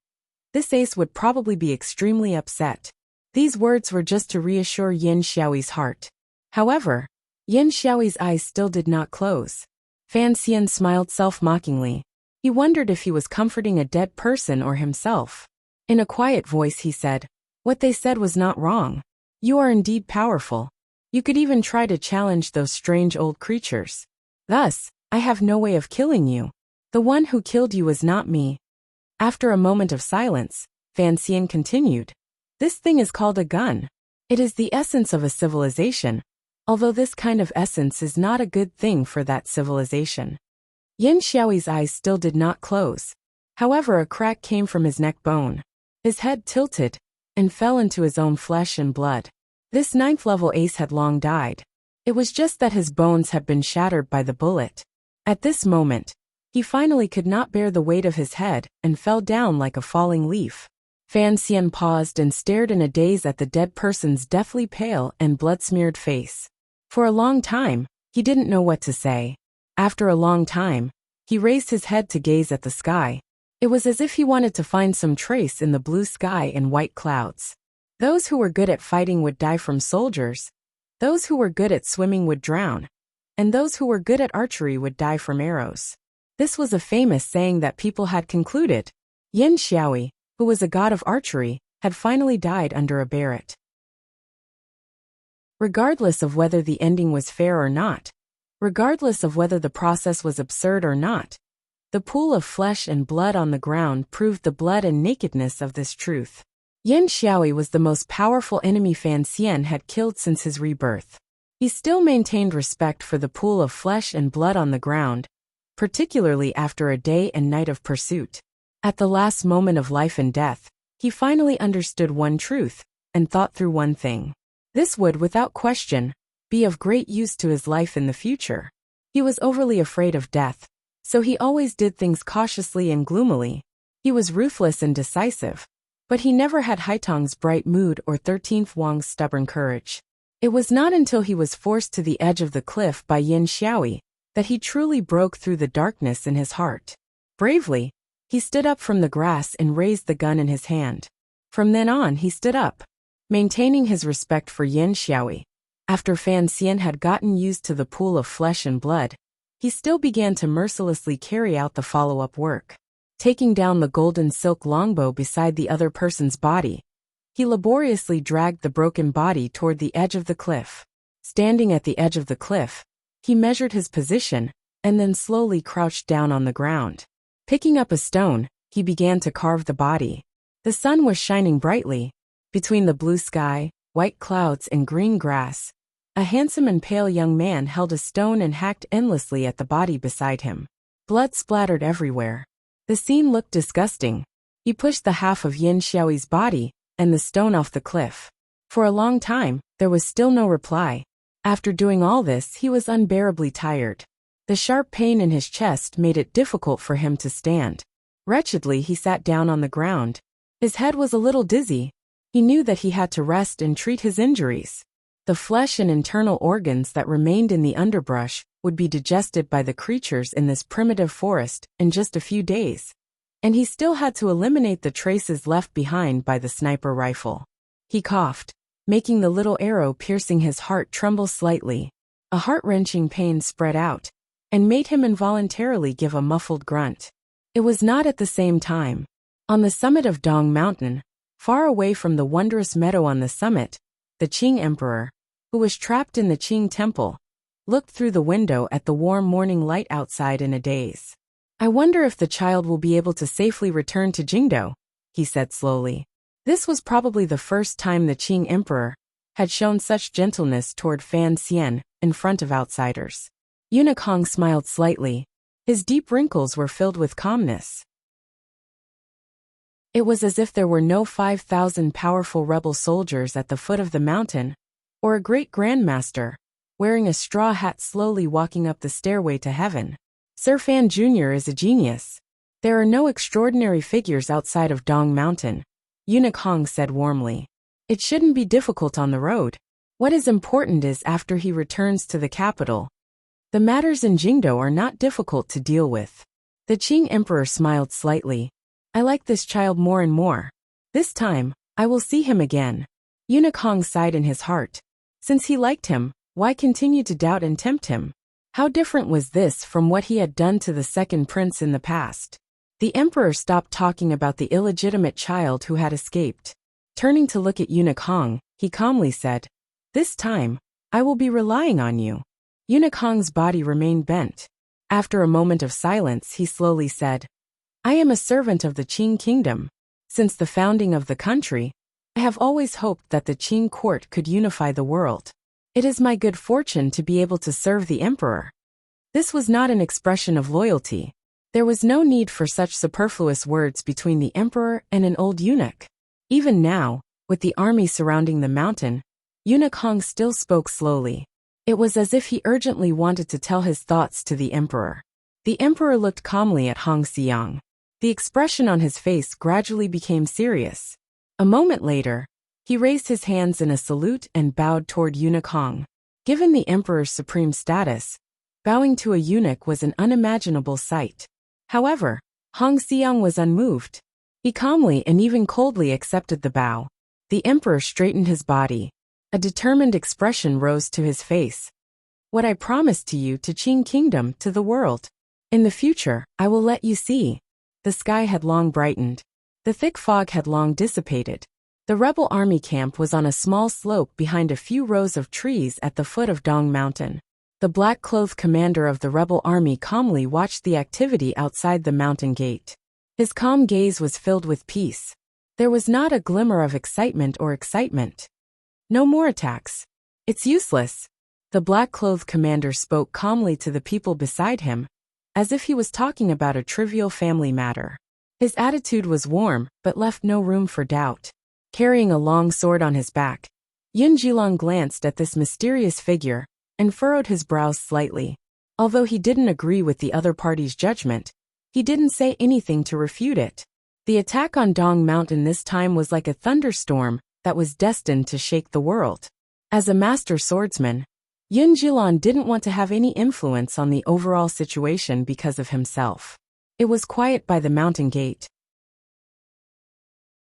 [SPEAKER 1] this ace would probably be extremely upset. These words were just to reassure Yin Xiaoyi's heart. However, Yin Xiaoyi's eyes still did not close. Fan Xian smiled self-mockingly. He wondered if he was comforting a dead person or himself. In a quiet voice he said, "What they said was not wrong. You are indeed powerful. You could even try to challenge those strange old creatures. Thus, I have no way of killing you. The one who killed you is not me." After a moment of silence, Fan Xian continued, "This thing is called a gun. It is the essence of a civilization, although this kind of essence is not a good thing for that civilization." Yin Xiaoyi's eyes still did not close. However, a crack came from his neck bone. His head tilted and fell into his own flesh and blood. This 9th-level ace had long died. It was just that his bones had been shattered by the bullet. At this moment, he finally could not bear the weight of his head and fell down like a falling leaf. Fan Xian paused and stared in a daze at the dead person's deathly pale and blood-smeared face. For a long time, he didn't know what to say. After a long time, he raised his head to gaze at the sky. It was as if he wanted to find some trace in the blue sky and white clouds. Those who were good at fighting would die from soldiers. Those who were good at swimming would drown. And those who were good at archery would die from arrows. This was a famous saying that people had concluded. Yin Xiaoyi, who was a god of archery, had finally died under a barret. Regardless of whether the ending was fair or not, regardless of whether the process was absurd or not, the pool of flesh and blood on the ground proved the blood and nakedness of this truth. Yin Xiaoyi was the most powerful enemy Fan Xian had killed since his rebirth. He still maintained respect for the pool of flesh and blood on the ground, particularly after a day and night of pursuit. At the last moment of life and death, he finally understood one truth and thought through one thing. This would, without question, be of great use to his life in the future. He was overly afraid of death, so he always did things cautiously and gloomily. He was ruthless and decisive, but he never had Haitong's bright mood or 13th Wang's stubborn courage. It was not until he was forced to the edge of the cliff by Yin Xiaoyi that he truly broke through the darkness in his heart. Bravely, he stood up from the grass and raised the gun in his hand. From then on he stood up, maintaining his respect for Yin Xiaoyi. After Fan Xian had gotten used to the pool of flesh and blood, he still began to mercilessly carry out the follow-up work. Taking down the golden silk longbow beside the other person's body, he laboriously dragged the broken body toward the edge of the cliff. Standing at the edge of the cliff, he measured his position, and then slowly crouched down on the ground. Picking up a stone, he began to carve the body. The sun was shining brightly. Between the blue sky, white clouds and green grass, a handsome and pale young man held a stone and hacked endlessly at the body beside him. Blood splattered everywhere. The scene looked disgusting. He pushed the half of Yin Xiaoyi's body and the stone off the cliff. For a long time, there was still no reply. After doing all this, he was unbearably tired. The sharp pain in his chest made it difficult for him to stand. Wretchedly, he sat down on the ground. His head was a little dizzy. He knew that he had to rest and treat his injuries. The flesh and internal organs that remained in the underbrush would be digested by the creatures in this primitive forest in just a few days. And he still had to eliminate the traces left behind by the sniper rifle. He coughed, making the little arrow piercing his heart tremble slightly. A heart-wrenching pain spread out and made him involuntarily give a muffled grunt. It was not at the same time. On the summit of Dong Mountain, far away from the wondrous meadow on the summit, the Qing emperor, who was trapped in the Qing temple, looked through the window at the warm morning light outside in a daze. "I wonder if the child will be able to safely return to Jingdo," he said slowly. This was probably the first time the Qing emperor had shown such gentleness toward Fan Xian in front of outsiders. Eunuch Hong smiled slightly. His deep wrinkles were filled with calmness. It was as if there were no 5,000 powerful rebel soldiers at the foot of the mountain, or a great grandmaster, wearing a straw hat slowly walking up the stairway to heaven. Sir Fan Jr. is a genius. There are no extraordinary figures outside of Dong Mountain, Eunuch Hong said warmly. It shouldn't be difficult on the road. What is important is after he returns to the capital. The matters in Jingdo are not difficult to deal with. The Qing emperor smiled slightly. I like this child more and more. This time, I will see him again. Eunuch Hong sighed in his heart. Since he liked him, why continue to doubt and tempt him? How different was this from what he had done to the second prince in the past? The emperor stopped talking about the illegitimate child who had escaped. Turning to look at Eunuch Hong, he calmly said, "This time, I will be relying on you." Eunuch Hong's body remained bent. After a moment of silence, he slowly said, "I am a servant of the Qing kingdom. Since the founding of the country, I have always hoped that the Qing court could unify the world. It is my good fortune to be able to serve the emperor." This was not an expression of loyalty. There was no need for such superfluous words between the emperor and an old eunuch. Even now, with the army surrounding the mountain, Eunuch Hong still spoke slowly. It was as if he urgently wanted to tell his thoughts to the emperor. The emperor looked calmly at Hong Xiang. The expression on his face gradually became serious. A moment later, he raised his hands in a salute and bowed toward Eunuch Hong. Given the emperor's supreme status, bowing to a eunuch was an unimaginable sight. However, Hong Xiang was unmoved. He calmly and even coldly accepted the bow. The emperor straightened his body. A determined expression rose to his face. "What I promised to you, to Qing Kingdom, to the world. In the future, I will let you see." The sky had long brightened. The thick fog had long dissipated. The rebel army camp was on a small slope behind a few rows of trees at the foot of Dong Mountain. The black-clothed commander of the rebel army calmly watched the activity outside the mountain gate. His calm gaze was filled with peace. There was not a glimmer of excitement. "No more attacks. It's useless." The black-clothed commander spoke calmly to the people beside him, as if he was talking about a trivial family matter. His attitude was warm, but left no room for doubt. Carrying a long sword on his back, Yun Jilong glanced at this mysterious figure and furrowed his brows slightly. Although he didn't agree with the other party's judgment, he didn't say anything to refute it. The attack on Dong Mountain this time was like a thunderstorm that was destined to shake the world. As a master swordsman, Yun Jilong didn't want to have any influence on the overall situation because of himself. It was quiet by the mountain gate.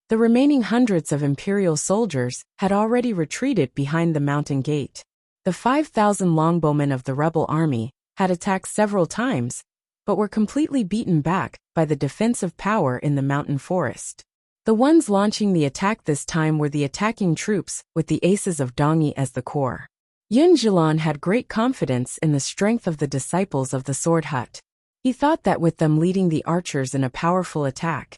[SPEAKER 1] The remaining hundreds of imperial soldiers had already retreated behind the mountain gate. The 5,000 longbowmen of the rebel army had attacked several times, but were completely beaten back by the defensive power in the mountain forest. The ones launching the attack this time were the attacking troops with the aces of Dongyi as the core. Yun Jilong had great confidence in the strength of the disciples of the Sword Hut. He thought that with them leading the archers in a powerful attack,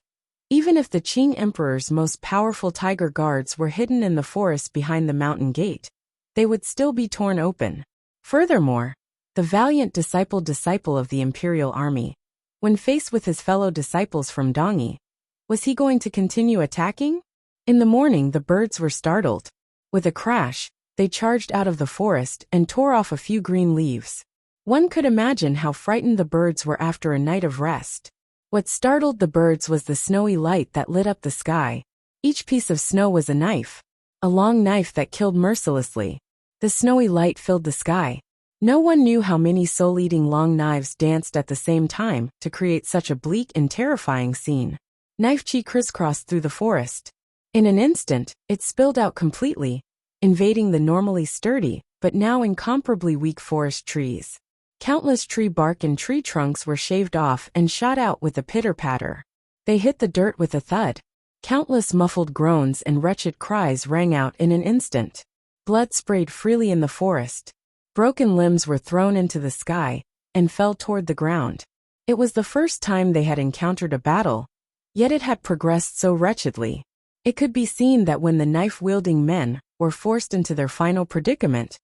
[SPEAKER 1] even if the Qing Emperor's most powerful tiger guards were hidden in the forest behind the mountain gate, they would still be torn open. Furthermore, the valiant disciple of the imperial army, when faced with his fellow disciples from Dongyi, was he going to continue attacking? In the morning the birds were startled. With a crash, they charged out of the forest and tore off a few green leaves. One could imagine how frightened the birds were after a night of rest. What startled the birds was the snowy light that lit up the sky. Each piece of snow was a knife. A long knife that killed mercilessly. The snowy light filled the sky. No one knew how many soul-eating long knives danced at the same time to create such a bleak and terrifying scene. Knife chi crisscrossed through the forest. In an instant, it spilled out completely, invading the normally sturdy, but now incomparably weak forest trees. Countless tree bark and tree trunks were shaved off and shot out with a pitter-patter. They hit the dirt with a thud. Countless muffled groans and wretched cries rang out in an instant. Blood sprayed freely in the forest. Broken limbs were thrown into the sky and fell toward the ground. It was the first time they had encountered a battle, yet it had progressed so wretchedly. It could be seen that when the knife-wielding men were forced into their final predicament,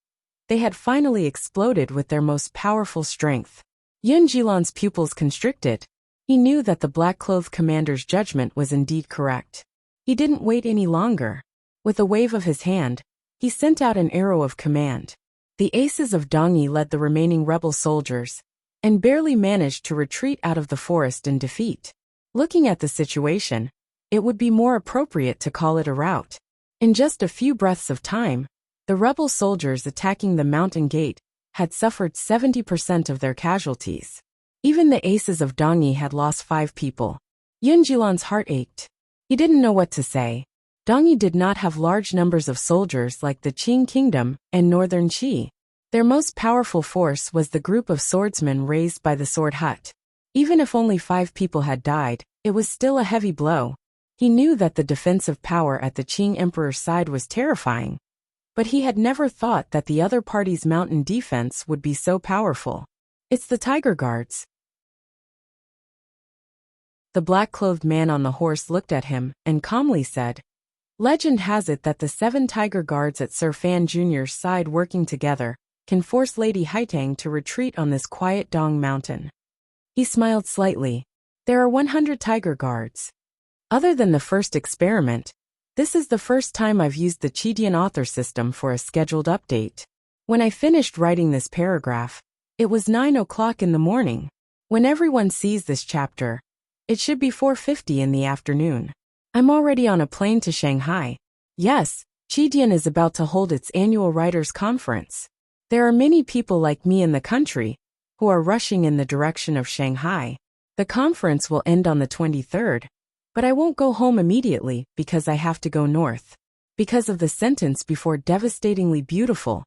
[SPEAKER 1] they had finally exploded with their most powerful strength. Yun Jilan's pupils constricted. He knew that the black-clothed commander's judgment was indeed correct. He didn't wait any longer. With a wave of his hand, he sent out an arrow of command. The aces of Dongyi led the remaining rebel soldiers, and barely managed to retreat out of the forest in defeat. Looking at the situation, it would be more appropriate to call it a rout. In just a few breaths of time, the rebel soldiers attacking the mountain gate had suffered 70% of their casualties. Even the aces of Dongyi had lost 5 people. Yun Jilan's heart ached. He didn't know what to say. Dongyi did not have large numbers of soldiers like the Qing Kingdom and Northern Qi. Their most powerful force was the group of swordsmen raised by the sword hut. Even if only 5 people had died, it was still a heavy blow. He knew that the defensive power at the Qing Emperor's side was terrifying, but he had never thought that the other party's mountain defense would be so powerful. It's the Tiger Guards. The black-clothed man on the horse looked at him and calmly said, "Legend has it that the 7 Tiger Guards at Sir Fan Jr.'s side working together can force Lady Haitang to retreat on this quiet Dong mountain." He smiled slightly. "There are 100 Tiger Guards. Other than the first experiment, this is the first time I've used the Chidian author system for a scheduled update. When I finished writing this paragraph, it was 9 o'clock in the morning. When everyone sees this chapter, it should be 4:50 in the afternoon. I'm already on a plane to Shanghai. Yes, Chidian is about to hold its annual writers' conference. There are many people like me in the country who are rushing in the direction of Shanghai. The conference will end on the 23rd, but I won't go home immediately because I have to go north. Because of the sentence before devastatingly beautiful.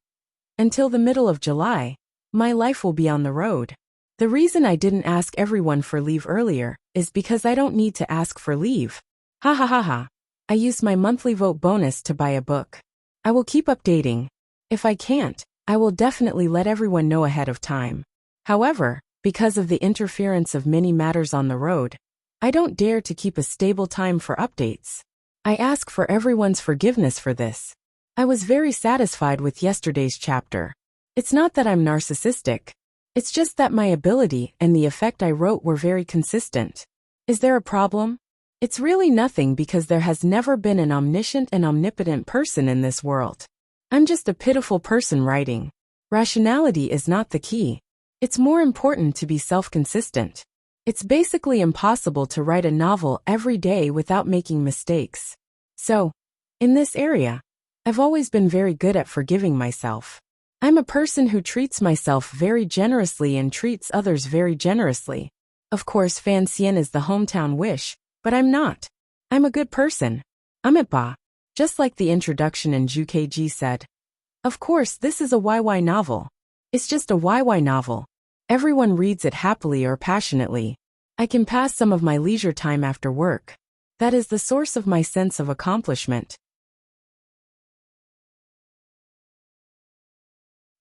[SPEAKER 1] Until the middle of July, my life will be on the road. The reason I didn't ask everyone for leave earlier is because I don't need to ask for leave. Ha ha ha ha. I used my monthly vote bonus to buy a book. I will keep updating. If I can't, I will definitely let everyone know ahead of time. However, because of the interference of many matters on the road, I don't dare to keep a stable time for updates. I ask for everyone's forgiveness for this. I was very satisfied with yesterday's chapter. It's not that I'm narcissistic. It's just that my ability and the effect I wrote were very consistent. Is there a problem? It's really nothing because there has never been an omniscient and omnipotent person in this world. I'm just a pitiful person writing. Rationality is not the key. It's more important to be self-consistent. It's basically impossible to write a novel every day without making mistakes. So, in this area, I've always been very good at forgiving myself. I'm a person who treats myself very generously and treats others very generously. Of course, Fan Xian is the hometown wish, but I'm not. I'm a good person. Amitba. Just like the introduction in Ju said. Of course, this is a YY novel. It's just a YY novel. Everyone reads it happily or passionately. I can pass some of my leisure time after work. That is the source of my sense of accomplishment.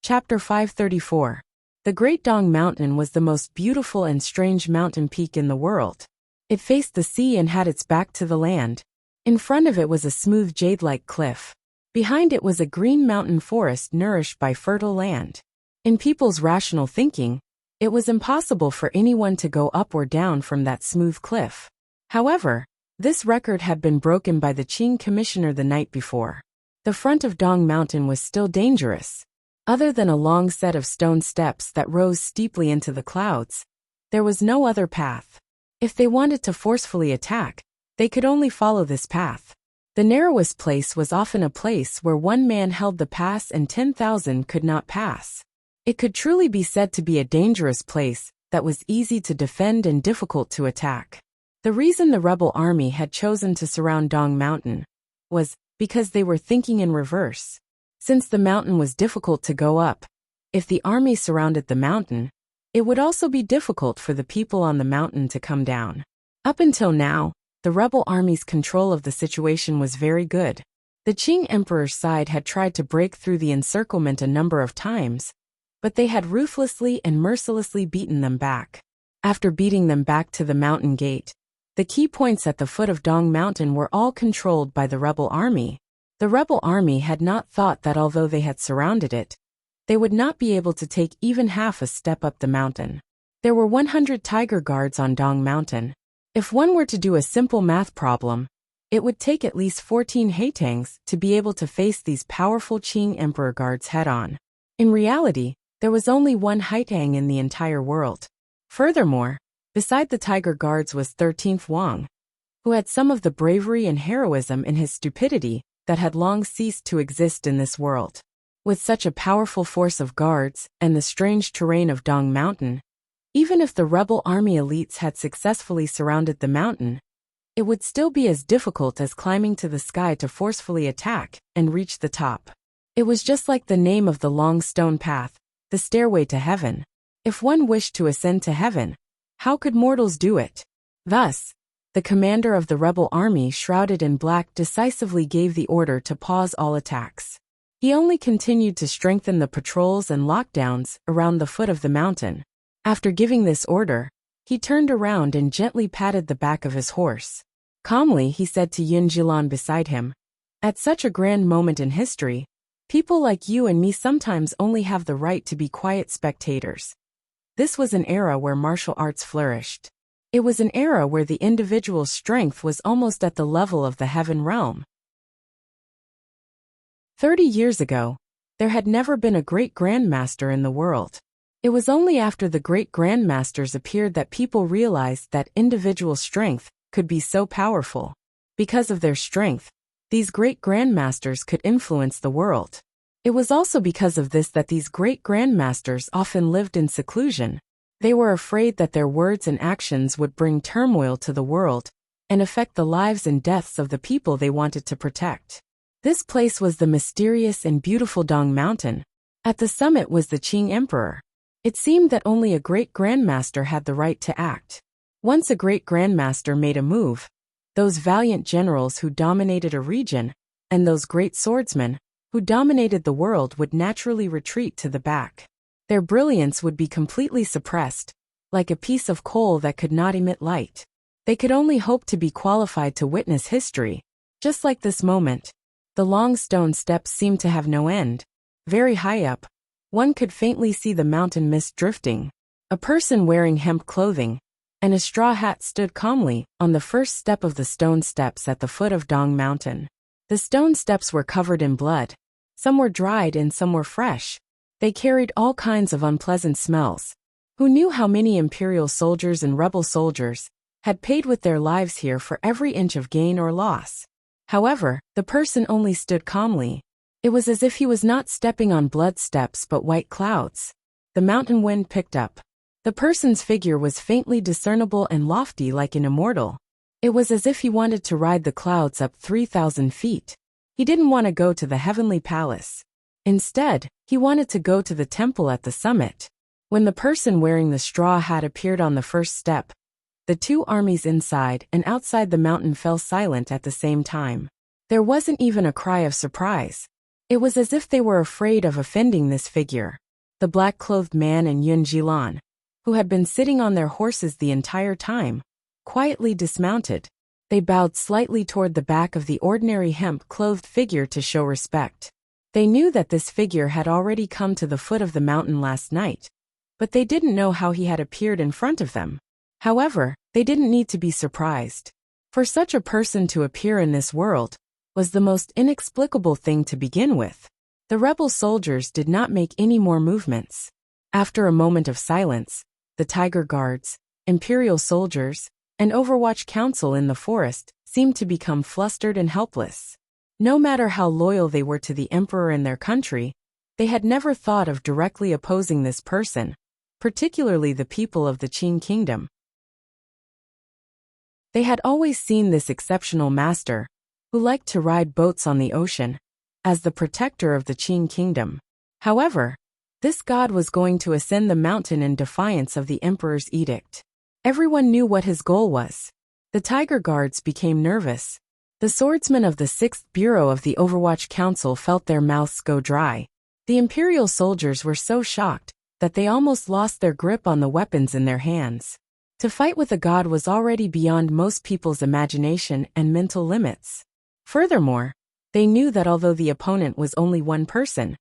[SPEAKER 1] Chapter 534. The Great Dong Mountain was the most beautiful and strange mountain peak in the world. It faced the sea and had its back to the land. In front of it was a smooth jade-like cliff. Behind it was a green mountain forest nourished by fertile land. In people's rational thinking, it was impossible for anyone to go up or down from that smooth cliff. However, this record had been broken by the Qing commissioner the night before. The front of Dong Mountain was still dangerous. Other than a long set of stone steps that rose steeply into the clouds, there was no other path. If they wanted to forcefully attack, they could only follow this path. The narrowest place was often a place where one man held the pass and 10,000 could not pass. It could truly be said to be a dangerous place that was easy to defend and difficult to attack. The reason the rebel army had chosen to surround Dong Mountain was because they were thinking in reverse. Since the mountain was difficult to go up, if the army surrounded the mountain, it would also be difficult for the people on the mountain to come down. Up until now, the rebel army's control of the situation was very good. The Qing emperor's side had tried to break through the encirclement a number of times, but they had ruthlessly and mercilessly beaten them back. After beating them back to the mountain gate, the key points at the foot of Dong Mountain were all controlled by the rebel army. The rebel army had not thought that although they had surrounded it, they would not be able to take even half a step up the mountain. There were 100 tiger guards on Dong Mountain. If one were to do a simple math problem, it would take at least 14 haitangs to be able to face these powerful Qing emperor guards head-on. In reality, there was only one haitang in the entire world. Furthermore, beside the tiger guards was 13th Wang, who had some of the bravery and heroism in his stupidity that had long ceased to exist in this world. With such a powerful force of guards and the strange terrain of Dong Mountain, even if the rebel army elites had successfully surrounded the mountain, it would still be as difficult as climbing to the sky to forcefully attack and reach the top. It was just like the name of the long stone path, the stairway to heaven. If one wished to ascend to heaven, how could mortals do it? Thus, the commander of the rebel army, shrouded in black, decisively gave the order to pause all attacks. He only continued to strengthen the patrols and lockdowns around the foot of the mountain. After giving this order, he turned around and gently patted the back of his horse. Calmly, he said to Yun Jilan beside him, "At such a grand moment in history, people like you and me sometimes only have the right to be quiet spectators." This was an era where martial arts flourished. It was an era where the individual's strength was almost at the level of the heaven realm. 30 years ago, there had never been a great grandmaster in the world. It was only after the great grandmasters appeared that people realized that individual strength could be so powerful. Because of their strength, these great grandmasters could influence the world. It was also because of this that these great grandmasters often lived in seclusion. They were afraid that their words and actions would bring turmoil to the world and affect the lives and deaths of the people they wanted to protect. This place was the mysterious and beautiful Dong Mountain. At the summit was the Qing emperor. It seemed that only a great grandmaster had the right to act. Once a great grandmaster made a move, those valiant generals who dominated a region, and those great swordsmen who dominated the world would naturally retreat to the back. Their brilliance would be completely suppressed, like a piece of coal that could not emit light. They could only hope to be qualified to witness history. Just like this moment, the long stone steps seemed to have no end. Very high up, one could faintly see the mountain mist drifting. A person wearing hemp clothing and a straw hat stood calmly on the first step of the stone steps at the foot of Dong Mountain. The stone steps were covered in blood. Some were dried and some were fresh. They carried all kinds of unpleasant smells. Who knew how many imperial soldiers and rebel soldiers had paid with their lives here for every inch of gain or loss? However, the person only stood calmly. It was as if he was not stepping on blood steps but white clouds. The mountain wind picked up. The person's figure was faintly discernible and lofty like an immortal. It was as if he wanted to ride the clouds up 3,000 feet. He didn't want to go to the heavenly palace. Instead, he wanted to go to the temple at the summit. When the person wearing the straw hat appeared on the first step, the two armies inside and outside the mountain fell silent at the same time. There wasn't even a cry of surprise. It was as if they were afraid of offending this figure. The black-clothed man and Yun Jilan, who had been sitting on their horses the entire time, quietly dismounted. They bowed slightly toward the back of the ordinary hemp-clothed figure to show respect. They knew that this figure had already come to the foot of the mountain last night, but they didn't know how he had appeared in front of them. However, they didn't need to be surprised. For such a person to appear in this world, was the most inexplicable thing to begin with. The rebel soldiers did not make any more movements. After a moment of silence, the Tiger Guards, Imperial soldiers, and Overwatch Council in the forest seemed to become flustered and helpless. No matter how loyal they were to the Emperor and their country, they had never thought of directly opposing this person, particularly the people of the Qin Kingdom. They had always seen this exceptional master, who liked to ride boats on the ocean, as the protector of the Qin Kingdom. However, this god was going to ascend the mountain in defiance of the Emperor's edict. Everyone knew what his goal was. The Tiger Guards became nervous. The swordsmen of the 6th Bureau of the Overwatch Council felt their mouths go dry. The Imperial soldiers were so shocked that they almost lost their grip on the weapons in their hands. To fight with a god was already beyond most people's imagination and mental limits. Furthermore, they knew that although the opponent was only one person,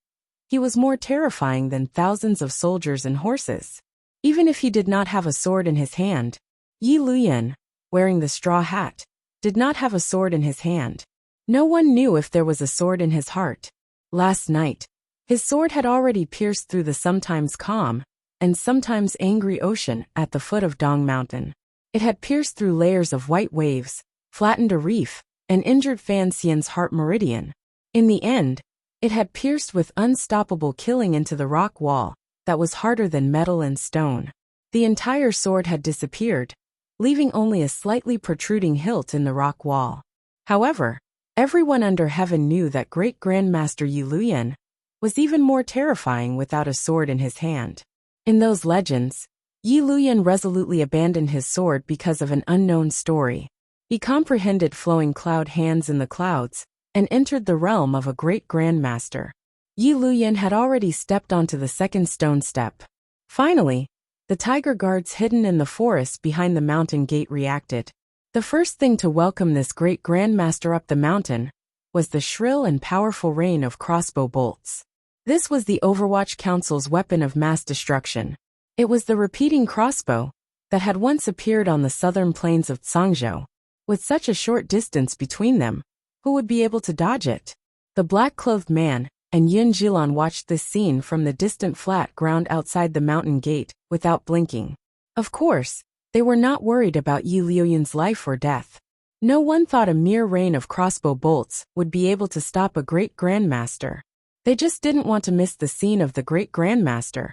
[SPEAKER 1] he was more terrifying than thousands of soldiers and horses. Even if he did not have a sword in his hand, Yi Luyan, wearing the straw hat, did not have a sword in his hand. No one knew if there was a sword in his heart. Last night, his sword had already pierced through the sometimes calm and sometimes angry ocean at the foot of Dong Mountain. It had pierced through layers of white waves, flattened a reef, and injured Fan Xian's heart meridian. In the end, it had pierced with unstoppable killing into the rock wall that was harder than metal and stone. The entire sword had disappeared, leaving only a slightly protruding hilt in the rock wall. However, everyone under heaven knew that Great Grandmaster Yi Luyan was even more terrifying without a sword in his hand. In those legends, Yi Luyan resolutely abandoned his sword because of an unknown story. He comprehended flowing cloud hands in the clouds and entered the realm of a great grandmaster. Yi Luyan had already stepped onto the second stone step. Finally, the Tiger Guards hidden in the forest behind the mountain gate reacted. The first thing to welcome this great grandmaster up the mountain was the shrill and powerful rain of crossbow bolts. This was the Overwatch Council's weapon of mass destruction. It was the repeating crossbow that had once appeared on the southern plains of Zhangzhou. With such a short distance between them, who would be able to dodge it? The black-clothed man and Yin Jilan watched this scene from the distant flat ground outside the mountain gate, without blinking. Of course, they were not worried about Yi Luyan's life or death. No one thought a mere rain of crossbow bolts would be able to stop a great grandmaster. They just didn't want to miss the scene of the great grandmaster,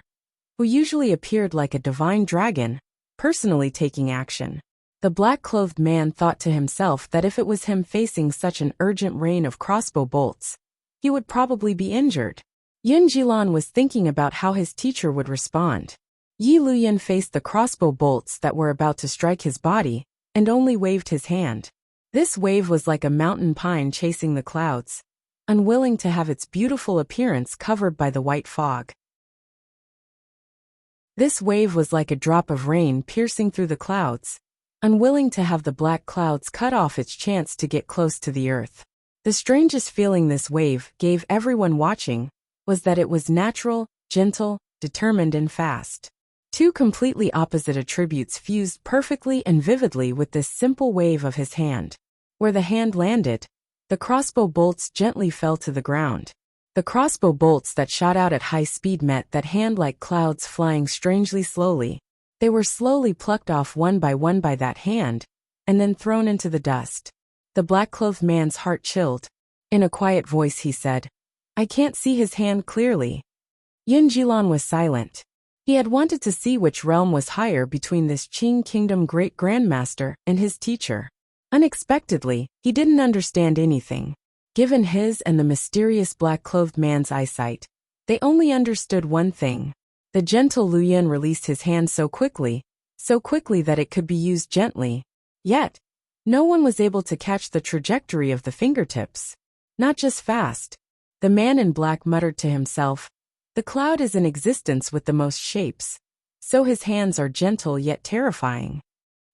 [SPEAKER 1] who usually appeared like a divine dragon, personally taking action. The black-clothed man thought to himself that if it was him facing such an urgent rain of crossbow bolts, he would probably be injured. Yin Jilan was thinking about how his teacher would respond. Yi Luyan faced the crossbow bolts that were about to strike his body, and only waved his hand. This wave was like a mountain pine chasing the clouds, unwilling to have its beautiful appearance covered by the white fog. This wave was like a drop of rain piercing through the clouds, unwilling to have the black clouds cut off its chance to get close to the earth. The strangest feeling this wave gave everyone watching was that it was natural, gentle, determined and fast. Two completely opposite attributes fused perfectly and vividly with this simple wave of his hand. Where the hand landed, the crossbow bolts gently fell to the ground. The crossbow bolts that shot out at high speed met that hand like clouds flying strangely slowly. They were slowly plucked off one by that hand, and then thrown into the dust. The black-clothed man's heart chilled. In a quiet voice he said, "I can't see his hand clearly." Yin Jilan was silent. He had wanted to see which realm was higher between this Qing Kingdom great grandmaster and his teacher. Unexpectedly, he didn't understand anything. Given his and the mysterious black-clothed man's eyesight, they only understood one thing. The gentle Luyan released his hand so quickly that it could be used gently. Yet, no one was able to catch the trajectory of the fingertips. Not just fast. The man in black muttered to himself, "The cloud is in existence with the most shapes, so his hands are gentle yet terrifying."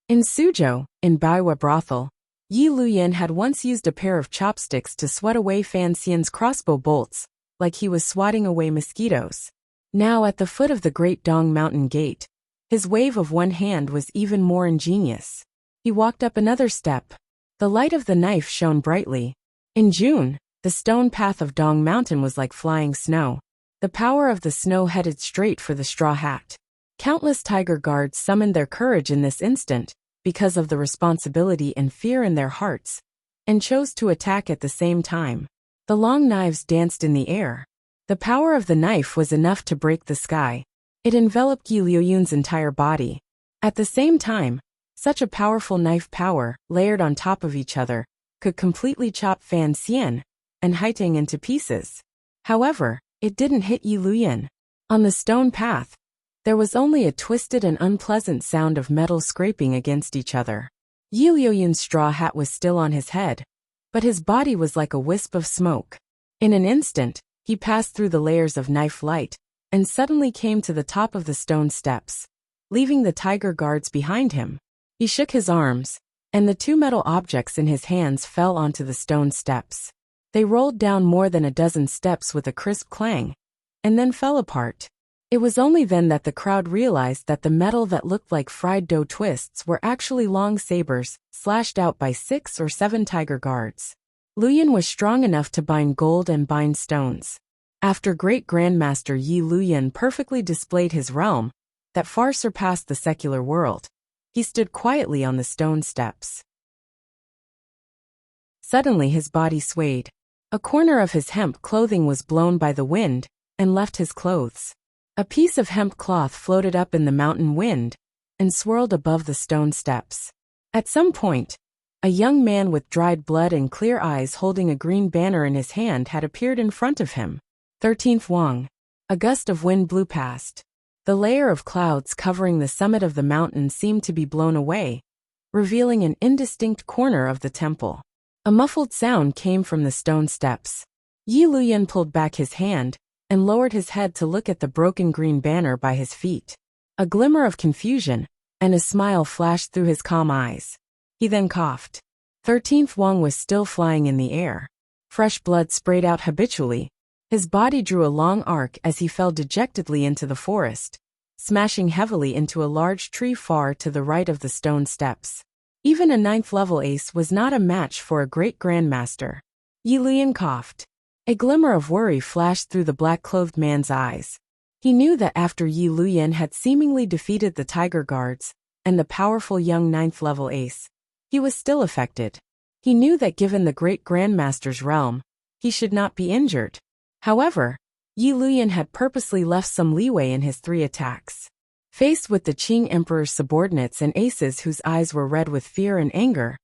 [SPEAKER 1] In Suzhou, in Baiwa brothel, Yi Luyan had once used a pair of chopsticks to swat away Fan Xian's crossbow bolts, like he was swatting away mosquitoes. Now at the foot of the Great Dong Mountain Gate, his wave of one hand was even more ingenious. He walked up another step. The light of the knife shone brightly, In June, the stone path of Dong Mountain was like flying snow. The power of the snow headed straight for the straw hat. Countless tiger guards summoned their courage in this instant, because of the responsibility and fear in their hearts, and chose to attack at the same time. The long knives danced in the air. The power of the knife was enough to break the sky. It enveloped Yi Liuyun's entire body. At the same time, such a powerful knife power, layered on top of each other, could completely chop Fan Xian and Haiteng into pieces. However, it didn't hit Yi Liuyan. On the stone path, there was only a twisted and unpleasant sound of metal scraping against each other. Yi Liuyun's straw hat was still on his head, but his body was like a wisp of smoke. In an instant, he passed through the layers of knife light, and suddenly came to the top of the stone steps, leaving the tiger guards behind him. He shook his arms, and the two metal objects in his hands fell onto the stone steps. They rolled down more than a dozen steps with a crisp clang, and then fell apart. It was only then that the crowd realized that the metal that looked like fried dough twists were actually long sabers, slashed out by 6 or 7 tiger guards. Liuyan was strong enough to bind gold and bind stones. After Great Grandmaster Yi Liuyan perfectly displayed his realm, that far surpassed the secular world, he stood quietly on the stone steps. Suddenly his body swayed. A corner of his hemp clothing was blown by the wind, and left his clothes. A piece of hemp cloth floated up in the mountain wind, and swirled above the stone steps. At some point, a young man with dried blood and clear eyes holding a green banner in his hand had appeared in front of him. 13th Wang. A gust of wind blew past. The layer of clouds covering the summit of the mountain seemed to be blown away, revealing an indistinct corner of the temple. A muffled sound came from the stone steps. Yi Liuyan pulled back his hand, and lowered his head to look at the broken green banner by his feet. A glimmer of confusion, and a smile flashed through his calm eyes. He then coughed. 13th Wang was still flying in the air. Fresh blood sprayed out habitually. His body drew a long arc as he fell dejectedly into the forest, smashing heavily into a large tree far to the right of the stone steps. Even a 9th-level ace was not a match for a great grandmaster. Yi Liuyan coughed. A glimmer of worry flashed through the black-clothed man's eyes. He knew that after Yi Liuyan had seemingly defeated the tiger guards and the powerful young 9th-level ace, he was still affected. He knew that given the great grandmaster's realm, he should not be injured. However, Yi Liuyan had purposely left some leeway in his 3 attacks. Faced with the Qing Emperor's subordinates and aces whose eyes were red with fear and anger,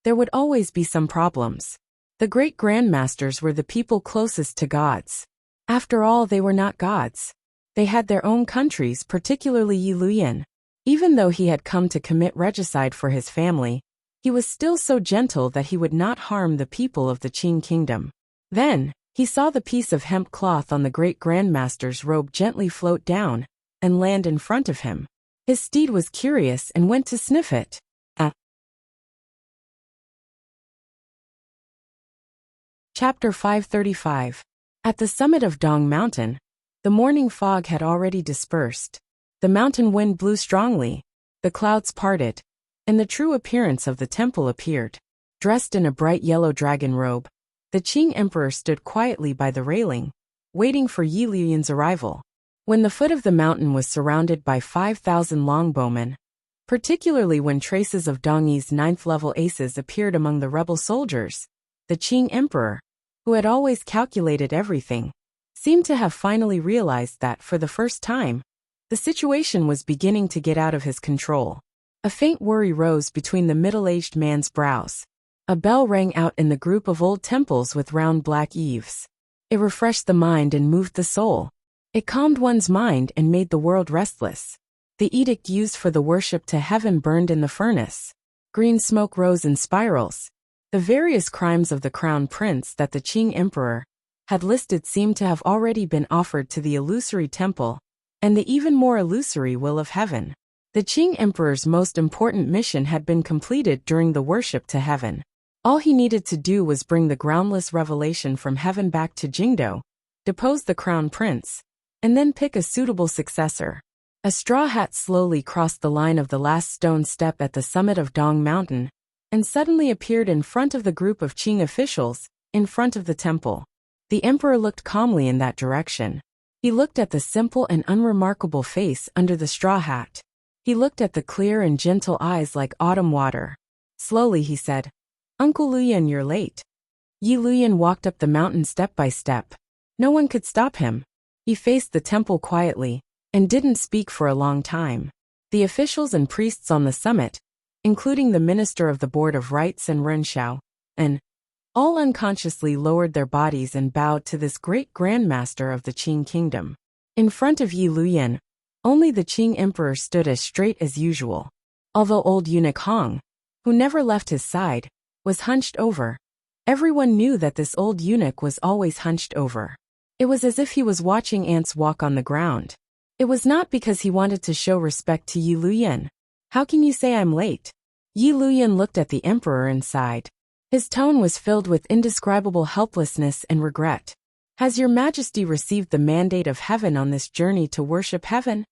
[SPEAKER 1] there would always be some problems. The great grandmasters were the people closest to gods. After all, they were not gods. They had their own countries, particularly Yi Liuyan. Even though he had come to commit regicide for his family, he was still so gentle that he would not harm the people of the Qing kingdom. Then, he saw the piece of hemp cloth on the great grandmaster's robe gently float down and land in front of him. His steed was curious and went to sniff it. Chapter 535. At the summit of Dong Mountain, the morning fog had already dispersed. The mountain wind blew strongly, the clouds parted, and the true appearance of the temple appeared. Dressed in a bright yellow dragon robe, the Qing Emperor stood quietly by the railing, waiting for Yi Liuyan's arrival. When the foot of the mountain was surrounded by 5,000 longbowmen, particularly when traces of Dong Yi's 9th-level aces appeared among the rebel soldiers, the Qing Emperor, who had always calculated everything, seemed to have finally realized that, for the first time, the situation was beginning to get out of his control. A faint worry rose between the middle-aged man's brows. A bell rang out in the group of old temples with round black eaves. It refreshed the mind and moved the soul. It calmed one's mind and made the world restless. The edict used for the worship to heaven burned in the furnace. Green smoke rose in spirals. The various crimes of the crown prince that the Qing Emperor had listed seemed to have already been offered to the illusory temple and the even more illusory will of heaven. The Qing Emperor's most important mission had been completed during the worship to heaven. All he needed to do was bring the groundless revelation from heaven back to Jingdo, depose the crown prince, and then pick a suitable successor. A straw hat slowly crossed the line of the last stone step at the summit of Dong Mountain, and suddenly appeared in front of the group of Qing officials, in front of the temple. The emperor looked calmly in that direction. He looked at the simple and unremarkable face under the straw hat. He looked at the clear and gentle eyes like autumn water. Slowly he said, "Uncle Luyan, you're late." Yi Luyan walked up the mountain step by step. No one could stop him. He faced the temple quietly, and didn't speak for a long time. The officials and priests on the summit, including the minister of the Board of Rites and Renshao, and all unconsciously lowered their bodies and bowed to this great grandmaster of the Qing kingdom. In front of Yi Luyan, only the Qing emperor stood as straight as usual. Although old eunuch Hong, who never left his side, was hunched over. Everyone knew that this old eunuch was always hunched over. It was as if he was watching ants walk on the ground. It was not because he wanted to show respect to Yi Luyan. "How can you say I'm late?" Yi Luyan looked at the emperor and sighed. His tone was filled with indescribable helplessness and regret. "Has your majesty received the mandate of heaven on this journey to worship heaven?"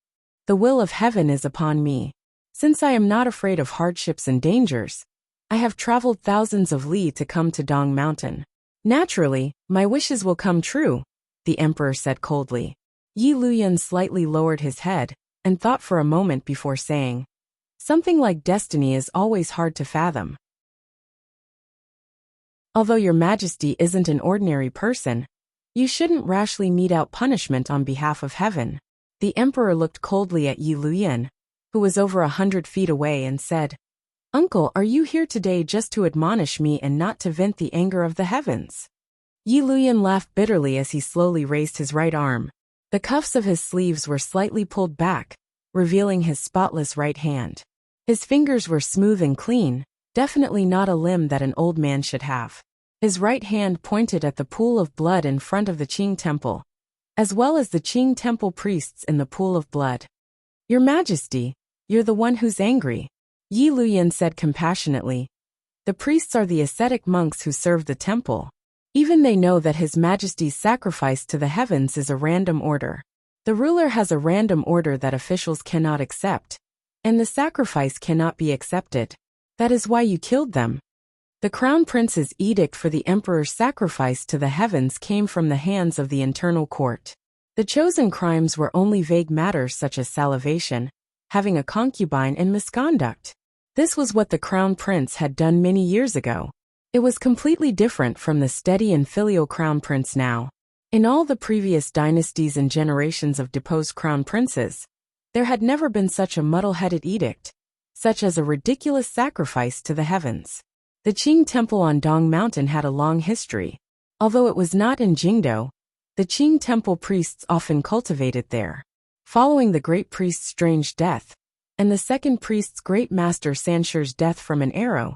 [SPEAKER 1] "The will of heaven is upon me. Since I am not afraid of hardships and dangers, I have traveled thousands of li to come to Dong Mountain. Naturally, my wishes will come true," the emperor said coldly. Yi Luyan slightly lowered his head and thought for a moment before saying, "Something like destiny is always hard to fathom. Although your majesty isn't an ordinary person, you shouldn't rashly mete out punishment on behalf of heaven." The emperor looked coldly at Yi Luyan, who was over 100 feet away, and said, "Uncle, are you here today just to admonish me and not to vent the anger of the heavens?" Yi Luyan laughed bitterly as he slowly raised his right arm. The cuffs of his sleeves were slightly pulled back, revealing his spotless right hand. His fingers were smooth and clean, definitely not a limb that an old man should have. His right hand pointed at the pool of blood in front of the Qing temple, as well as the Qing temple priests in the pool of blood. "Your Majesty, you're the one who's angry," Yi Luyan said compassionately. "The priests are the ascetic monks who serve the temple. Even they know that His Majesty's sacrifice to the heavens is a random order. The ruler has a random order that officials cannot accept, and the sacrifice cannot be accepted. That is why you killed them." The crown prince's edict for the emperor's sacrifice to the heavens came from the hands of the internal court. The chosen crimes were only vague matters such as salivation, having a concubine, and misconduct. This was what the crown prince had done many years ago. It was completely different from the steady and filial crown prince now. In all the previous dynasties and generations of deposed crown princes, there had never been such a muddle-headed edict, such as a ridiculous sacrifice to the heavens. The Qing temple on Dong Mountain had a long history. Although it was not in Jingdo, the Qing temple priests often cultivated there. Following the great priest's strange death, and the second priest's great master Sansher's death from an arrow,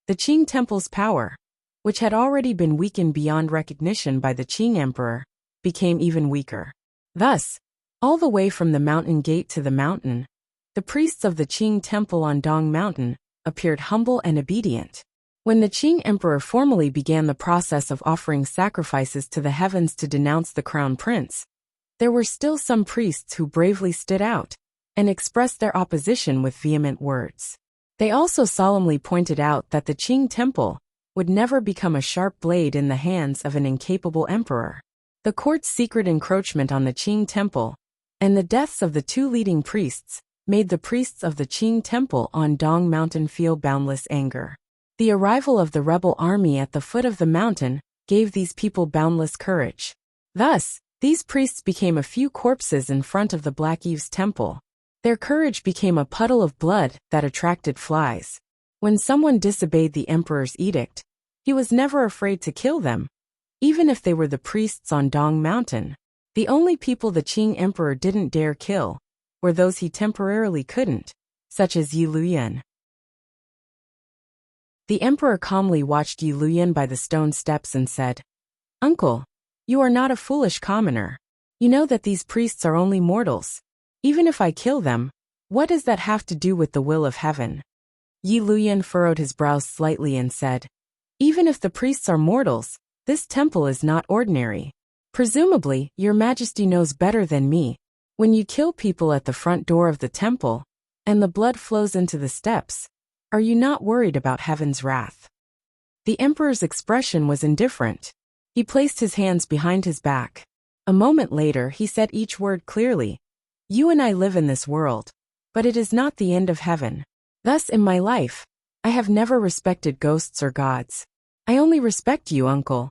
[SPEAKER 1] the Qing temple's power, which had already been weakened beyond recognition by the Qing emperor, became even weaker. Thus, all the way from the mountain gate to the mountain, the priests of the Qing temple on Dong Mountain appeared humble and obedient. When the Qing emperor formally began the process of offering sacrifices to the heavens to denounce the crown prince, there were still some priests who bravely stood out and expressed their opposition with vehement words. They also solemnly pointed out that the Qing temple would never become a sharp blade in the hands of an incapable emperor. The court's secret encroachment on the Qing temple and the deaths of the two leading priests made the priests of the Qing temple on Dong Mountain feel boundless anger. The arrival of the rebel army at the foot of the mountain gave these people boundless courage. Thus, these priests became a few corpses in front of the Black Eve's temple. Their courage became a puddle of blood that attracted flies. When someone disobeyed the emperor's edict, he was never afraid to kill them, even if they were the priests on Dong Mountain. The only people the Qing emperor didn't dare kill were those he temporarily couldn't, such as Yi Luyan. The emperor calmly watched Yi Luyan by the stone steps and said, "Uncle, you are not a foolish commoner. You know that these priests are only mortals. Even if I kill them, what does that have to do with the will of heaven?" Yi Luyan furrowed his brows slightly and said, "Even if the priests are mortals, this temple is not ordinary. Presumably, your majesty knows better than me. When you kill people at the front door of the temple, and the blood flows into the steps, are you not worried about heaven's wrath?" The emperor's expression was indifferent. He placed his hands behind his back. A moment later he said each word clearly. You and I live in this world. But it is not the end of heaven. Thus in my life, I have never respected ghosts or gods. I only respect you, uncle.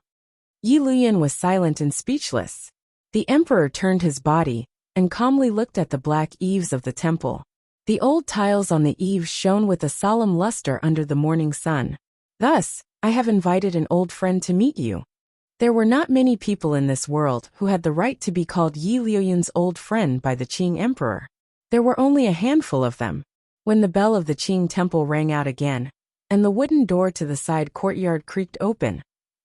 [SPEAKER 1] Yi Luyan was silent and speechless. The emperor turned his body and calmly looked at the black eaves of the temple. The old tiles on the eaves shone with a solemn luster under the morning sun. Thus, I have invited an old friend to meet you. There were not many people in this world who had the right to be called Yi Luyan's old friend by the Qing emperor. There were only a handful of them. When the bell of the Qing temple rang out again, and the wooden door to the side courtyard creaked open,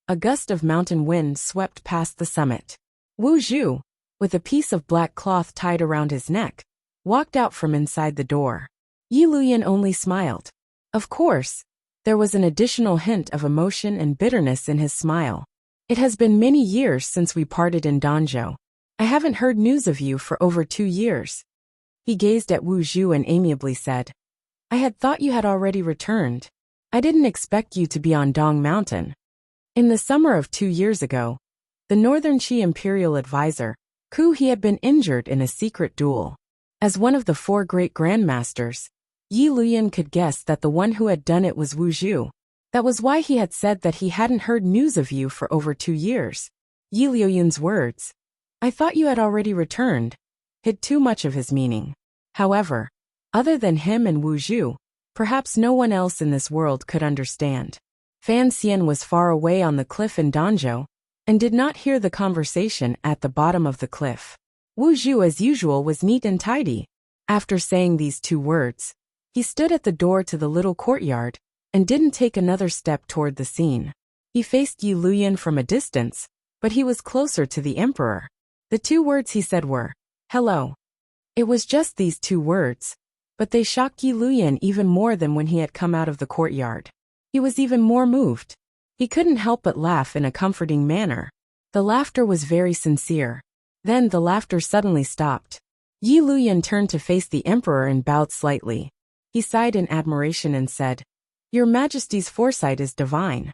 [SPEAKER 1] a gust of mountain wind swept past the summit. Wu Zhu, with a piece of black cloth tied around his neck, walked out from inside the door. Yi Luyan only smiled. Of course, there was an additional hint of emotion and bitterness in his smile. It has been many years since we parted in Danzhou. I haven't heard news of you for over 2 years. He gazed at Wu Zhu and amiably said, I had thought you had already returned. I didn't expect you to be on Dong Mountain. In the summer of 2 years ago, the Northern Qi imperial advisor, Ku He had been injured in a secret duel. As one of the 4 great grandmasters, Yi Luyan could guess that the one who had done it was Wu Zhu. That was why he had said that he hadn't heard news of you for over 2 years. Yi Luyan's words, I thought you had already returned, hid too much of his meaning. However, other than him and Wu Zhu, perhaps no one else in this world could understand. Fan Xian was far away on the cliff in Danzhou, and did not hear the conversation at the bottom of the cliff. Wu Zhu as usual was neat and tidy. After saying these 2 words, he stood at the door to the little courtyard, and didn't take another step toward the scene. He faced Yi Luyan from a distance, but he was closer to the emperor. The 2 words he said were, hello. It was just these 2 words, but they shocked Yi Luyan even more than when he had come out of the courtyard. He was even more moved. He couldn't help but laugh in a comforting manner. The laughter was very sincere. Then the laughter suddenly stopped. Yi Luyan turned to face the emperor and bowed slightly. He sighed in admiration and said, Your Majesty's foresight is divine.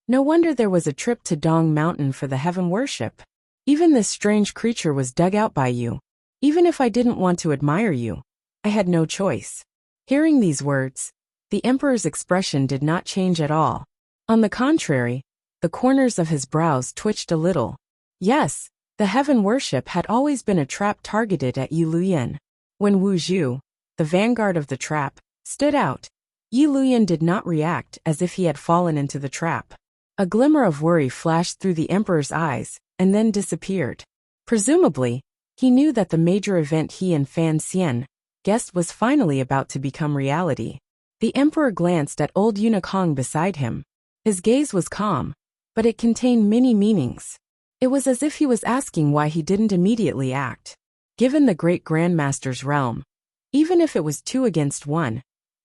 [SPEAKER 1] No wonder there was a trip to Dong Mountain for the heaven worship. Even this strange creature was dug out by you. Even if I didn't want to admire you, I had no choice. Hearing these words, the emperor's expression did not change at all. On the contrary, the corners of his brows twitched a little. Yes, the heaven worship had always been a trap targeted at Yi Luyan. When Wu Zhu, the vanguard of the trap, stood out, Yi Luyan did not react as if he had fallen into the trap. A glimmer of worry flashed through the emperor's eyes, and then disappeared. Presumably, he knew that the major event he and Fan Xian guessed was finally about to become reality. The emperor glanced at old eunuch Hong beside him. His gaze was calm, but it contained many meanings. It was as if he was asking why he didn't immediately act. Given the great grandmaster's realm, even if it was 2 against 1,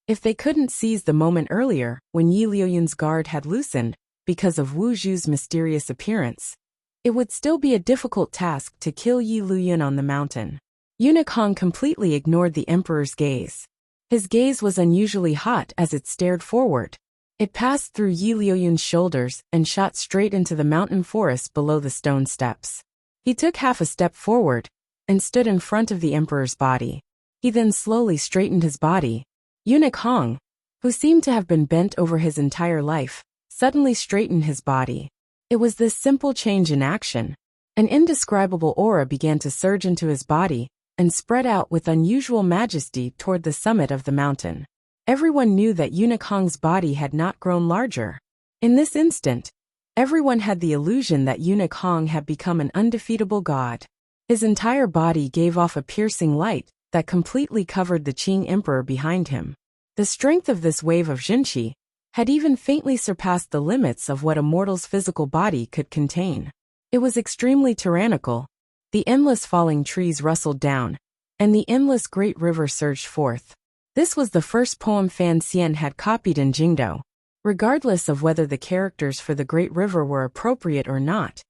[SPEAKER 1] if they couldn't seize the moment earlier when Yi Luyan's guard had loosened because of Wu Zhu's mysterious appearance, it would still be a difficult task to kill Yi Luyan on the mountain. Eunuch Hong completely ignored the emperor's gaze. His gaze was unusually hot as it stared forward. It passed through Yi Luyan's shoulders and shot straight into the mountain forest below the stone steps. He took half a step forward and stood in front of the emperor's body. He then slowly straightened his body. Eunuch Hong, who seemed to have been bent over his entire life, suddenly straightened his body. It was this simple change in action. An indescribable aura began to surge into his body and spread out with unusual majesty toward the summit of the mountain. Everyone knew that Eunuch Hong's body had not grown larger. In this instant, everyone had the illusion that Eunuch Hong had become an undefeatable god. His entire body gave off a piercing light that completely covered the Qing emperor behind him. The strength of this wave of Jinqi had even faintly surpassed the limits of what a mortal's physical body could contain. It was extremely tyrannical. The endless falling trees rustled down, and the endless great river surged forth. This was the first poem Fan Xian had copied in Jingdou. Regardless of whether the characters for the great river were appropriate or not,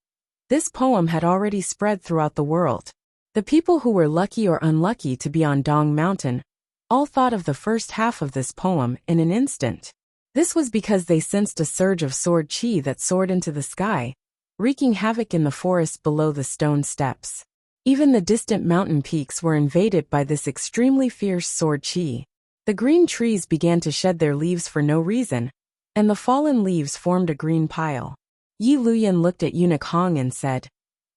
[SPEAKER 1] this poem had already spread throughout the world. The people who were lucky or unlucky to be on Dong Mountain all thought of the first half of this poem in an instant. This was because they sensed a surge of sword chi that soared into the sky, wreaking havoc in the forest below the stone steps. Even the distant mountain peaks were invaded by this extremely fierce sword chi. The green trees began to shed their leaves for no reason, and the fallen leaves formed a green pile. Yi Luyan looked at Eunuch Hong and said,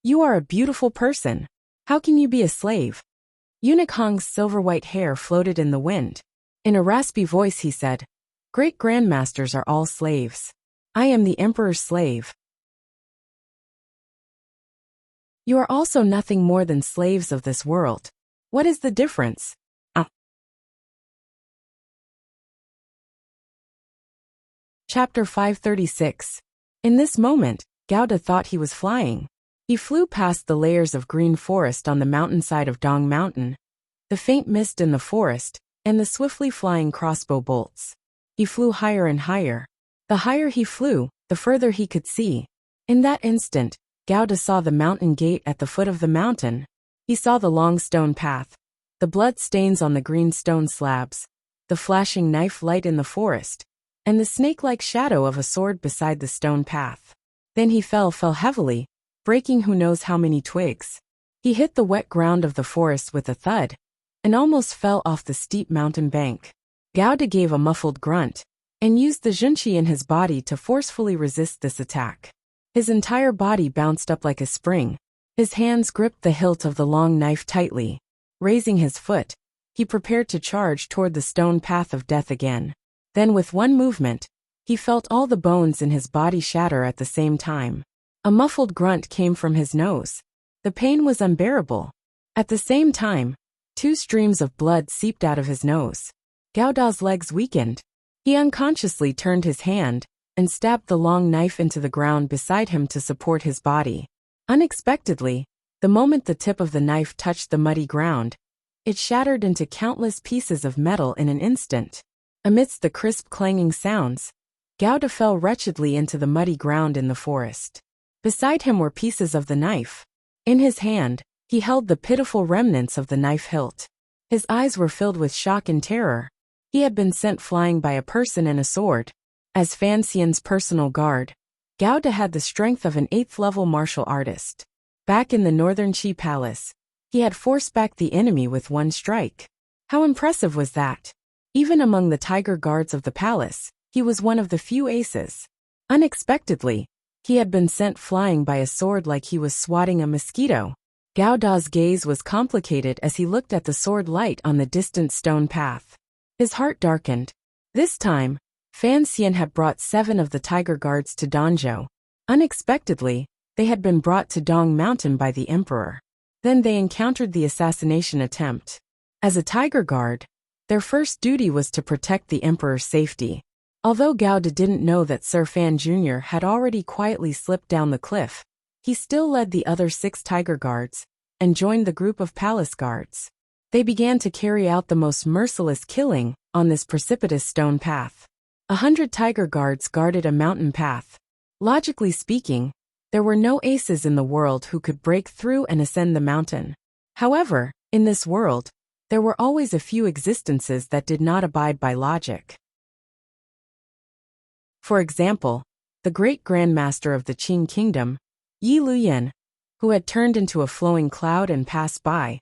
[SPEAKER 1] "You are a beautiful person. How can you be a slave?" Eunuch Hong's silver-white hair floated in the wind. In a raspy voice he said, "Great grandmasters are all slaves. I am the emperor's slave. You are also nothing more than slaves of this world. What is the difference?" Chapter 536. In this moment, Gauda thought he was flying. He flew past the layers of green forest on the mountainside of Dong Mountain, the faint mist in the forest, and the swiftly flying crossbow bolts. He flew higher and higher. The higher he flew, the further he could see. In that instant, Gauda saw the mountain gate at the foot of the mountain. He saw the long stone path, the blood stains on the green stone slabs, the flashing knife light in the forest, and the snake-like shadow of a sword beside the stone path. Then he fell heavily, breaking who knows how many twigs. He hit the wet ground of the forest with a thud, and almost fell off the steep mountain bank. Gauda gave a muffled grunt, and used the junqi in his body to forcefully resist this attack. His entire body bounced up like a spring. His hands gripped the hilt of the long knife tightly. Raising his foot, he prepared to charge toward the stone path of death again. Then with one movement, he felt all the bones in his body shatter at the same time. A muffled grunt came from his nose. The pain was unbearable. At the same time, 2 streams of blood seeped out of his nose. Gauda's legs weakened. He unconsciously turned his hand and stabbed the long knife into the ground beside him to support his body. Unexpectedly, the moment the tip of the knife touched the muddy ground, it shattered into countless pieces of metal in an instant. Amidst the crisp clanging sounds, Gauda fell wretchedly into the muddy ground in the forest. Beside him were pieces of the knife. In his hand, he held the pitiful remnants of the knife hilt. His eyes were filled with shock and terror. He had been sent flying by a person and a sword. As Fan Xian's personal guard, Gauda had the strength of an 8th-level martial artist. Back in the Northern Qi Palace, he had forced back the enemy with one strike. How impressive was that? Even among the tiger guards of the palace, he was one of the few aces. Unexpectedly, he had been sent flying by a sword like he was swatting a mosquito. Gauda's gaze was complicated as he looked at the sword light on the distant stone path. His heart darkened. This time, Fan Xian had brought 7 of the tiger guards to Danzhou. Unexpectedly, they had been brought to Dong Mountain by the emperor. Then they encountered the assassination attempt. As a tiger guard, their first duty was to protect the emperor's safety. Although Gauda didn't know that Sir Fan Jr. had already quietly slipped down the cliff, he still led the other 6 tiger guards and joined the group of palace guards. They began to carry out the most merciless killing on this precipitous stone path. 100 tiger guards guarded a mountain path. Logically speaking, there were no aces in the world who could break through and ascend the mountain. However, in this world, there were always a few existences that did not abide by logic. For example, the great grandmaster of the Qing kingdom, Yi Luyan, who had turned into a flowing cloud and passed by,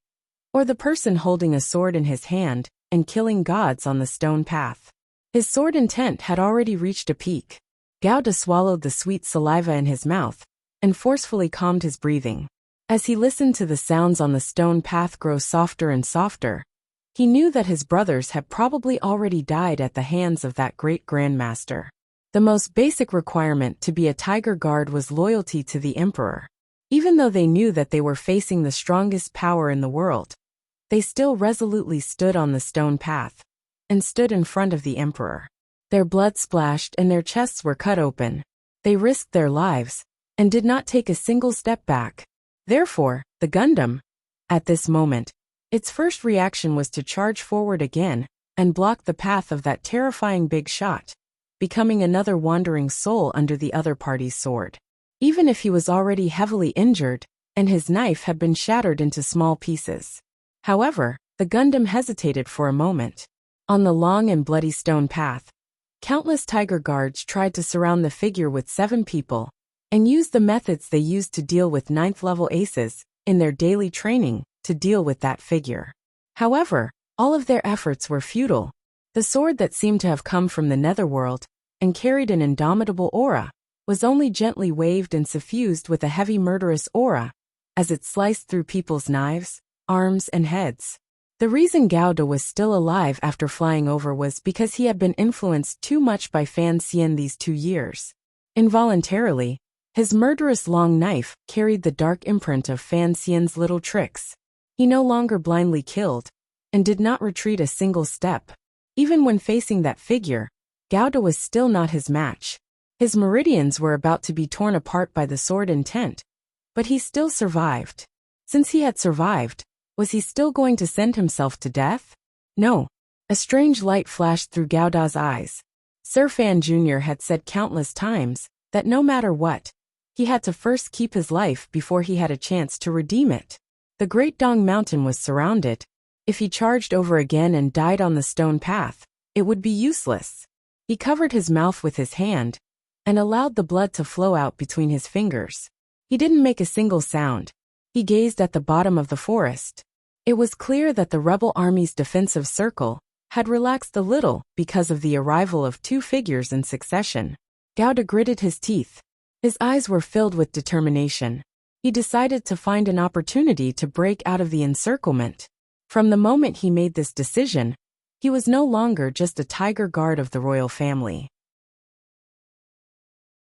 [SPEAKER 1] or the person holding a sword in his hand and killing gods on the stone path. His sword intent had already reached a peak. Gauda swallowed the sweet saliva in his mouth and forcefully calmed his breathing. As he listened to the sounds on the stone path grow softer and softer, he knew that his brothers had probably already died at the hands of that great grandmaster. The most basic requirement to be a tiger guard was loyalty to the emperor. Even though they knew that they were facing the strongest power in the world, they still resolutely stood on the stone path and stood in front of the emperor. Their blood splashed and their chests were cut open. They risked their lives and did not take a single step back. Therefore, the Gundam, at this moment, its first reaction was to charge forward again and block the path of that terrifying big shot, becoming another wandering soul under the other party's sword. Even if he was already heavily injured and his knife had been shattered into small pieces. However, the Gundam hesitated for a moment. On the long and bloody stone path, Countless tiger guards tried to surround the figure with 7 people, and used the methods they used to deal with 9th-level aces in their daily training to deal with that figure. However, all of their efforts were futile. The sword that seemed to have come from the netherworld and carried an indomitable aura was only gently waved and suffused with a heavy murderous aura as it sliced through people's knives, arms, and heads. The reason Gauda was still alive after flying over was because he had been influenced too much by Fan Xian these 2 years. Involuntarily, his murderous long knife carried the dark imprint of Fan Xian's little tricks. He no longer blindly killed, and did not retreat a single step. Even when facing that figure, Gauda was still not his match. His meridians were about to be torn apart by the sword intent, but he still survived. Since he had survived, was he still going to send himself to death? No. A strange light flashed through Gauda's eyes. Sir Fan Jr. had said countless times that no matter what, he had to first keep his life before he had a chance to redeem it. The Great Dong Mountain was surrounded. If he charged over again and died on the stone path, it would be useless. He covered his mouth with his hand and allowed the blood to flow out between his fingers. He didn't make a single sound. He gazed at the bottom of the forest. It was clear that the rebel army's defensive circle had relaxed a little because of the arrival of 2 figures in succession. Gauda gritted his teeth. His eyes were filled with determination. He decided to find an opportunity to break out of the encirclement. From the moment he made this decision, he was no longer just a tiger guard of the royal family.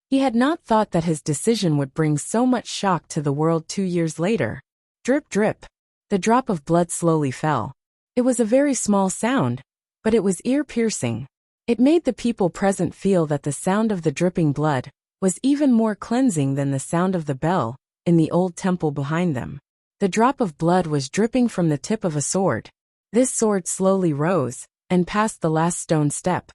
[SPEAKER 1] He had not thought that his decision would bring so much shock to the world 2 years later. Drip, drip. The drop of blood slowly fell. It was a very small sound, but it was ear-piercing. It made the people present feel that the sound of the dripping blood was even more cleansing than the sound of the bell in the old temple behind them. The drop of blood was dripping from the tip of a sword. This sword slowly rose and passed the last stone step,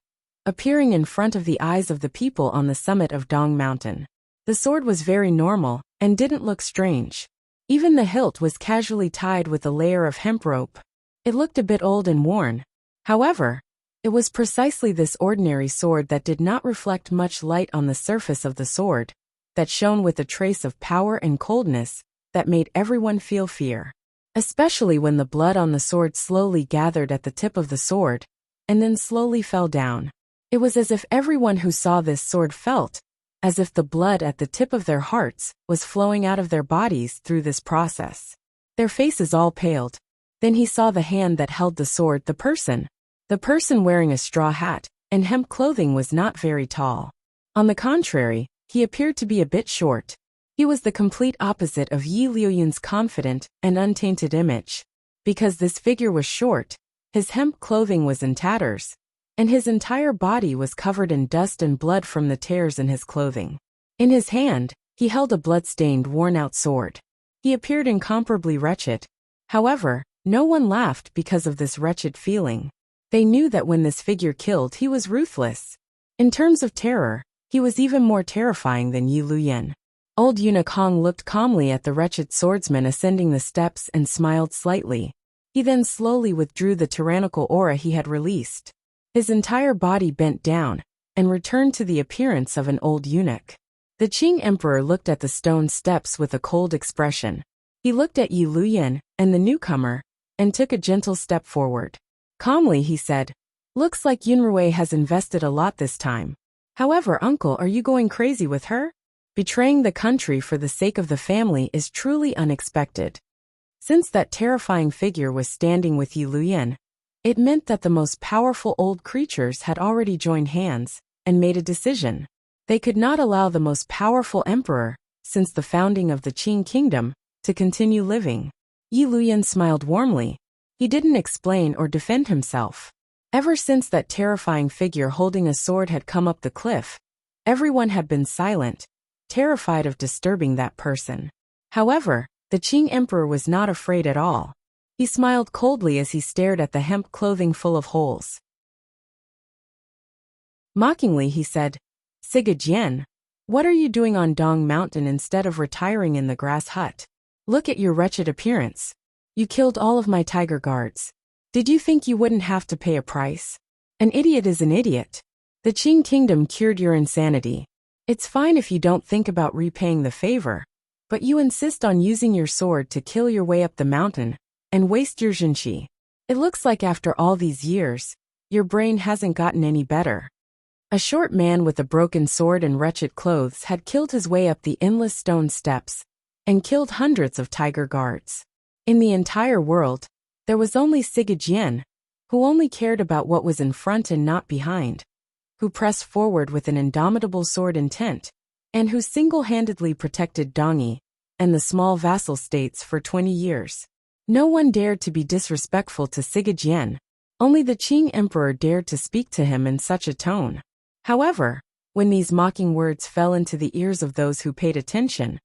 [SPEAKER 1] appearing in front of the eyes of the people on the summit of Dong Mountain. The sword was very normal and didn't look strange. Even the hilt was casually tied with a layer of hemp rope. It looked a bit old and worn. However, it was precisely this ordinary sword that did not reflect much light on the surface of the sword, that shone with a trace of power and coldness that made everyone feel fear. Especially when the blood on the sword slowly gathered at the tip of the sword, and then slowly fell down. It was as if everyone who saw this sword felt as if the blood at the tip of their hearts was flowing out of their bodies through this process. Their faces all paled. Then he saw the hand that held the sword. The person wearing a straw hat and hemp clothing was not very tall. On the contrary, he appeared to be a bit short. He was the complete opposite of Yi Liuyun's confident and untainted image. Because this figure was short, his hemp clothing was in tatters, and his entire body was covered in dust and blood from the tears in his clothing. In his hand, he held a blood-stained, worn-out sword. He appeared incomparably wretched. However, no one laughed because of this wretched feeling. They knew that when this figure killed, he was ruthless. In terms of terror, he was even more terrifying than Yi Luyan. Old Eunuch Hong looked calmly at the wretched swordsman ascending the steps and smiled slightly. He then slowly withdrew the tyrannical aura he had released. His entire body bent down and returned to the appearance of an old eunuch. The Qing emperor looked at the stone steps with a cold expression. He looked at Yi Luyan and the newcomer and took a gentle step forward. Calmly he said, "Looks like Yunrui has invested a lot this time. However, uncle, are you going crazy with her? Betraying the country for the sake of the family is truly unexpected." Since that terrifying figure was standing with Yi Luyan, it meant that the most powerful old creatures had already joined hands and made a decision. They could not allow the most powerful emperor, since the founding of the Qing kingdom, to continue living. Yi Luyan smiled warmly. He didn't explain or defend himself. Ever since that terrifying figure holding a sword had come up the cliff, everyone had been silent, terrified of disturbing that person. However, the Qing emperor was not afraid at all. He smiled coldly as he stared at the hemp clothing full of holes. Mockingly he said, "Siga Jian, what are you doing on Dong Mountain instead of retiring in the grass hut? Look at your wretched appearance. You killed all of my tiger guards. Did you think you wouldn't have to pay a price? An idiot is an idiot." The Qing kingdom cured your insanity. It's fine if you don't think about repaying the favor, but you insist on using your sword to kill your way up the mountain and waste your Jinqi. It looks like after all these years, your brain hasn't gotten any better. A short man with a broken sword and wretched clothes had killed his way up the endless stone steps and killed hundreds of tiger guards. In the entire world, there was only Sigurd, who only cared about what was in front and not behind, who pressed forward with an indomitable sword intent, and who single-handedly protected Dongyi and the small vassal states for 20 years. No one dared to be disrespectful to Sigurd. Only the Qing emperor dared to speak to him in such a tone. However, when these mocking words fell into the ears of those who paid attention,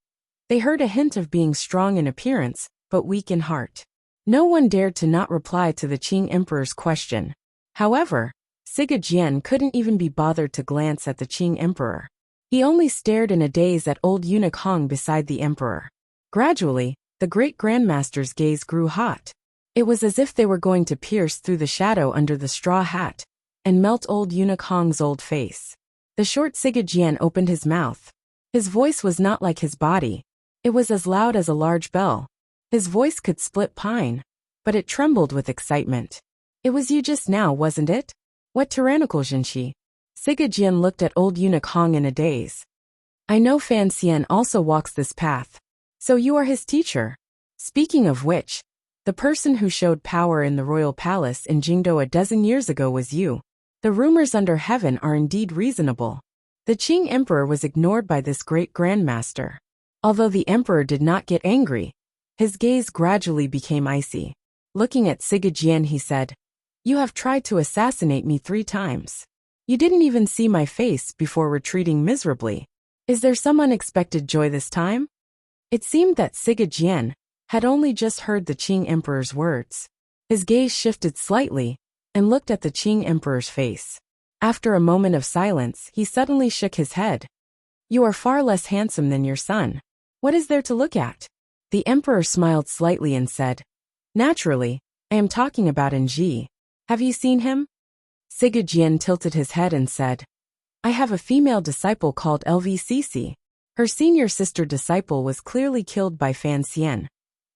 [SPEAKER 1] they heard a hint of being strong in appearance, but weak in heart. No one dared to not reply to the Qing emperor's question. However, Sigurd couldn't even be bothered to glance at the Qing emperor. He only stared in a daze at old eunuch Hong beside the emperor. Gradually, the great grandmaster's gaze grew hot. It was as if they were going to pierce through the shadow under the straw hat and melt old eunuch Hong's old face. The short Sigurd opened his mouth. His voice was not like his body. It was as loud as a large bell. His voice could split pine, but it trembled with excitement. It was you just now, wasn't it? What tyrannical Jinqi? Sigurd looked at old eunuch Hong in a daze. I know Fan Xian also walks this path. So you are his teacher. Speaking of which, the person who showed power in the royal palace in Jingdo a dozen years ago was you. The rumors under heaven are indeed reasonable. The Qing emperor was ignored by this great grandmaster. Although the emperor did not get angry, his gaze gradually became icy. Looking at Sigurd he said, You have tried to assassinate me 3 times. You didn't even see my face before retreating miserably. Is there some unexpected joy this time? It seemed that Sigurd had only just heard the Qing emperor's words. His gaze shifted slightly and looked at the Qing emperor's face. After a moment of silence, he suddenly shook his head. You are far less handsome than your son. What is there to look at? The emperor smiled slightly and said, Naturally, I am talking about Nji. Have you seen him? Sigurd tilted his head and said, I have a female disciple called LVCC. Her senior sister disciple was clearly killed by Fan Xian.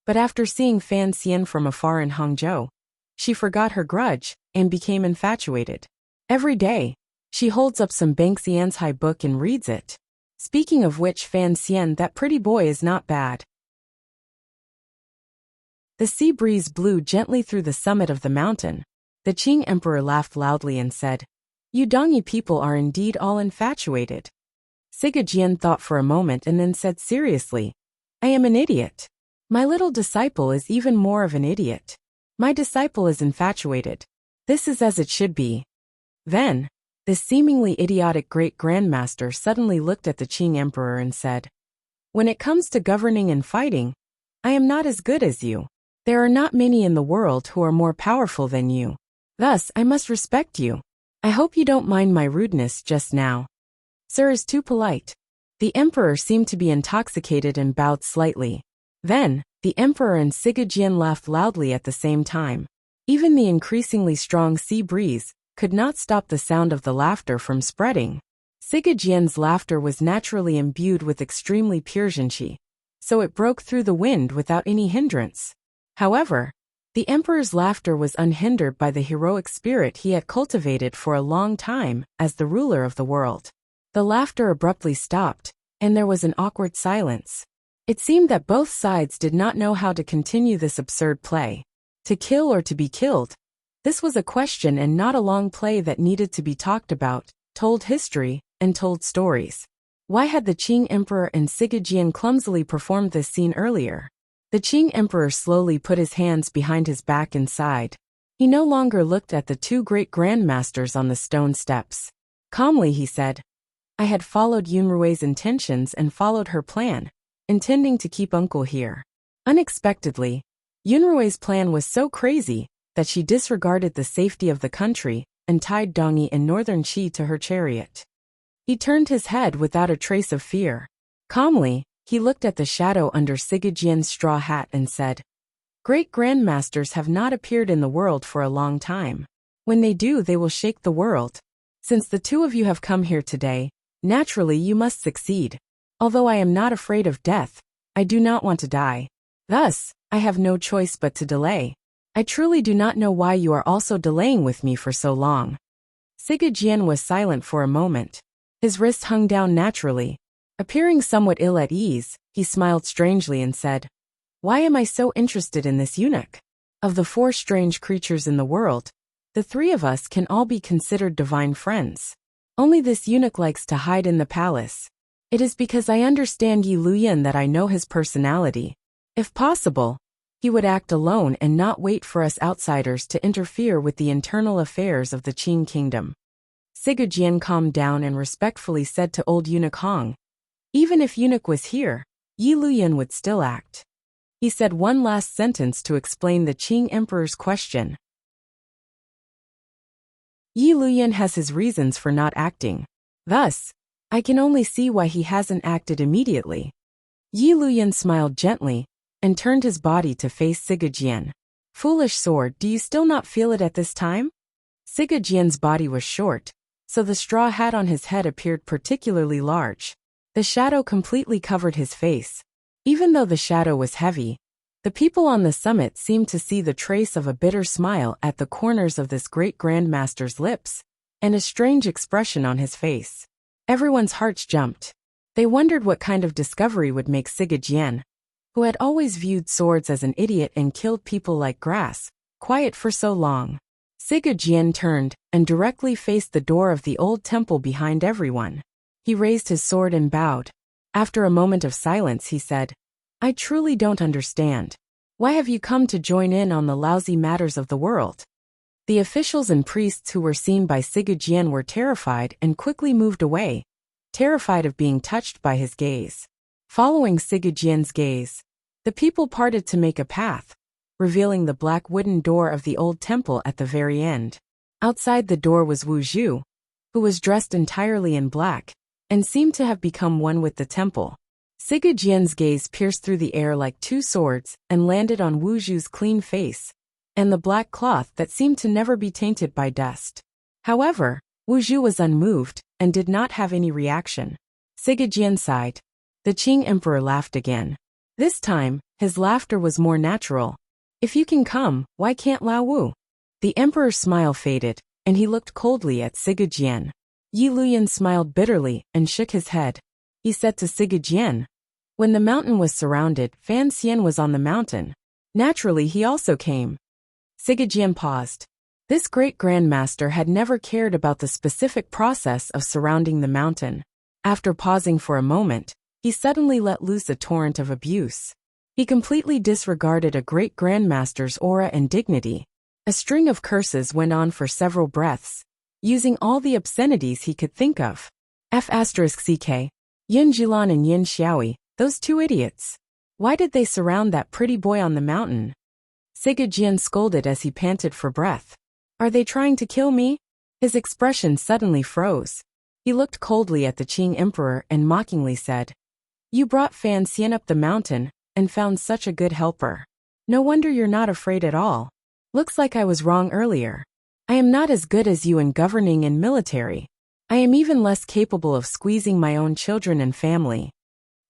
[SPEAKER 1] But after seeing Fan Xian from afar in Hangzhou, she forgot her grudge and became infatuated. Every day, she holds up some Bang Xian's high book and reads it. Speaking of which, Fan Xian, that pretty boy is not bad. The sea breeze blew gently through the summit of the mountain. The Qing emperor laughed loudly and said, You Dongyi people are indeed all infatuated. Sigurd thought for a moment and then said seriously, I am an idiot. My little disciple is even more of an idiot. My disciple is infatuated. This is as it should be. Then, this seemingly idiotic great grandmaster suddenly looked at the Qing emperor and said, When it comes to governing and fighting, I am not as good as you. There are not many in the world who are more powerful than you. Thus, I must respect you. I hope you don't mind my rudeness just now. Sir is too polite. The emperor seemed to be intoxicated and bowed slightly. Then, the emperor and Sigurd laughed loudly at the same time. Even the increasingly strong sea breeze could not stop the sound of the laughter from spreading. Sigurd's laughter was naturally imbued with extremely pure Jinqi, so it broke through the wind without any hindrance. However, the emperor's laughter was unhindered by the heroic spirit he had cultivated for a long time as the ruler of the world. The laughter abruptly stopped, and there was an awkward silence. It seemed that both sides did not know how to continue this absurd play. To kill or to be killed? This was a question and not a long play that needed to be talked about, told history, and told stories. Why had the Qing emperor and Sigurd clumsily performed this scene earlier? The Qing emperor slowly put his hands behind his back and sighed. He no longer looked at the 2 great grandmasters on the stone steps. Calmly he said, I had followed Yunrui's intentions and followed her plan, intending to keep uncle here. Unexpectedly, Yunrui's plan was so crazy that she disregarded the safety of the country and tied Dongyi and northern Qi to her chariot. He turned his head without a trace of fear. Calmly, he looked at the shadow under Sigurd's straw hat and said, Great grandmasters have not appeared in the world for a long time. When they do, they will shake the world. Since the two of you have come here today, naturally you must succeed. Although I am not afraid of death, I do not want to die. Thus, I have no choice but to delay. I truly do not know why you are also delaying with me for so long." Sigurd was silent for a moment. His wrist hung down naturally. Appearing somewhat ill at ease, he smiled strangely and said, "Why am I so interested in this eunuch? Of the 4 strange creatures in the world, the 3 of us can all be considered divine friends. Only this eunuch likes to hide in the palace. It is because I understand Yi Luyan that I know his personality. If possible, he would act alone and not wait for us outsiders to interfere with the internal affairs of the Qing kingdom." Sigurd calmed down and respectfully said to old eunuch Hong, "Even if eunuch was here, Yi Luyan would still act." He said one last sentence to explain the Qing emperor's question. Yi Luyan has his reasons for not acting. Thus, I can only see why he hasn't acted immediately. Yi Luyan smiled gently and turned his body to face Sigurd. "Foolish sword, do you still not feel it at this time?" Sigurd's body was short, so the straw hat on his head appeared particularly large. The shadow completely covered his face. Even though the shadow was heavy, the people on the summit seemed to see the trace of a bitter smile at the corners of this great grandmaster's lips, and a strange expression on his face. Everyone's hearts jumped. They wondered what kind of discovery would make Sigurd, who had always viewed swords as an idiot and killed people like grass, quiet for so long. Sigurd turned and directly faced the door of the old temple behind everyone. He raised his sword and bowed. After a moment of silence, he said, "I truly don't understand. Why have you come to join in on the lousy matters of the world?" The officials and priests who were seen by Sigurd were terrified and quickly moved away, terrified of being touched by his gaze. Following Sigurd's gaze, the people parted to make a path, revealing the black wooden door of the old temple at the very end. Outside the door was Wu Zhu, who was dressed entirely in black, and seemed to have become one with the temple. Sigurd's gaze pierced through the air like 2 swords and landed on Wu Zhu's clean face, and the black cloth that seemed to never be tainted by dust. However, Wu Zhu was unmoved and did not have any reaction. Sigurd sighed. The Qing emperor laughed again. This time, his laughter was more natural. "If you can come, why can't Lao Wu?" The emperor's smile faded, and he looked coldly at Sigurd. Yi Luyan smiled bitterly and shook his head. He said to Sigurd, "When the mountain was surrounded, Fan Xian was on the mountain. Naturally, he also came." Sigurd paused. This great grandmaster had never cared about the specific process of surrounding the mountain. After pausing for a moment, he suddenly let loose a torrent of abuse. He completely disregarded a great grandmaster's aura and dignity. A string of curses went on for several breaths, using all the obscenities he could think of. F***ck. Yin Jilan and Yin Xiaoi, those 2 idiots. Why did they surround that pretty boy on the mountain? Sigurd scolded as he panted for breath. "Are they trying to kill me?" His expression suddenly froze. He looked coldly at the Qing emperor and mockingly said, "You brought Fan Xian up the mountain and found such a good helper. No wonder you're not afraid at all. Looks like I was wrong earlier. I am not as good as you in governing and military. I am even less capable of squeezing my own children and family."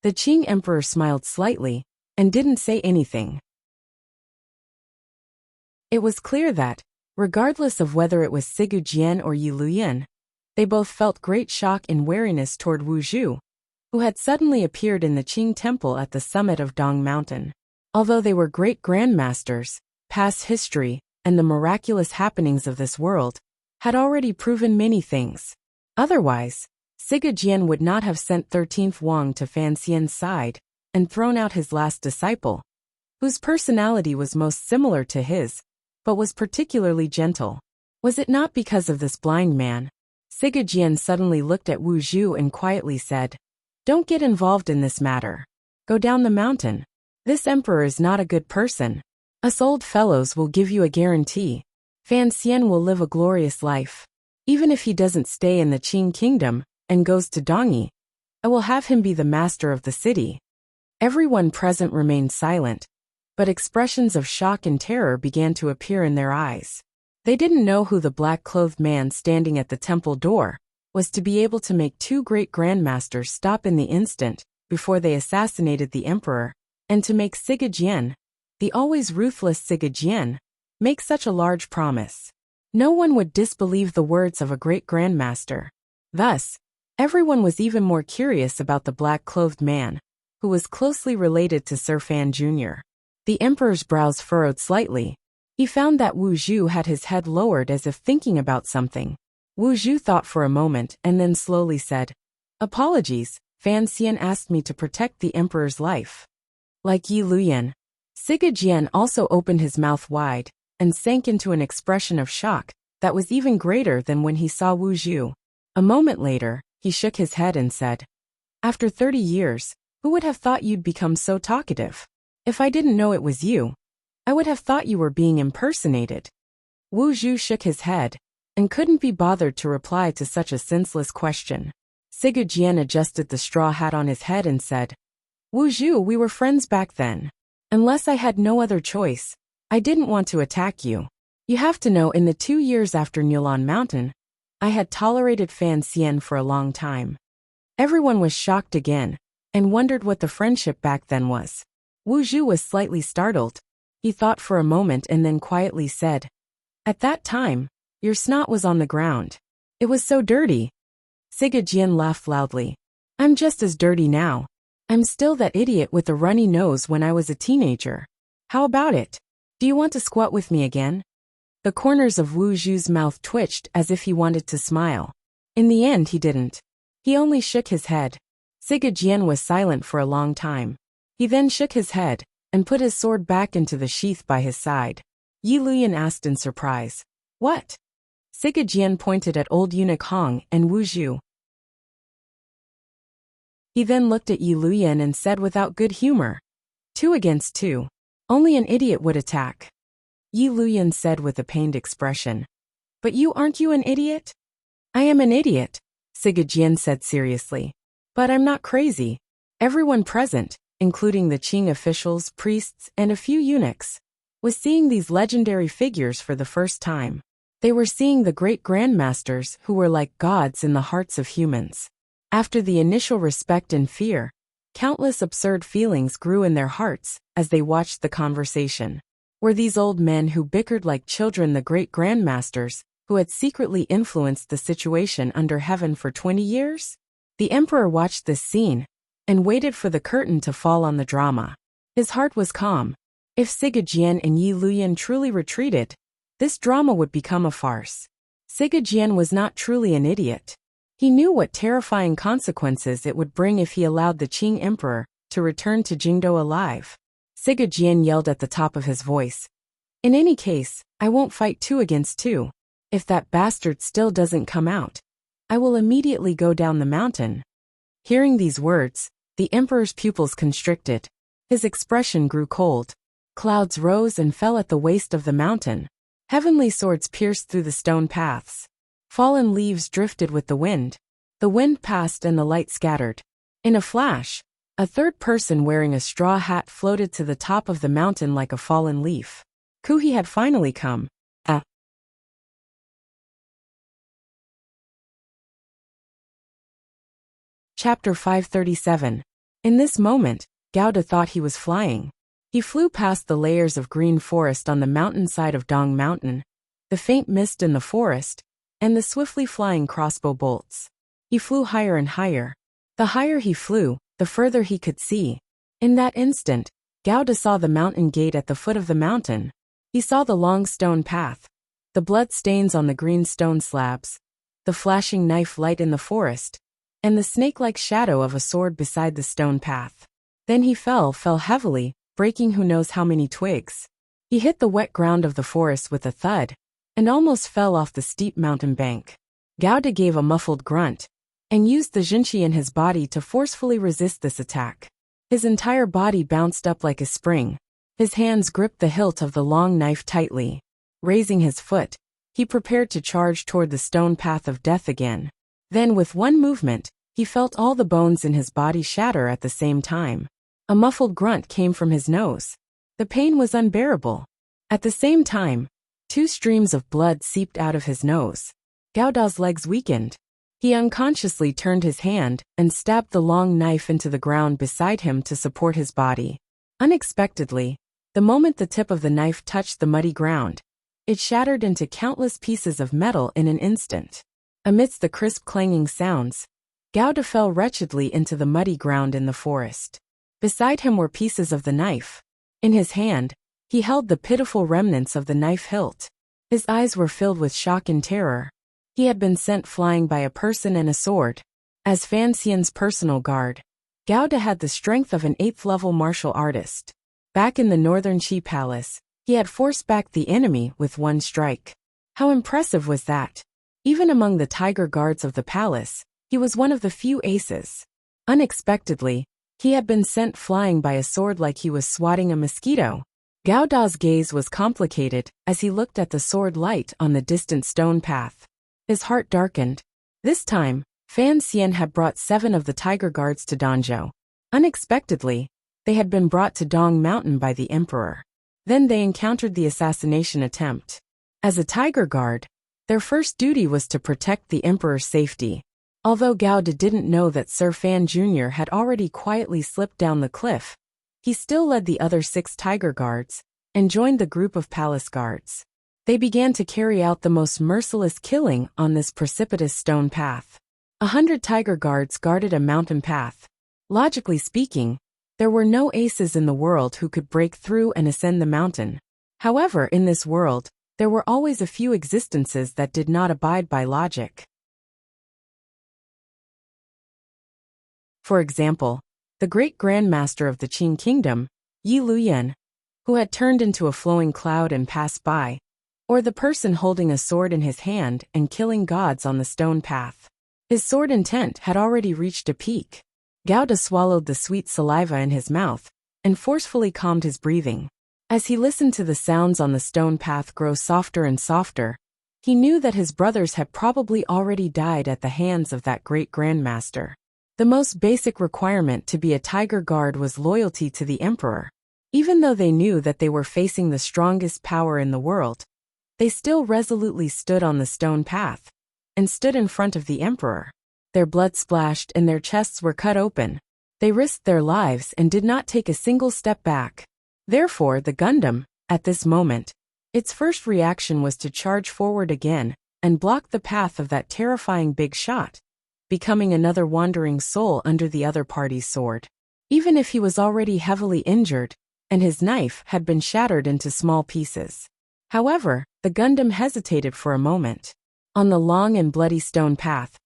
[SPEAKER 1] The Qing emperor smiled slightly and didn't say anything. It was clear that, regardless of whether it was Sigurd or Yi Luyan, they both felt great shock and wariness toward Wu Zhu, who had suddenly appeared in the Qing temple at the summit of Dong Mountain. Although they were great grandmasters, past history, and the miraculous happenings of this world had already proven many things. Otherwise, Sigurd would not have sent 13th Wang to Fan Xian's side and thrown out his last disciple, whose personality was most similar to his, but was particularly gentle. Was it not because of this blind man? Sigurd suddenly looked at Wu Zhu and quietly said, "Don't get involved in this matter. Go down the mountain. This emperor is not a good person. Us old fellows will give you a guarantee. Fan Xian will live a glorious life. Even if he doesn't stay in the Qing kingdom and goes to Dongyi, I will have him be the master of the city." Everyone present remained silent, but expressions of shock and terror began to appear in their eyes. They didn't know who the black-clothed man standing at the temple door was to be able to make two great grandmasters stop in the instant before they assassinated the emperor, and to make Siga Jian, the always ruthless Siga Jian, make such a large promise. No one would disbelieve the words of a great grandmaster. Thus, everyone was even more curious about the black-clothed man, who was closely related to Sir Fan Jr. The emperor's brows furrowed slightly. He found that Wu Zhu had his head lowered as if thinking about something. Wu Zhu thought for a moment and then slowly said, "Apologies, Fan Xian asked me to protect the emperor's life." Like Yi Luyan, Siga Jian also opened his mouth wide and sank into an expression of shock that was even greater than when he saw Wu Zhu. A moment later, he shook his head and said, "After 30 years, who would have thought you'd become so talkative? If I didn't know it was you, I would have thought you were being impersonated." Wu Zhu shook his head and couldn't be bothered to reply to such a senseless question. Siga Jian adjusted the straw hat on his head and said, "Wu Zhu, we were friends back then. Unless I had no other choice, I didn't want to attack you. You have to know, in the 2 years after Nilan Mountain, I had tolerated Fan Xian for a long time." Everyone was shocked again and wondered what the friendship back then was. Wu Zhu was slightly startled. He thought for a moment and then quietly said, "At that time, your snot was on the ground. It was so dirty." Siga Jian laughed loudly. "I'm just as dirty now. I'm still that idiot with the runny nose when I was a teenager. How about it? Do you want to squat with me again?" The corners of Wu Zhu's mouth twitched as if he wanted to smile. In the end, he didn't. He only shook his head. Siga Jian was silent for a long time. He then shook his head and put his sword back into the sheath by his side. Yi Luyan asked in surprise, "What?" Siga Jian pointed at old eunuch Hong and Wu Zhu. He then looked at Yi Luyan and said without good humor, "2 against 2. Only an idiot would attack." Yi Luyan said with a pained expression, "But aren't you an idiot?" "I am an idiot," Siga Jian said seriously. "But I'm not crazy." Everyone present, including the Qing officials, priests, and a few eunuchs, was seeing these legendary figures for the first time. They were seeing the great grandmasters who were like gods in the hearts of humans. After the initial respect and fear, countless absurd feelings grew in their hearts as they watched the conversation. Were these old men who bickered like children the great grandmasters who had secretly influenced the situation under heaven for 20 years? The emperor watched this scene and waited for the curtain to fall on the drama. His heart was calm. If Siga Jian and Yi Luyan truly retreated, this drama would become a farce. Siga Jian was not truly an idiot. He knew what terrifying consequences it would bring if he allowed the Qing emperor to return to Jingdou alive. Siga Jian yelled at the top of his voice, "In any case, I won't fight 2 against 2. If that bastard still doesn't come out, I will immediately go down the mountain." Hearing these words, the emperor's pupils constricted. His expression grew cold. Clouds rose and fell at the waist of the mountain. Heavenly swords pierced through the stone paths. Fallen leaves drifted with the wind. The wind passed and the light scattered. In a flash, a third person wearing a straw hat floated to the top of the mountain like a fallen leaf. Kuhi had finally come. Chapter 537. In this moment, Gauda thought he was flying. He flew past the layers of green forest on the mountainside of Dong Mountain, the faint mist in the forest, and the swiftly flying crossbow bolts. He flew higher and higher. The higher he flew, the further he could see. In that instant, Gauda saw the mountain gate at the foot of the mountain. He saw the long stone path, the blood stains on the green stone slabs, the flashing knife light in the forest, and the snake-like shadow of a sword beside the stone path. Then he fell heavily, breaking who knows how many twigs. He hit the wet ground of the forest with a thud, and almost fell off the steep mountain bank. Gauda gave a muffled grunt, and used the Jinqi in his body to forcefully resist this attack. His entire body bounced up like a spring. His hands gripped the hilt of the long knife tightly. Raising his foot, he prepared to charge toward the stone path of death again. Then with one movement, he felt all the bones in his body shatter at the same time. A muffled grunt came from his nose. The pain was unbearable. At the same time, Two streams of blood seeped out of his nose. Gao Da's legs weakened. He unconsciously turned his hand and stabbed the long knife into the ground beside him to support his body. Unexpectedly, the moment the tip of the knife touched the muddy ground, it shattered into countless pieces of metal in an instant. Amidst the crisp clanging sounds, Gao Da fell wretchedly into the muddy ground in the forest. Beside him were pieces of the knife. In his hand, he held the pitiful remnants of the knife hilt. His eyes were filled with shock and terror. He had been sent flying by a person and a sword. As Fan Xian's personal guard, Gao Da had the strength of an 8th-level martial artist. Back in the Northern Qi Palace, he had forced back the enemy with one strike. How impressive was that? Even among the tiger guards of the palace, he was one of the few aces. Unexpectedly, he had been sent flying by a sword like he was swatting a mosquito. Gao Da's gaze was complicated as he looked at the sword light on the distant stone path. His heart darkened. This time, Fan Xian had brought 7 of the tiger guards to Danzhou. Unexpectedly, they had been brought to Dong Mountain by the emperor. Then they encountered the assassination attempt. As a tiger guard, their first duty was to protect the emperor's safety. Although Gao Da didn't know that Sir Fan Jr. had already quietly slipped down the cliff, he still led the other 6 tiger guards and joined the group of palace guards. They began to carry out the most merciless killing on this precipitous stone path. 100 tiger guards guarded a mountain path. Logically speaking, there were no aces in the world who could break through and ascend the mountain. However, in this world, there were always a few existences that did not abide by logic. For example, the great grandmaster of the Qin kingdom, Yi Luyan, who had turned into a flowing cloud and passed by, or the person holding a sword in his hand and killing gods on the stone path. His sword intent had already reached a peak. Gao Da swallowed the sweet saliva in his mouth and forcefully calmed his breathing. As he listened to the sounds on the stone path grow softer and softer, he knew that his brothers had probably already died at the hands of that great grandmaster. The most basic requirement to be a tiger guard was loyalty to the emperor. Even though they knew that they were facing the strongest power in the world, they still resolutely stood on the stone path and stood in front of the emperor. Their blood splashed and their chests were cut open. They risked their lives and did not take a single step back. Therefore, the Gundam, at this moment, its first reaction was to charge forward again and block the path of that terrifying big shot, becoming another wandering soul under the other party's sword. Even if he was already heavily injured, and his knife had been shattered into small pieces. However, the Gundam hesitated for a moment. On the long and bloody stone path,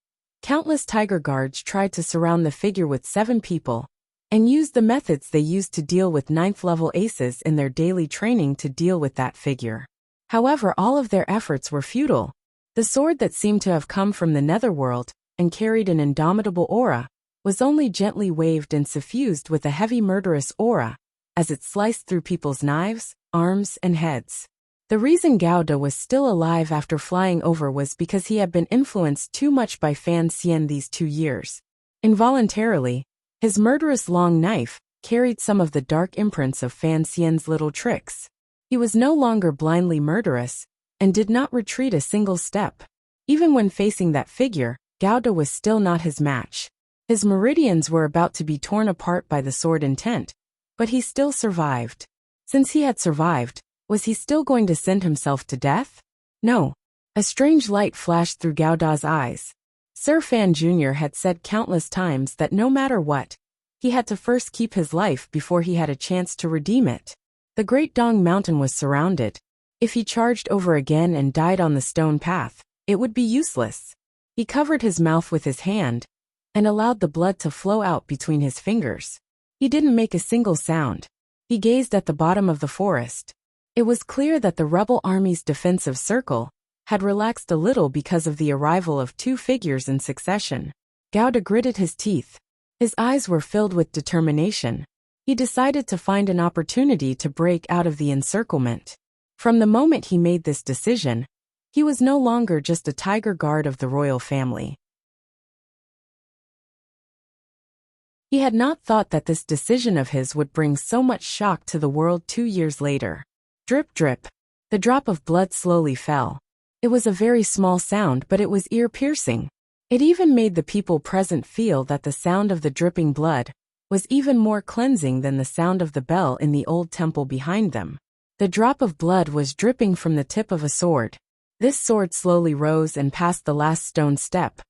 [SPEAKER 1] countless tiger guards tried to surround the figure with 7 people, and used the methods they used to deal with 9th-level aces in their daily training to deal with that figure. However, all of their efforts were futile. The sword that seemed to have come from the netherworld and carried an indomitable aura was only gently waved and suffused with a heavy murderous aura as it sliced through people's knives, arms, and heads. The reason Gao Da was still alive after flying over was because he had been influenced too much by Fan Xian these 2 years. Involuntarily, his murderous long knife carried some of the dark imprints of Fan Xian's little tricks. He was no longer blindly murderous and did not retreat a single step. Even when facing that figure, Gao Da was still not his match. His meridians were about to be torn apart by the sword intent, but he still survived. Since he had survived, was he still going to send himself to death? No. A strange light flashed through Gao Da's eyes. Sir Fan Jr. had said countless times that no matter what, he had to first keep his life before he had a chance to redeem it. The great Dong Mountain was surrounded. If he charged over again and died on the stone path, it would be useless. He covered his mouth with his hand and allowed the blood to flow out between his fingers. He didn't make a single sound. He gazed at the bottom of the forest. It was clear that the rebel army's defensive circle had relaxed a little because of the arrival of 2 figures in succession. Gao Da gritted his teeth. His eyes were filled with determination. He decided to find an opportunity to break out of the encirclement. From the moment he made this decision, he was no longer just a tiger guard of the royal family. He had not thought that this decision of his would bring so much shock to the world 2 years later. Drip drip. The drop of blood slowly fell. It was a very small sound, but it was ear-piercing. It even made the people present feel that the sound of the dripping blood was even more cleansing than the sound of the bell in the old temple behind them. The drop of blood was dripping from the tip of a sword. This sword slowly rose and passed the last stone step,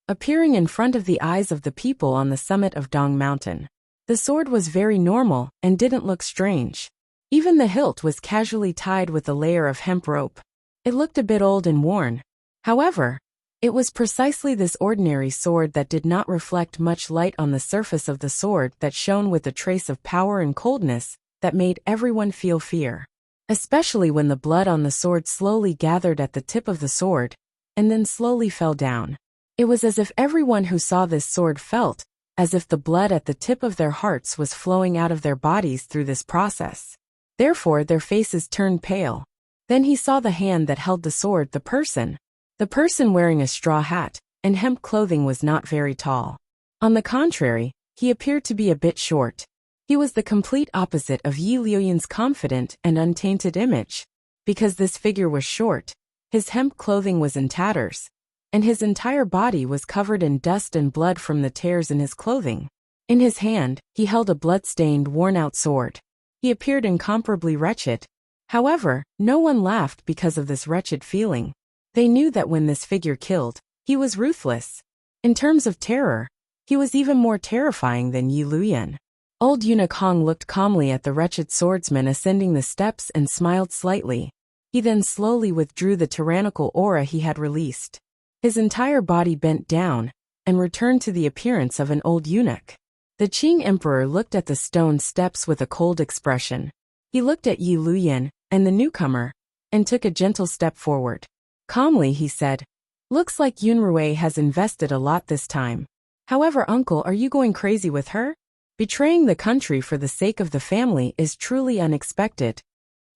[SPEAKER 1] appearing in front of the eyes of the people on the summit of Dong Mountain. The sword was very normal and didn't look strange. Even the hilt was casually tied with a layer of hemp rope. It looked a bit old and worn. However, it was precisely this ordinary sword that did not reflect much light on the surface of the sword that shone with a trace of power and coldness that made everyone feel fear. Especially when the blood on the sword slowly gathered at the tip of the sword, and then slowly fell down. It was as if everyone who saw this sword felt as if the blood at the tip of their hearts was flowing out of their bodies through this process. Therefore their faces turned pale. Then he saw the hand that held the sword, the person. The person wearing a straw hat and hemp clothing was not very tall. On the contrary, he appeared to be a bit short. He was the complete opposite of Yi Luoyan's confident and untainted image. Because this figure was short, his hemp clothing was in tatters, and his entire body was covered in dust and blood from the tears in his clothing. In his hand, he held a blood-stained, worn-out sword. He appeared incomparably wretched. However, no one laughed because of this wretched feeling. They knew that when this figure killed, he was ruthless. In terms of terror, he was even more terrifying than Yi Luoyan. Old Eunuch Hong looked calmly at the wretched swordsman ascending the steps and smiled slightly. He then slowly withdrew the tyrannical aura he had released. His entire body bent down and returned to the appearance of an old eunuch. The Qing emperor looked at the stone steps with a cold expression. He looked at Yi Luoyan and the newcomer and took a gentle step forward. Calmly he said, "Looks like Yunrui has invested a lot this time. However, uncle, are you going crazy with her? Betraying the country for the sake of the family is truly unexpected."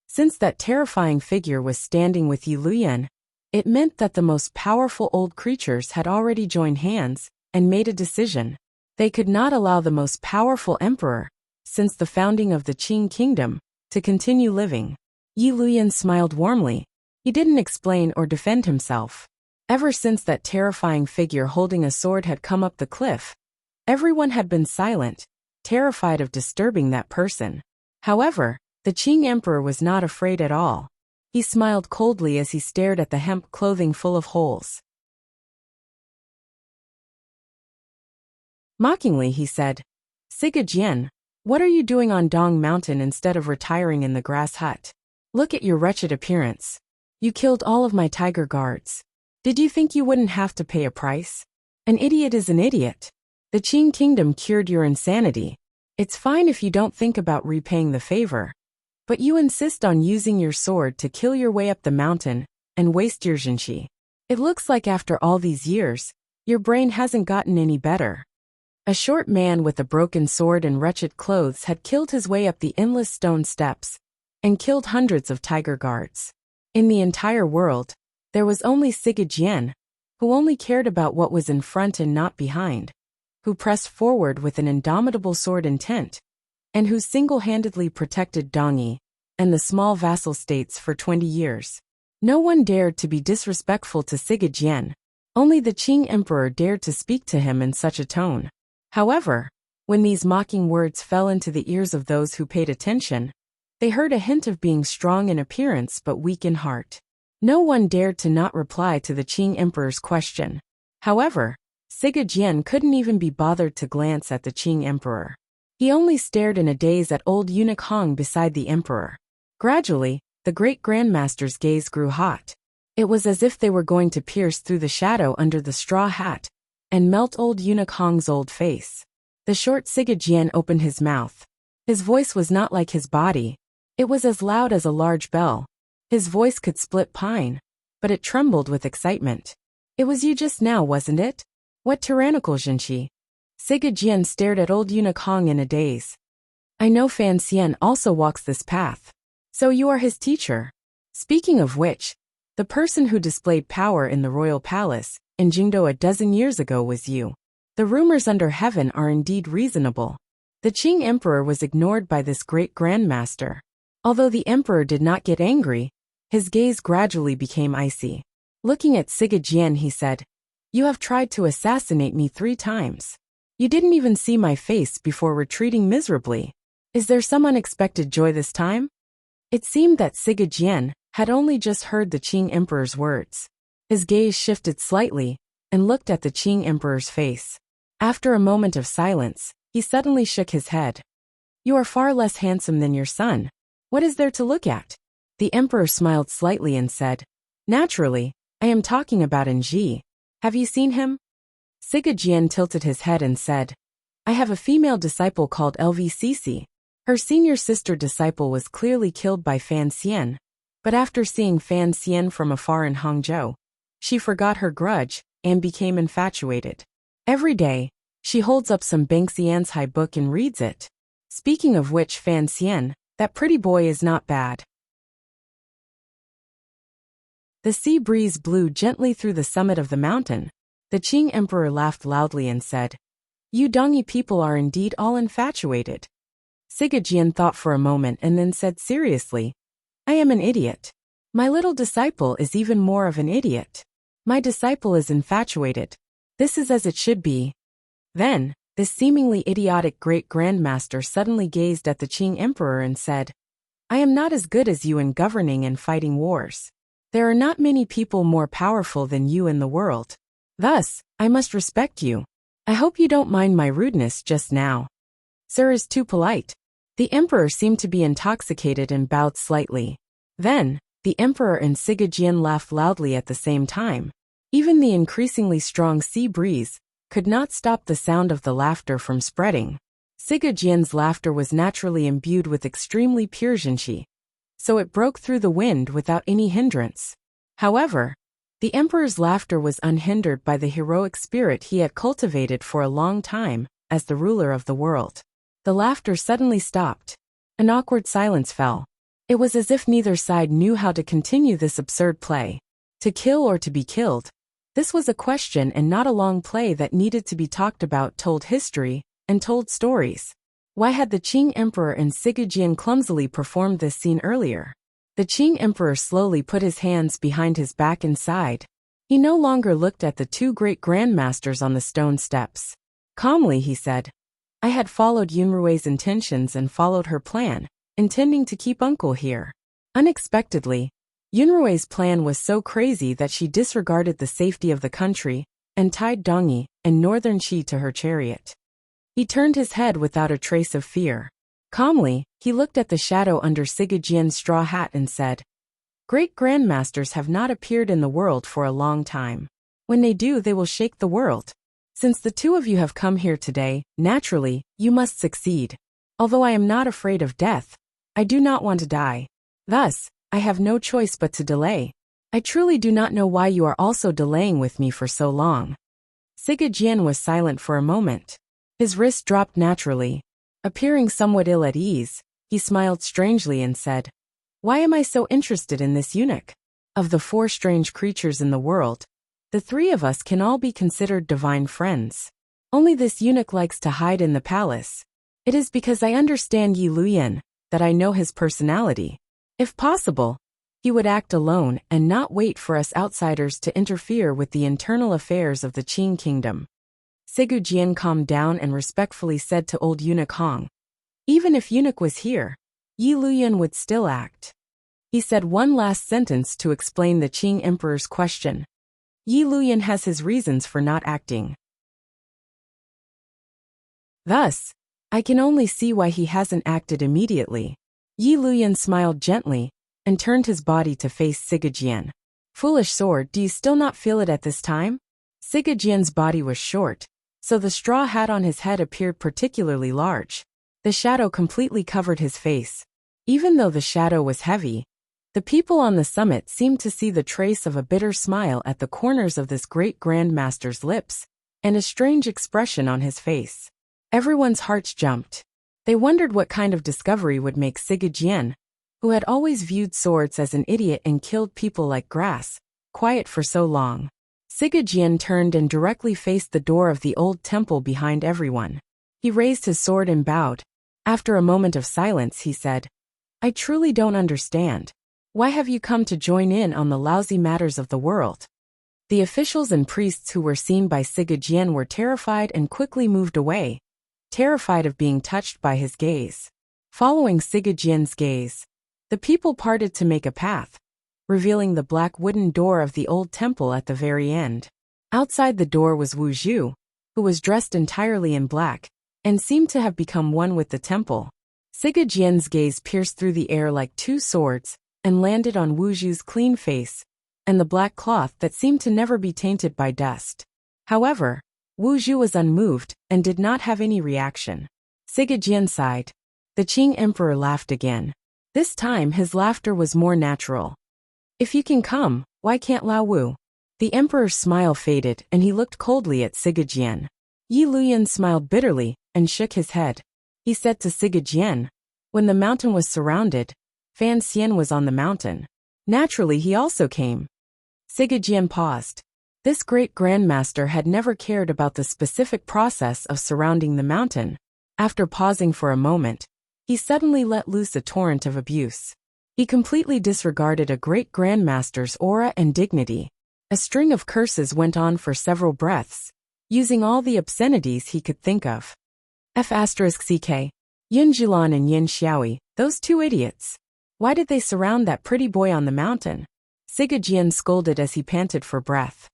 [SPEAKER 1] Since that terrifying figure was standing with Yi Luoyan, it meant that the most powerful old creatures had already joined hands and made a decision. They could not allow the most powerful emperor, since the founding of the Qing kingdom, to continue living. Yi Luoyan smiled warmly. He didn't explain or defend himself. Ever since that terrifying figure holding a sword had come up the cliff, everyone had been silent, terrified of disturbing that person. However, the Qing emperor was not afraid at all. He smiled coldly as he stared at the hemp clothing full of holes. Mockingly he said, "Siga Jian, what are you doing on Dong Mountain instead of retiring in the grass hut? Look at your wretched appearance. You killed all of my tiger guards. Did you think you wouldn't have to pay a price? An idiot is an idiot. The Qing kingdom cured your insanity. It's fine if you don't think about repaying the favor. But you insist on using your sword to kill your way up the mountain and waste your Jinshi. It looks like after all these years, your brain hasn't gotten any better." A short man with a broken sword and wretched clothes had killed his way up the endless stone steps and killed hundreds of tiger guards. In the entire world, there was only Siga Jian, who only cared about what was in front and not behind, who pressed forward with an indomitable sword intent, and who single-handedly protected Dongyi and the small vassal states for 20 years. No one dared to be disrespectful to Siga Jian. Only the Qing emperor dared to speak to him in such a tone. However, when these mocking words fell into the ears of those who paid attention, they heard a hint of being strong in appearance but weak in heart. No one dared to not reply to the Qing emperor's question. However, Siga Jian couldn't even be bothered to glance at the Qing emperor. He only stared in a daze at old eunuch Hong beside the emperor. Gradually, the great grandmaster's gaze grew hot. It was as if they were going to pierce through the shadow under the straw hat and melt old eunuch Hong's old face. The short Siga Jian opened his mouth. His voice was not like his body. It was as loud as a large bell. His voice could split pine, but it trembled with excitement. "It was you just now, wasn't it? What tyrannical Jinshi?" Siga Jian stared at old eunuch Hong in a daze. "I know Fan Xian also walks this path. So you are his teacher. Speaking of which, the person who displayed power in the royal palace in Jingdo a dozen years ago was you. The rumors under heaven are indeed reasonable." The Qing emperor was ignored by this great grandmaster. Although the emperor did not get angry, His gaze gradually became icy. Looking at Sigurd, he said, "You have tried to assassinate me 3 times. You didn't even see my face before retreating miserably. Is there some unexpected joy this time?" It seemed that Sigurd had only just heard the Qing Emperor's words. His gaze shifted slightly and looked at the Qing Emperor's face. After a moment of silence, he suddenly shook his head. "You are far less handsome than your son. What is there to look at?" The emperor smiled slightly and said, "Naturally, I am talking about Nji. Have you seen him?" Sigurd tilted his head and said, "I have a female disciple called LVCC. Her senior sister disciple was clearly killed by Fan Xian, but after seeing Fan Xian from afar in Hangzhou, she forgot her grudge and became infatuated. Every day, she holds up some Bang Xian's high book and reads it. Speaking of which, Fan Xian, that pretty boy is not bad." The sea breeze blew gently through the summit of the mountain. The Qing Emperor laughed loudly and said, "You Dongyi people are indeed all infatuated." Sigurd thought for a moment and then said seriously, "I am an idiot. My little disciple is even more of an idiot. My disciple is infatuated. This is as it should be." Then, this seemingly idiotic great grandmaster suddenly gazed at the Qing Emperor and said, "I am not as good as you in governing and fighting wars. There are not many people more powerful than you in the world. Thus, I must respect you. I hope you don't mind my rudeness just now." "Sir is too polite." The emperor seemed to be intoxicated and bowed slightly. Then, the emperor and Sigurd laughed loudly at the same time. Even the increasingly strong sea breeze could not stop the sound of the laughter from spreading. Sigurd's laughter was naturally imbued with extremely pure Jinshi, so it broke through the wind without any hindrance. However, the emperor's laughter was unhindered by the heroic spirit he had cultivated for a long time as the ruler of the world. The laughter suddenly stopped. An awkward silence fell. It was as if neither side knew how to continue this absurd play. To kill or to be killed? This was a question and not a long play that needed to be talked about, told history, and told stories. Why had the Qing Emperor and Sigurd clumsily performed this scene earlier? The Qing Emperor slowly put his hands behind his back and sighed. He no longer looked at the 2 great grandmasters on the stone steps. Calmly he said, "I had followed Yunrui's intentions and followed her plan, intending to keep uncle here. Unexpectedly, Yunrui's plan was so crazy that she disregarded the safety of the country and tied Dongyi and northern Qi to her chariot." He turned his head without a trace of fear. Calmly, he looked at the shadow under Sigurd's straw hat and said, "Great grandmasters have not appeared in the world for a long time. When they do, they will shake the world. Since the 2 of you have come here today, naturally, you must succeed. Although I am not afraid of death, I do not want to die. Thus, I have no choice but to delay. I truly do not know why you are also delaying with me for so long." Sigurd was silent for a moment. His wrist dropped naturally. Appearing somewhat ill at ease, he smiled strangely and said, "Why am I so interested in this eunuch? Of the 4 strange creatures in the world, the 3 of us can all be considered divine friends. Only this eunuch likes to hide in the palace. It is because I understand Yi Luyan that I know his personality. If possible, he would act alone and not wait for us outsiders to interfere with the internal affairs of the Qing kingdom." Sigurd calmed down and respectfully said to old eunuch Hong, "Even if eunuch was here, Yi Luyan would still act." He said one last sentence to explain the Qing emperor's question. "Yi Luyan has his reasons for not acting. Thus, I can only see why he hasn't acted immediately." Yi Luyan smiled gently and turned his body to face Sigurd. "Foolish sword, do you still not feel it at this time?" Sigurd's body was short, so the straw hat on his head appeared particularly large. The shadow completely covered his face. Even though the shadow was heavy, the people on the summit seemed to see the trace of a bitter smile at the corners of this great grandmaster's lips, and a strange expression on his face. Everyone's hearts jumped. They wondered what kind of discovery would make Sigurd, who had always viewed swords as an idiot and killed people like grass, quiet for so long. Sigurd turned and directly faced the door of the old temple behind everyone. He raised his sword and bowed. After a moment of silence, he said, "I truly don't understand. Why have you come to join in on the lousy matters of the world? The officials and priests who were seen by Sigajian were terrified and quickly moved away, terrified of being touched by his gaze. Following Sigajian's gaze, the people parted to make a path, revealing the black wooden door of the old temple at the very end. Outside the door was Wu Zhu, who was dressed entirely in black, and seemed to have become one with the temple. Sigajian's gaze pierced through the air like two swords, and landed on Wu Zhu's clean face, and the black cloth that seemed to never be tainted by dust. However, Wu Zhu was unmoved, and did not have any reaction. Sigajian sighed. The Qing emperor laughed again. This time his laughter was more natural. If you can come, why can't Lao Wu? The emperor's smile faded and he looked coldly at Sigajian. Yi Luyan smiled bitterly and shook his head. He said to Sigajian, when the mountain was surrounded, Fan Xian was on the mountain. Naturally he also came. Sigajian paused. This great grandmaster had never cared about the specific process of surrounding the mountain. After pausing for a moment, he suddenly let loose a torrent of abuse. He completely disregarded a great grandmaster's aura and dignity. A string of curses went on for several breaths, using all the obscenities he could think of. F***ck. Yin Zhilan and Yin Xiaoyi, those two idiots. Why did they surround that pretty boy on the mountain? Sigajian scolded as he panted for breath.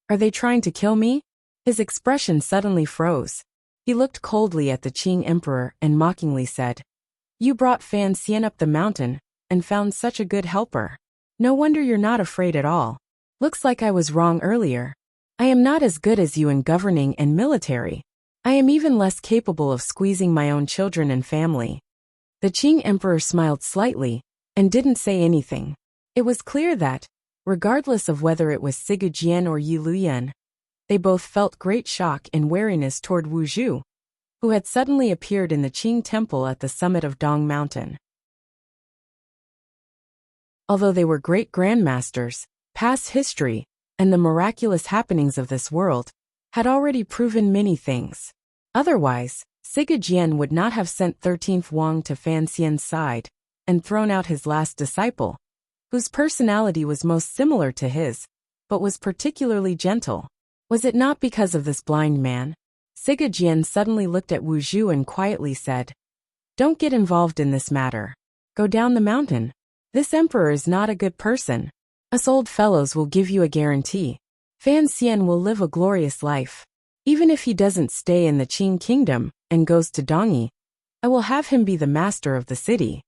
[SPEAKER 1] Are they trying to kill me? His expression suddenly froze. He looked coldly at the Qing emperor and mockingly said, You brought Fan Xian up the mountain, and found such a good helper. No wonder you're not afraid at all. Looks like I was wrong earlier. I am not as good as you in governing and military. I am even less capable of squeezing my own children and family. The Qing emperor smiled slightly, and didn't say anything. It was clear that, regardless of whether it was Sigajian or Yi Luyan, they both felt great shock and wariness toward Wu Zhu, who had suddenly appeared in the Qing temple at the summit of Dong Mountain. Although they were great grandmasters, past history, and the miraculous happenings of this world, had already proven many things. Otherwise, Sigajian would not have sent 13th Wang to Fan Xian's side, and thrown out his last disciple, whose personality was most similar to his, but was particularly gentle. Was it not because of this blind man? Sigajian suddenly looked at Wu Zhu and quietly said, Don't get involved in this matter. Go down the mountain. This emperor is not a good person. Us old fellows will give you a guarantee. Fan Xian will live a glorious life. Even if he doesn't stay in the Qing kingdom and goes to Dongyi, I will have him be the master of the city.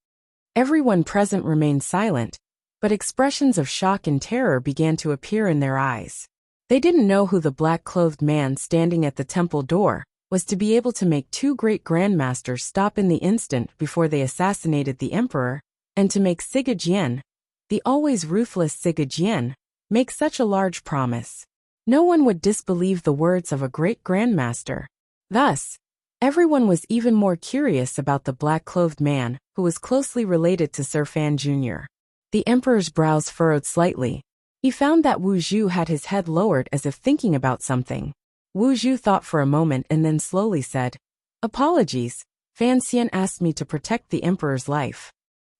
[SPEAKER 1] Everyone present remained silent, but expressions of shock and terror began to appear in their eyes. They didn't know who the black-clothed man standing at the temple door was to be able to make two great grandmasters stop in the instant before they assassinated the emperor, and to make Sigajian, the always ruthless Sigajian, make such a large promise. No one would disbelieve the words of a great grandmaster. Thus, everyone was even more curious about the black-clothed man, who was closely related to Sir Fan Jr. The emperor's brows furrowed slightly. He found that Wu Zhu had his head lowered as if thinking about something. Wu Zhu thought for a moment and then slowly said, Apologies, Fan Xian asked me to protect the emperor's life.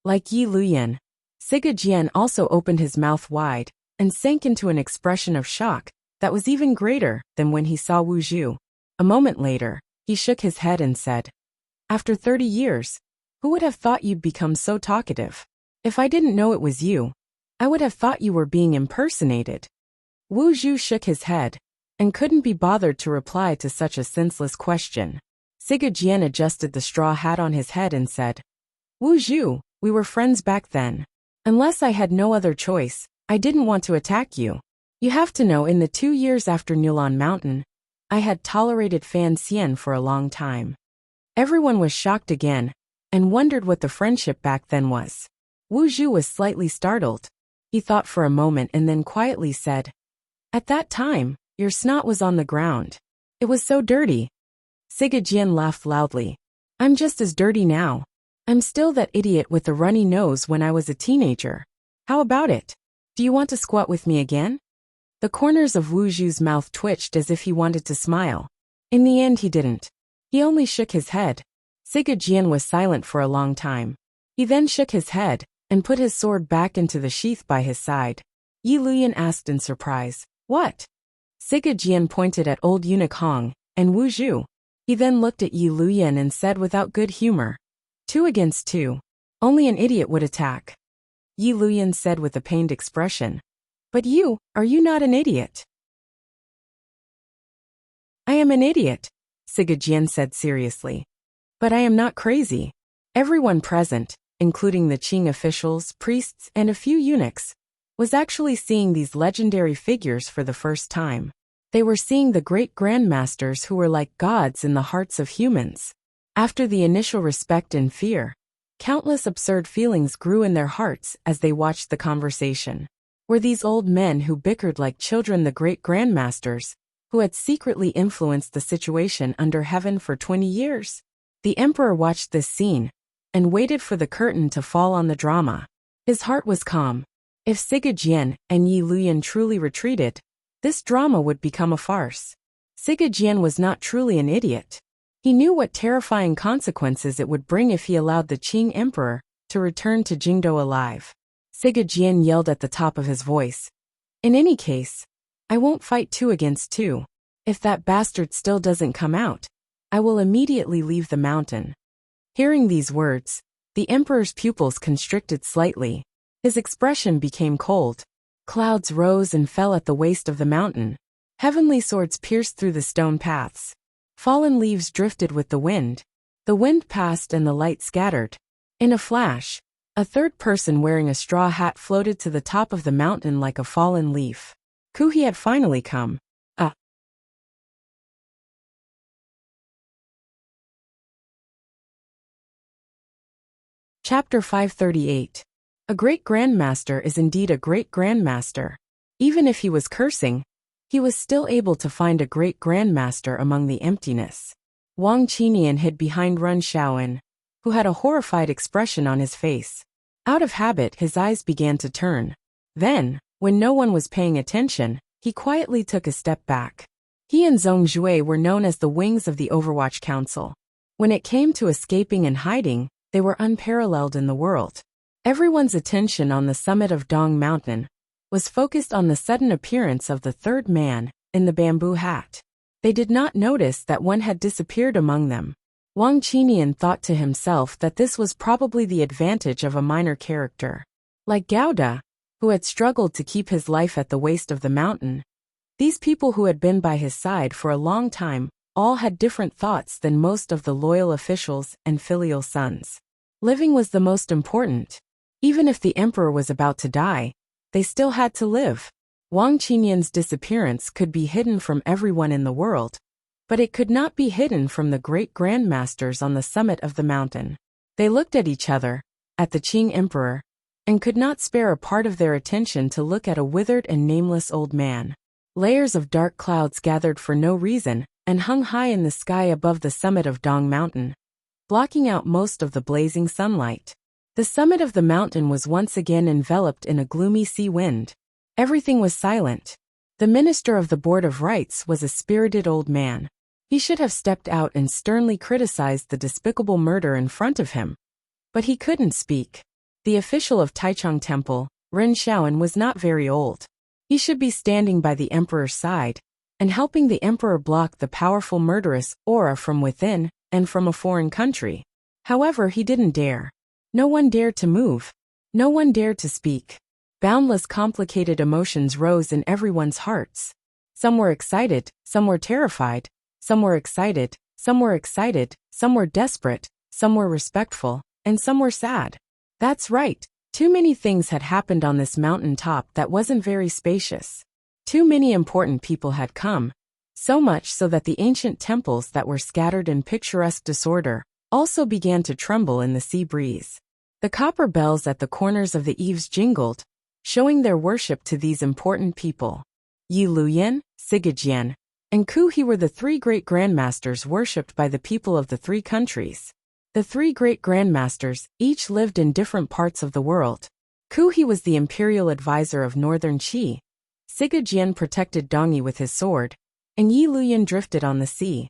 [SPEAKER 1] Like Yi Luyan, Sigajian also opened his mouth wide, and sank into an expression of shock that was even greater than when he saw Wu Zhu. A moment later, he shook his head and said, After 30 years, who would have thought you'd become so talkative? If I didn't know it was you, I would have thought you were being impersonated. Wu Zhu shook his head, and couldn't be bothered to reply to such a senseless question. Sigajian adjusted the straw hat on his head and said, Wu Zhu, we were friends back then. Unless I had no other choice, I didn't want to attack you. You have to know, in the 2 years after Nulon Mountain, I had tolerated Fan Xian for a long time. Everyone was shocked again, and wondered what the friendship back then was. Wu Zhu was slightly startled. He thought for a moment and then quietly said, At that time, your snot was on the ground. It was so dirty. Sigajian laughed loudly. I'm just as dirty now. I'm still that idiot with the runny nose when I was a teenager. How about it? Do you want to squat with me again? The corners of Wu Zhu's mouth twitched as if he wanted to smile. In the end he didn't. He only shook his head. Sigajian was silent for a long time. He then shook his head, and put his sword back into the sheath by his side. Yi Luyan asked in surprise, "What?" Siga Jian pointed at old eunuch Hong and Wu Zhu. He then looked at Yi Luyan and said without good humor, "2 against 2. Only an idiot would attack." Yi Luyan said with a pained expression, "But are you not an idiot?" "I am an idiot," Siga Jian said seriously. "But I am not crazy." Everyone present, including the Qing officials, priests, and a few eunuchs, was actually seeing these legendary figures for the first time. They were seeing the great grandmasters who were like gods in the hearts of humans. After the initial respect and fear, countless absurd feelings grew in their hearts as they watched the conversation. Were these old men who bickered like children the great grandmasters, who had secretly influenced the situation under heaven for 20 years? The emperor watched this scene and waited for the curtain to fall on the drama. His heart was calm. If Siga Jian and Yi Luyan truly retreated, this drama would become a farce. Siga Jian was not truly an idiot. He knew what terrifying consequences it would bring if he allowed the Qing emperor to return to Jingdou alive. Siga Jian yelled at the top of his voice, "In any case, I won't fight 2 against 2. If that bastard still doesn't come out, I will immediately leave the mountain." Hearing these words, the emperor's pupils constricted slightly. His expression became cold. Clouds rose and fell at the waist of the mountain. Heavenly swords pierced through the stone paths. Fallen leaves drifted with the wind. The wind passed and the light scattered. In a flash, a third person wearing a straw hat floated to the top of the mountain like a fallen leaf. Kuhi had finally come. Chapter 538. A great grandmaster is indeed a great grandmaster. Even if he was cursing, he was still able to find a great grandmaster among the emptiness. Wang Qinian hid behind Ren Shaoan, who had a horrified expression on his face. Out of habit, his eyes began to turn. Then, when no one was paying attention, he quietly took a step back. He and Zhong Jue were known as the wings of the Overwatch Council. When it came to escaping and hiding, they were unparalleled in the world. Everyone's attention on the summit of Dong Mountain was focused on the sudden appearance of the third man in the bamboo hat. They did not notice that one had disappeared among them. Wang Qinian thought to himself that this was probably the advantage of a minor character. Like Gouda, who had struggled to keep his life at the waist of the mountain, these people who had been by his side for a long time all had different thoughts than most of the loyal officials and filial sons. Living was the most important. Even if the emperor was about to die, they still had to live. Wang Qinian's disappearance could be hidden from everyone in the world, but it could not be hidden from the great grandmasters on the summit of the mountain. They looked at each other, at the Qing emperor, and could not spare a part of their attention to look at a withered and nameless old man. Layers of dark clouds gathered for no reason and hung high in the sky above the summit of Dong Mountain, blocking out most of the blazing sunlight. The summit of the mountain was once again enveloped in a gloomy sea wind. Everything was silent. The minister of the Board of Rites was a spirited old man. He should have stepped out and sternly criticized the despicable murder in front of him. But he couldn't speak. The official of Taichung Temple, Ren Shaoan, was not very old. He should be standing by the emperor's side and helping the emperor block the powerful murderous aura from within and from a foreign country. However, he didn't dare. No one dared to move. No one dared to speak. Boundless complicated emotions rose in everyone's hearts. Some were excited, some were terrified, some were excited, some were excited, some were desperate, some were respectful, and some were sad. That's right, too many things had happened on this mountain top that wasn't very spacious. Too many important people had come, so much so that the ancient temples that were scattered in picturesque disorder also began to tremble in the sea breeze. The copper bells at the corners of the eaves jingled, showing their worship to these important people. Yi Luyan, Siga Jian, and Ku He were the 3 great grandmasters worshipped by the people of the 3 countries. The 3 great grandmasters each lived in different parts of the world. Ku He was the imperial advisor of northern Qi. Siga Jian protected Dongyi with his sword, and Yi Luyan drifted on the sea.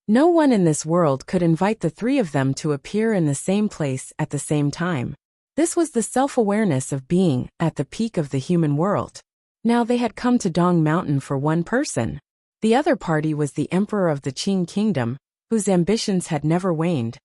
[SPEAKER 1] No one in this world could invite the three of them to appear in the same place at the same time. This was the self-awareness of being at the peak of the human world. Now they had come to Dong Mountain for one person. The other party was the emperor of the Qing kingdom, whose ambitions had never waned.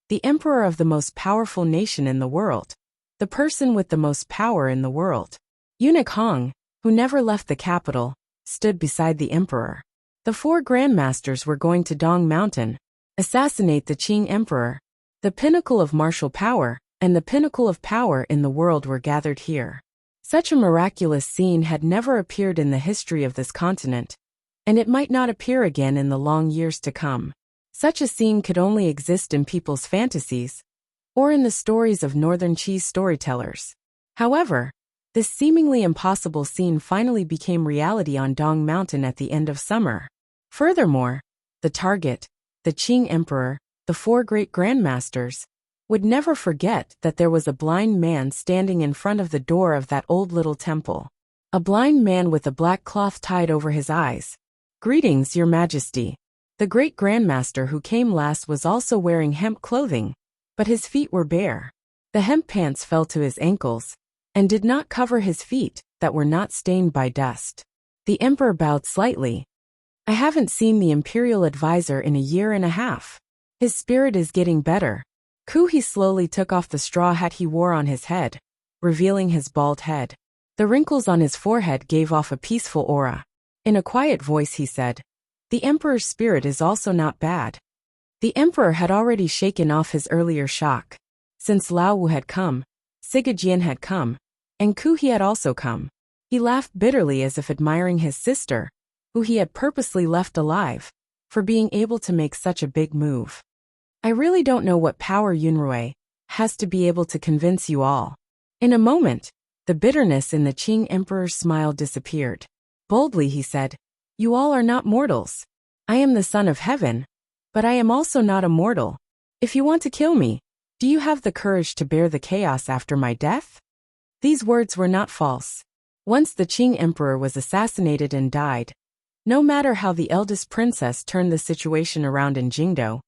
[SPEAKER 1] The emperor of the most powerful nation in the world. The person with the most power in the world. Eunuch Hong, who never left the capital, stood beside the emperor. The four grandmasters were going to Dong Mountain, assassinate the Qing emperor. The pinnacle of martial power and the pinnacle of power in the world were gathered here. Such a miraculous scene had never appeared in the history of this continent, and it might not appear again in the long years to come. Such a scene could only exist in people's fantasies, or in the stories of Northern Cheese storytellers. However, this seemingly impossible scene finally became reality on Dong Mountain at the end of summer. Furthermore, the target, the Qing emperor, the four great grandmasters, would never forget that there was a blind man standing in front of the door of that old little temple. A blind man with a black cloth tied over his eyes. "Greetings, Your Majesty." The great grandmaster who came last was also wearing hemp clothing, but his feet were bare. The hemp pants fell to his ankles, and did not cover his feet that were not stained by dust. The emperor bowed slightly. "I haven't seen the imperial advisor in a year and a half. His spirit is getting better." He slowly took off the straw hat he wore on his head, revealing his bald head. The wrinkles on his forehead gave off a peaceful aura. In a quiet voice he said, "The emperor's spirit is also not bad." The emperor had already shaken off his earlier shock. Since Lao Wu had come, Sigajian had come, and He had also come. He laughed bitterly as if admiring his sister, who he had purposely left alive, for being able to make such a big move. "I really don't know what power Yunrui has to be able to convince you all." In a moment, the bitterness in the Qing emperor's smile disappeared. Boldly he said, "You all are not mortals. I am the son of heaven, but I am also not a mortal. If you want to kill me, do you have the courage to bear the chaos after my death?" These words were not false. Once the Qing emperor was assassinated and died, no matter how the eldest princess turned the situation around in Jingdo,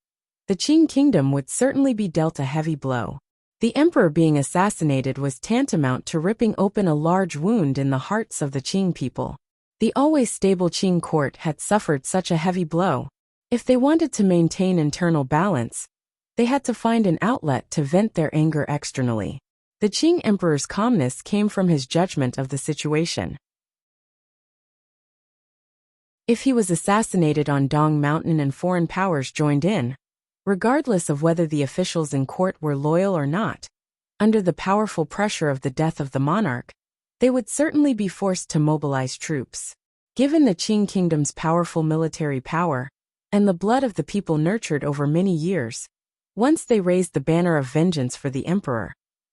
[SPEAKER 1] the Qing kingdom would certainly be dealt a heavy blow. The emperor being assassinated was tantamount to ripping open a large wound in the hearts of the Qing people. The always stable Qing court had suffered such a heavy blow. If they wanted to maintain internal balance, they had to find an outlet to vent their anger externally. The Qing emperor's calmness came from his judgment of the situation. If he was assassinated on Dong Mountain and foreign powers joined in, regardless of whether the officials in court were loyal or not, under the powerful pressure of the death of the monarch, they would certainly be forced to mobilize troops. Given the Qing kingdom's powerful military power, and the blood of the people nurtured over many years, once they raised the banner of vengeance for the emperor,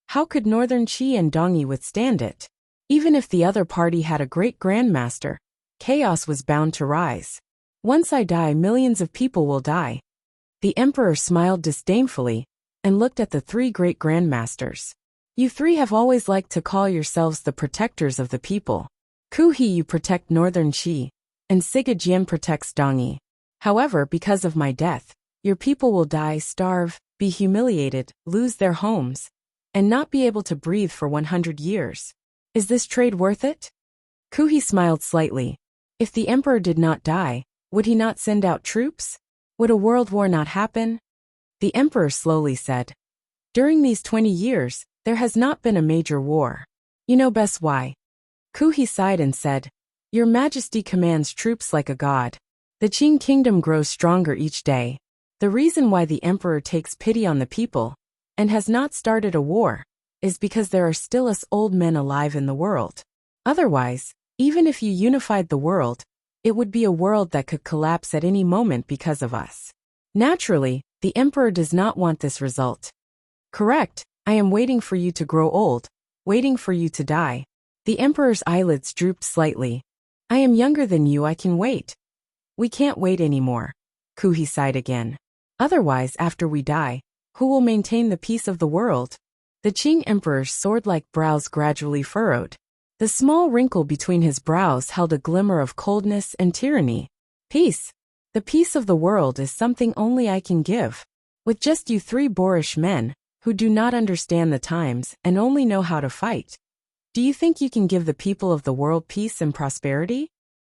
[SPEAKER 1] how could Northern Qi and Dongyi withstand it? Even if the other party had a great grandmaster, chaos was bound to rise. "Once I die, millions of people will die." The emperor smiled disdainfully and looked at the three great grandmasters. "You three have always liked to call yourselves the protectors of the people. You protect Northern Qi, and Sigajian protects Dongyi. However, because of my death, your people will die, starve, be humiliated, lose their homes, and not be able to breathe for 100 years. Is this trade worth it?" He smiled slightly. If the emperor did not die, would he not send out troops? Would a world war not happen? The emperor slowly said, "During these 20 years, there has not been a major war. You know best why." He sighed and said, "Your Majesty commands troops like a god. The Qing kingdom grows stronger each day. The reason why the emperor takes pity on the people, and has not started a war, is because there are still us old men alive in the world. Otherwise, even if you unified the world, it would be a world that could collapse at any moment because of us. Naturally, the emperor does not want this result." "Correct, I am waiting for you to grow old, waiting for you to die." The emperor's eyelids drooped slightly. "I am younger than you, I can wait." "We can't wait anymore." He sighed again. "Otherwise, after we die, who will maintain the peace of the world?" The Qing emperor's sword-like brows gradually furrowed. The small wrinkle between his brows held a glimmer of coldness and tyranny. "Peace. The peace of the world is something only I can give. With just you three boorish men, who do not understand the times and only know how to fight. Do you think you can give the people of the world peace and prosperity?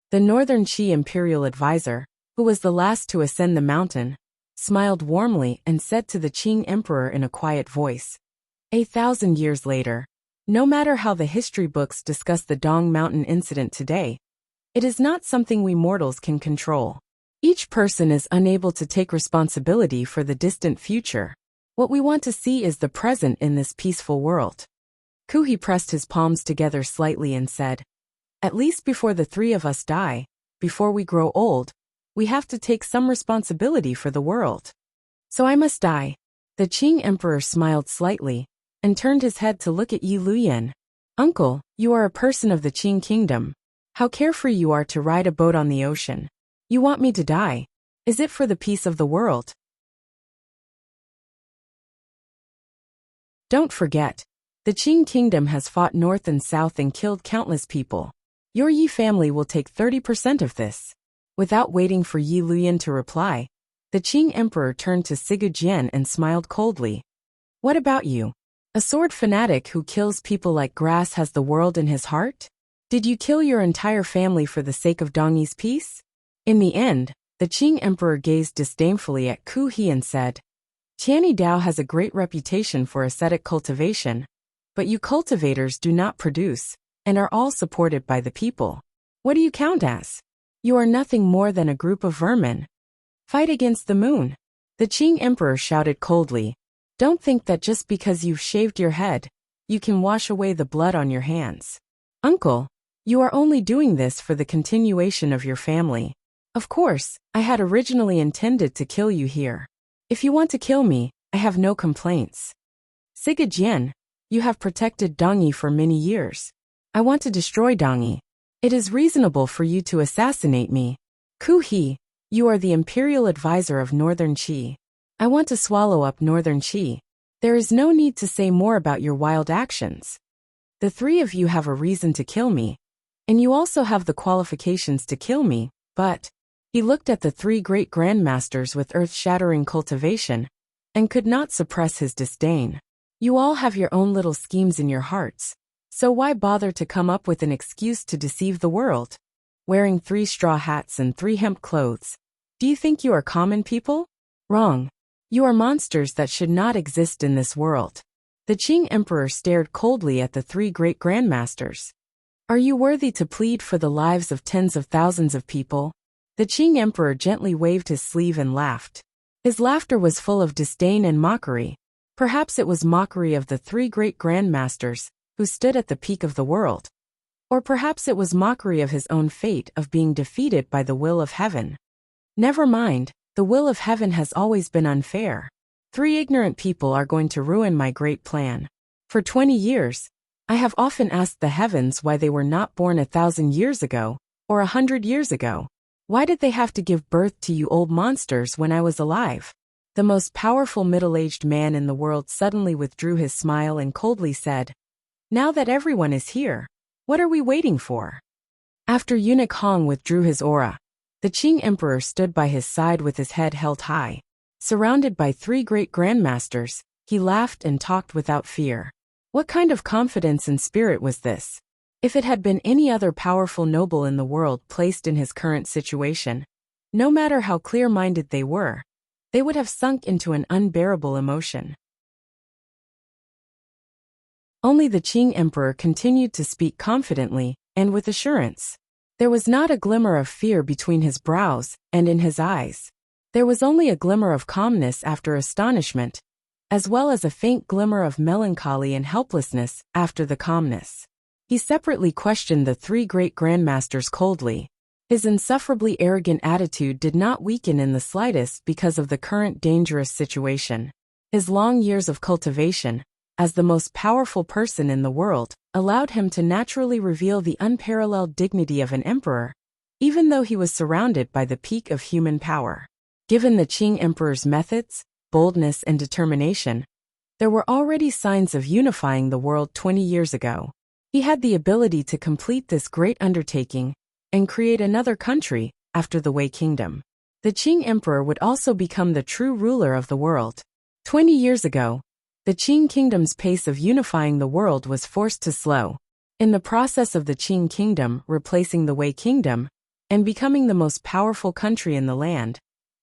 [SPEAKER 1] The Northern Qi imperial advisor, who was the last to ascend the mountain, smiled warmly and said to the Qing emperor in a quiet voice, 1,000 years later, no matter how the history books discuss the Dong Mountain incident today, it is not something we mortals can control. Each person is unable to take responsibility for the distant future. What we want to see is the present in this peaceful world. Kuhi pressed his palms together slightly and said, at least before the three of us die, before we grow old, we have to take some responsibility for the world. So I must die. The Qing emperor smiled slightly and turned his head to look at Yi Luyan. Uncle, you are a person of the Qing kingdom. How carefree you are to ride a boat on the ocean. You want me to die. Is it for the peace of the world? Don't forget, the Qing kingdom has fought north and south and killed countless people. Your Yi family will take 30% of this. Without waiting for Yi Luyan to reply, the Qing emperor turned to Sigurd and smiled coldly. What about you? A sword fanatic who kills people like grass has the world in his heart? Did you kill your entire family for the sake of Dongyi's peace? In the end, the Qing emperor gazed disdainfully at Ku He and said, Tianyi Dao has a great reputation for ascetic cultivation, but you cultivators do not produce, and are all supported by the people. What do you count as? You are nothing more than a group of vermin. Fight against the moon. The Qing emperor shouted coldly. Don't think that just because you've shaved your head, you can wash away the blood on your hands. Uncle, you are only doing this for the continuation of your family. Of course, I had originally intended to kill you here. If you want to kill me, I have no complaints. Sigurd, you have protected Dongyi for many years. I want to destroy Dongyi. It is reasonable for you to assassinate me. Ku He, you are the imperial advisor of Northern Qi. I want to swallow up Northern Qi. There is no need to say more about your wild actions. The three of you have a reason to kill me. And you also have the qualifications to kill me, but... He looked at the three great grandmasters with earth-shattering cultivation, and could not suppress his disdain. You all have your own little schemes in your hearts, so why bother to come up with an excuse to deceive the world? Wearing 3 straw hats and 3 hemp clothes. Do you think you are common people? Wrong. You are monsters that should not exist in this world. The Qing emperor stared coldly at the 3 great grandmasters. Are you worthy to plead for the lives of tens of thousands of people? The Qing emperor gently waved his sleeve and laughed. His laughter was full of disdain and mockery. Perhaps it was mockery of the 3 great grandmasters, who stood at the peak of the world. Or perhaps it was mockery of his own fate of being defeated by the will of heaven. Never mind, the will of heaven has always been unfair. 3 ignorant people are going to ruin my great plan. For 20 years, I have often asked the heavens why they were not born 1,000 years ago, or 100 years ago. Why did they have to give birth to you old monsters when I was alive? The most powerful middle-aged man in the world suddenly withdrew his smile and coldly said, Now that everyone is here, what are we waiting for? After eunuch Hong withdrew his aura, the Qing emperor stood by his side with his head held high. Surrounded by 3 great grandmasters, he laughed and talked without fear. What kind of confidence and spirit was this? If it had been any other powerful noble in the world placed in his current situation, no matter how clear-minded they were, they would have sunk into an unbearable emotion. Only the Qing emperor continued to speak confidently and with assurance. There was not a glimmer of fear between his brows and in his eyes. There was only a glimmer of calmness after astonishment, as well as a faint glimmer of melancholy and helplessness after the calmness. He separately questioned the 3 great grandmasters coldly. His insufferably arrogant attitude did not weaken in the slightest because of the current dangerous situation. His long years of cultivation, as the most powerful person in the world, allowed him to naturally reveal the unparalleled dignity of an emperor, even though he was surrounded by the peak of human power. Given the Qing emperor's methods, boldness and determination, there were already signs of unifying the world 20 years ago. He had the ability to complete this great undertaking and create another country after the Wei Kingdom. The Qing emperor would also become the true ruler of the world. 20 years ago, the Qing kingdom's pace of unifying the world was forced to slow. In the process of the Qing kingdom replacing the Wei kingdom and becoming the most powerful country in the land,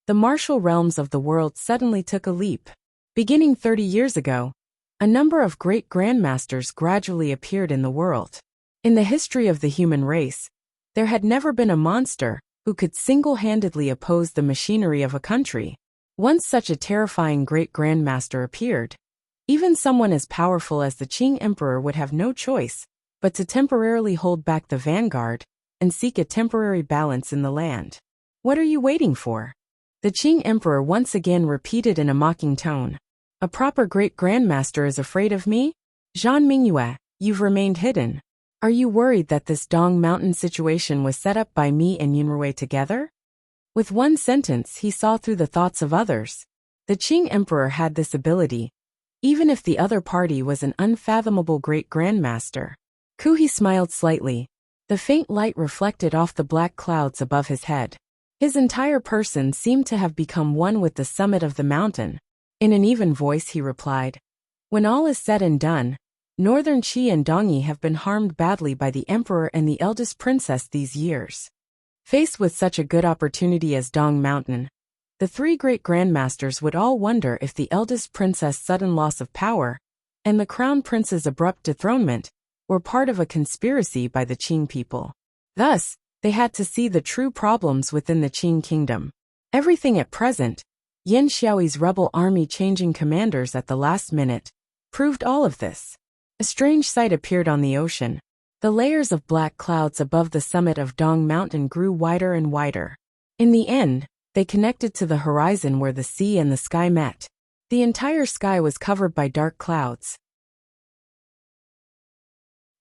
[SPEAKER 1] the martial realms of the world suddenly took a leap. Beginning 30 years ago, a number of great grandmasters gradually appeared in the world. In the history of the human race, there had never been a monster who could single-handedly oppose the machinery of a country. Once such a terrifying great grandmaster appeared, even someone as powerful as the Qing emperor would have no choice but to temporarily hold back the vanguard and seek a temporary balance in the land. What are you waiting for? The Qing emperor once again repeated in a mocking tone. A proper great grandmaster is afraid of me? Zhan Mingyue, you've remained hidden. Are you worried that this Dong Mountain situation was set up by me and Yunrui together? With one sentence he saw through the thoughts of others. The Qing emperor had this ability, even if the other party was an unfathomable great grandmaster. He smiled slightly. The faint light reflected off the black clouds above his head. His entire person seemed to have become one with the summit of the mountain. In an even voice he replied, "When all is said and done, Northern Qi and Dongyi have been harmed badly by the emperor and the eldest princess these years." Faced with such a good opportunity as Dong Mountain, the three great grandmasters would all wonder if the eldest princess' sudden loss of power and the crown prince's abrupt dethronement were part of a conspiracy by the Qing people. Thus, they had to see the true problems within the Qing kingdom. Everything at present, Yan Xiaoyi's rebel army changing commanders at the last minute, proved all of this. A strange sight appeared on the ocean. The layers of black clouds above the summit of Dong Mountain grew wider and wider. In the end, they connected to the horizon where the sea and the sky met. The entire sky was covered by dark clouds.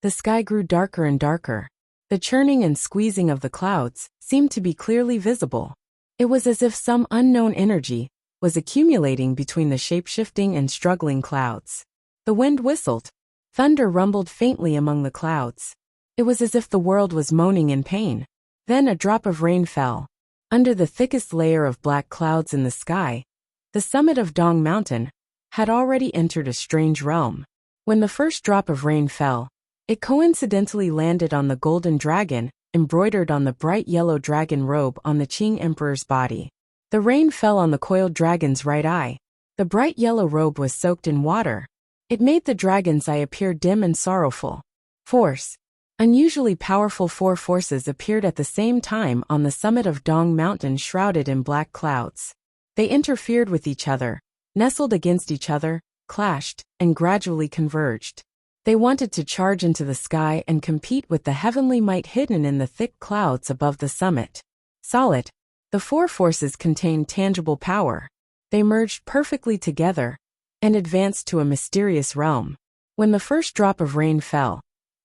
[SPEAKER 1] The sky grew darker and darker. The churning and squeezing of the clouds seemed to be clearly visible. It was as if some unknown energy was accumulating between the shape-shifting and struggling clouds. The wind whistled. Thunder rumbled faintly among the clouds. It was as if the world was moaning in pain. Then a drop of rain fell. Under the thickest layer of black clouds in the sky, the summit of Dong Mountain had already entered a strange realm. When the first drop of rain fell, it coincidentally landed on the golden dragon, embroidered on the bright yellow dragon robe on the Qing emperor's body. The rain fell on the coiled dragon's right eye. The bright yellow robe was soaked in water. It made the dragon's eye appear dim and sorrowful. Force. Unusually powerful four forces appeared at the same time on the summit of Dong Mountain, shrouded in black clouds. They interfered with each other, nestled against each other, clashed, and gradually converged. They wanted to charge into the sky and compete with the heavenly might hidden in the thick clouds above the summit. Solid. The four forces contained tangible power. They merged perfectly together and advanced to a mysterious realm. When the first drop of rain fell,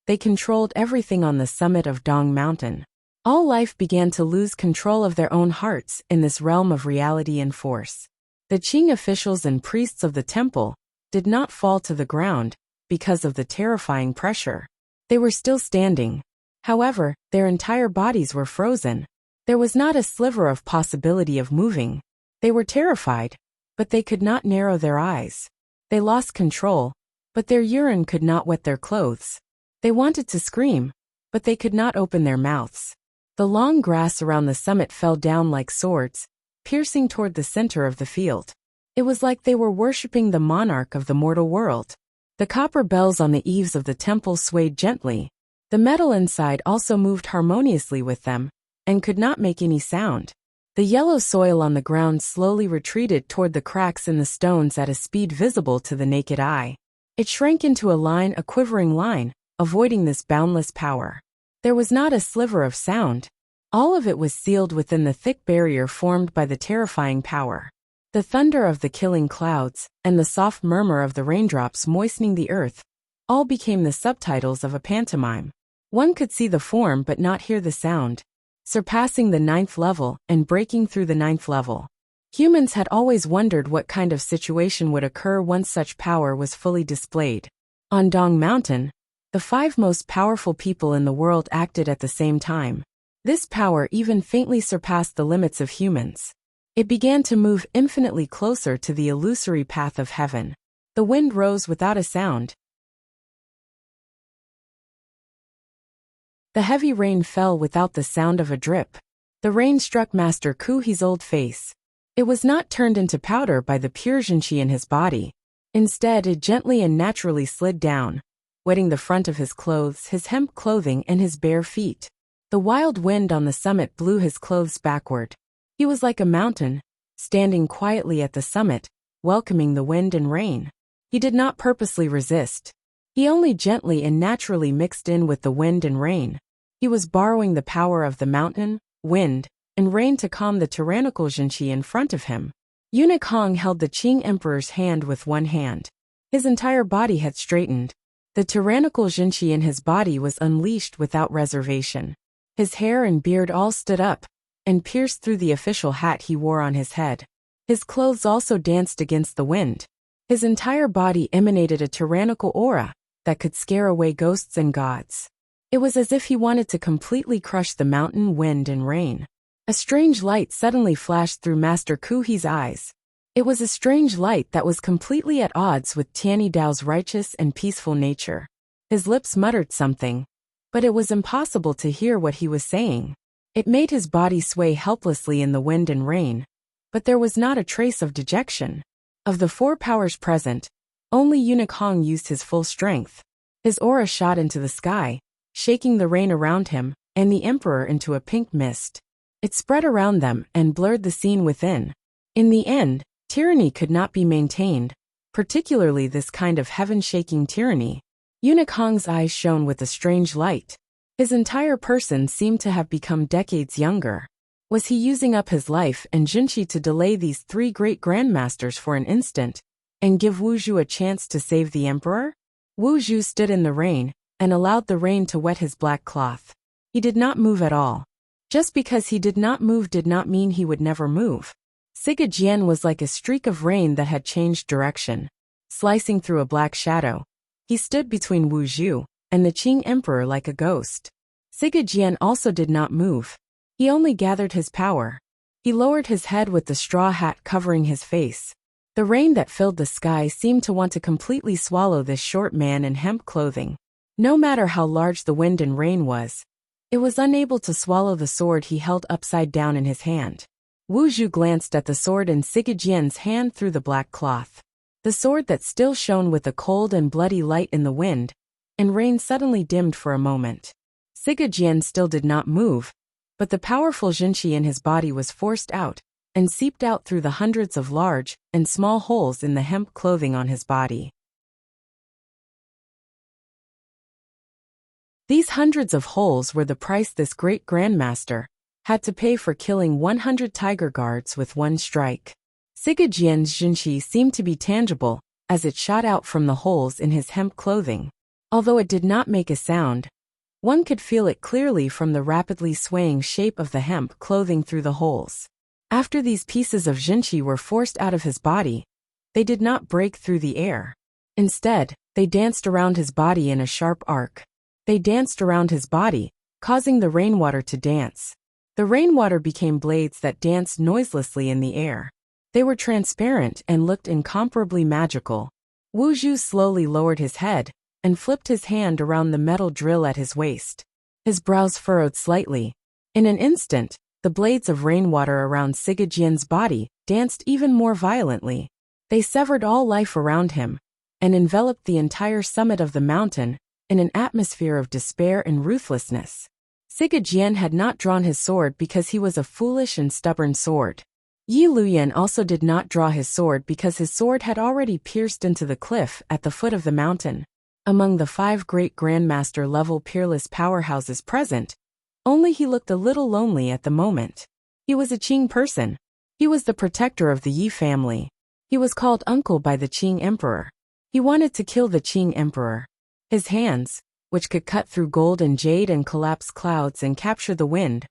[SPEAKER 1] they controlled everything on the summit of Dong Mountain. All life began to lose control of their own hearts in this realm of reality and force. The Qing officials and priests of the temple did not fall to the ground because of the terrifying pressure. They were still standing. However, their entire bodies were frozen. There was not a sliver of possibility of moving. They were terrified, but they could not narrow their eyes. They lost control, but their urine could not wet their clothes. They wanted to scream, but they could not open their mouths. The long grass around the summit fell down like swords, piercing toward the center of the field. It was like they were worshipping the monarch of the mortal world. The copper bells on the eaves of the temple swayed gently. The metal inside also moved harmoniously with them, and could not make any sound. The yellow soil on the ground slowly retreated toward the cracks in the stones at a speed visible to the naked eye. It shrank into a quivering line, avoiding this boundless power. There was not a sliver of sound. All of it was sealed within the thick barrier formed by the terrifying power. The thunder of the killing clouds, and the soft murmur of the raindrops moistening the earth, all became the subtitles of a pantomime. One could see the form but not hear the sound, surpassing the 9th level and breaking through the 9th level. Humans had always wondered what kind of situation would occur once such power was fully displayed. On Dong Mountain, the 5 most powerful people in the world acted at the same time. This power even faintly surpassed the limits of humans. It began to move infinitely closer to the illusory path of heaven. The wind rose without a sound. The heavy rain fell without the sound of a drip. The rain struck Master Kuhi's old face. It was not turned into powder by the pure Jinchi in his body. Instead, it gently and naturally slid down, wetting the front of his clothes, his hemp clothing, and his bare feet. The wild wind on the summit blew his clothes backward. He was like a mountain, standing quietly at the summit, welcoming the wind and rain. He did not purposely resist. He only gently and naturally mixed in with the wind and rain. He was borrowing the power of the mountain, wind, and rain to calm the tyrannical Jinchi in front of him. Eunuch Hong held the Qing Emperor's hand with one hand. His entire body had straightened. The tyrannical Jinchi in his body was unleashed without reservation. His hair and beard all stood up and pierced through the official hat he wore on his head. His clothes also danced against the wind. His entire body emanated a tyrannical aura that could scare away ghosts and gods. It was as if he wanted to completely crush the mountain, wind, and rain. A strange light suddenly flashed through Master Kuhi's eyes. It was a strange light that was completely at odds with Tianyi Dao's righteous and peaceful nature. His lips muttered something, but it was impossible to hear what he was saying. It made his body sway helplessly in the wind and rain, but there was not a trace of dejection. Of the four powers present, only Eunuch Hong used his full strength. His aura shot into the sky, shaking the rain around him and the emperor into a pink mist. It spread around them and blurred the scene within. In the end, tyranny could not be maintained, particularly this kind of heaven-shaking tyranny. Eunuch Hong's eyes shone with a strange light. His entire person seemed to have become decades younger. Was he using up his life and Jinchi to delay these three great grandmasters for an instant and give Wu Zhu a chance to save the emperor? Wu Zhu stood in the rain and allowed the rain to wet his black cloth. He did not move at all. Just because he did not move did not mean he would never move. Siga Jian was like a streak of rain that had changed direction. Slicing through a black shadow, he stood between Wu Zhu and the Qing Emperor like a ghost. Siga Jian also did not move. He only gathered his power. He lowered his head with the straw hat covering his face. The rain that filled the sky seemed to want to completely swallow this short man in hemp clothing. No matter how large the wind and rain was, it was unable to swallow the sword he held upside down in his hand. Wu Zhu glanced at the sword in Siga Jian's hand through the black cloth. The sword that still shone with a cold and bloody light in the wind and rain suddenly dimmed for a moment. Siga Jian still did not move, but the powerful Jinchi in his body was forced out and seeped out through the hundreds of large and small holes in the hemp clothing on his body. These hundreds of holes were the price this great grandmaster had to pay for killing 100 tiger guards with one strike. Siga Jian's Jinchi seemed to be tangible as it shot out from the holes in his hemp clothing. Although it did not make a sound, one could feel it clearly from the rapidly swaying shape of the hemp clothing through the holes. After these pieces of Jinchi were forced out of his body, they did not break through the air. Instead, they danced around his body in a sharp arc. They danced around his body, causing the rainwater to dance. The rainwater became blades that danced noiselessly in the air. They were transparent and looked incomparably magical. Wu Zhu slowly lowered his head and flipped his hand around the metal drill at his waist. His brows furrowed slightly. In an instant, the blades of rainwater around Siga Jian's body danced even more violently. They severed all life around him and enveloped the entire summit of the mountain in an atmosphere of despair and ruthlessness. Siga Jian had not drawn his sword because he was a foolish and stubborn sword. Yi Luyan also did not draw his sword because his sword had already pierced into the cliff at the foot of the mountain. Among the 5 great grandmaster-level peerless powerhouses present, only he looked a little lonely at the moment. He was a Qing person. He was the protector of the Yi family. He was called uncle by the Qing Emperor. He wanted to kill the Qing Emperor. His hands, which could cut through gold and jade and collapse clouds and capture the wind,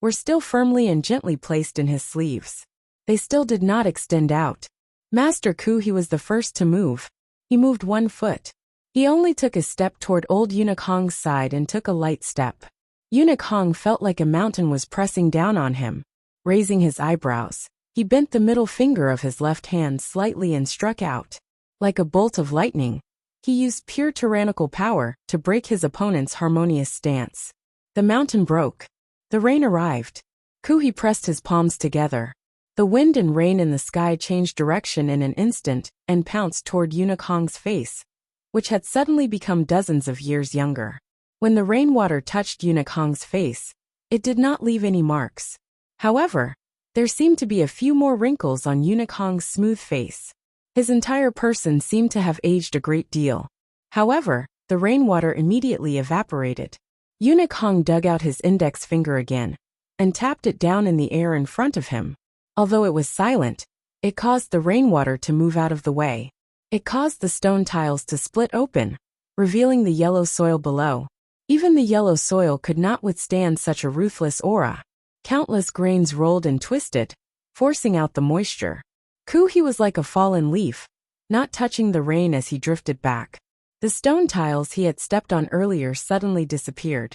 [SPEAKER 1] were still firmly and gently placed in his sleeves. They still did not extend out. Master Kuhi was the first to move. He moved 1 foot. He only took a step toward old Eunuch Hong's side and took a light step. Eunuch Hong felt like a mountain was pressing down on him. Raising his eyebrows, He bent the middle finger of his left hand slightly and struck out. Like a bolt of lightning, he used pure tyrannical power to break his opponent's harmonious stance. The mountain broke. The rain arrived. Kuhi pressed his palms together. The wind and rain in the sky changed direction in an instant and pounced toward Yunokong's face, which had suddenly become dozens of years younger. When the rainwater touched Yunokong's face, it did not leave any marks. However, there seemed to be a few more wrinkles on Yunokong's smooth face. His entire person seemed to have aged a great deal. However, the rainwater immediately evaporated. Yunokong dug out his index finger again and tapped it down in the air in front of him. Although it was silent, it caused the rainwater to move out of the way. It caused the stone tiles to split open, revealing the yellow soil below. Even the yellow soil could not withstand such a ruthless aura. Countless grains rolled and twisted, forcing out the moisture. Kuhi was like a fallen leaf, not touching the rain as he drifted back. The stone tiles he had stepped on earlier suddenly disappeared.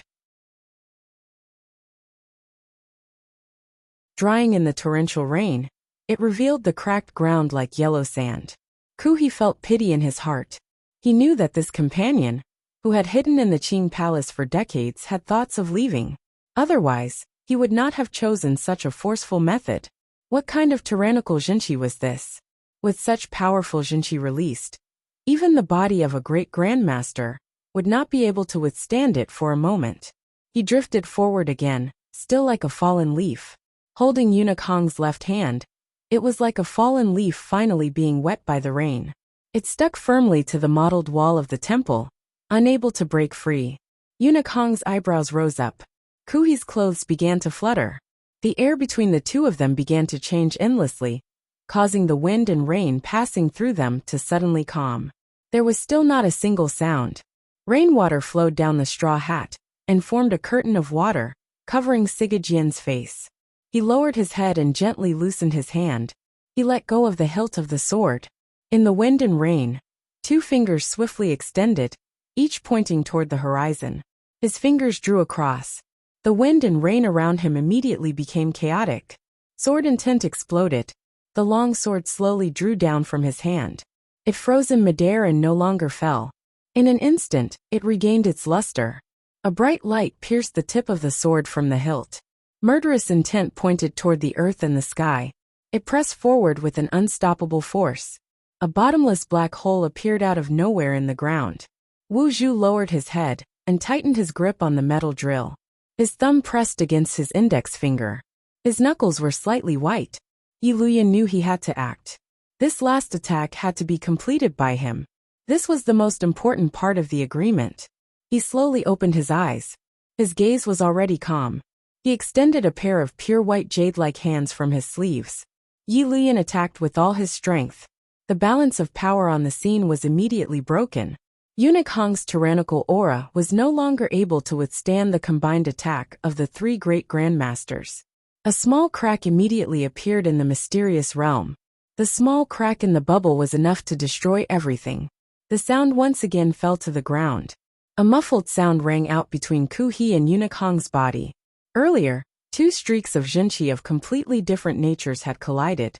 [SPEAKER 1] Drying in the torrential rain, it revealed the cracked ground like yellow sand. Kuhi felt pity in his heart. He knew that this companion, who had hidden in the Qing palace for decades, had thoughts of leaving. Otherwise, he would not have chosen such a forceful method. What kind of tyrannical Jinchi was this? With such powerful Jinchi released, even the body of a great grandmaster would not be able to withstand it for a moment. He drifted forward again, still like a fallen leaf. Holding Yunokong's left hand, it was like a fallen leaf finally being wet by the rain. It stuck firmly to the mottled wall of the temple, unable to break free. Yunokong's eyebrows rose up. Kuhi's clothes began to flutter. The air between the two of them began to change endlessly, causing the wind and rain passing through them to suddenly calm. There was still not a single sound. Rainwater flowed down the straw hat and formed a curtain of water, covering Sigajian's face. He lowered his head and gently loosened his hand. He let go of the hilt of the sword. In the wind and rain, two fingers swiftly extended, each pointing toward the horizon. His fingers drew across. The wind and rain around him immediately became chaotic. Sword intent exploded. The long sword slowly drew down from his hand. It froze in midair and no longer fell. In an instant, it regained its luster. A bright light pierced the tip of the sword from the hilt. Murderous intent pointed toward the earth and the sky. It pressed forward with an unstoppable force. A bottomless black hole appeared out of nowhere in the ground. Wu Zhu lowered his head and tightened his grip on the metal drill. His thumb pressed against his index finger. His knuckles were slightly white. Yi Luyan knew he had to act. This last attack had to be completed by him. This was the most important part of the agreement. He slowly opened his eyes. His gaze was already calm. He extended a pair of pure white jade-like hands from his sleeves. Yi Luyan attacked with all his strength. The balance of power on the scene was immediately broken. Yunokong's tyrannical aura was no longer able to withstand the combined attack of the three great grandmasters. A small crack immediately appeared in the mysterious realm. The small crack in the bubble was enough to destroy everything. The sound once again fell to the ground. A muffled sound rang out between Kuhi and Yunokong's body. Earlier, two streaks of Jinchi of completely different natures had collided,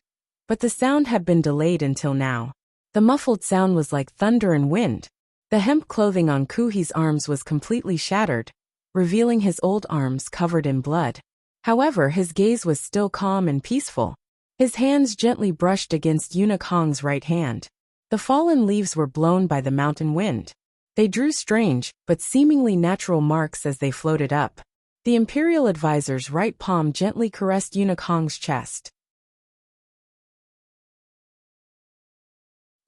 [SPEAKER 1] but the sound had been delayed until now. The muffled sound was like thunder and wind. The hemp clothing on Kuhi's arms was completely shattered, revealing his old arms covered in blood. However, his gaze was still calm and peaceful. His hands gently brushed against Yunokong's right hand. The fallen leaves were blown by the mountain wind. They drew strange, but seemingly natural marks as they floated up. The imperial advisor's right palm gently caressed Yunokong's chest.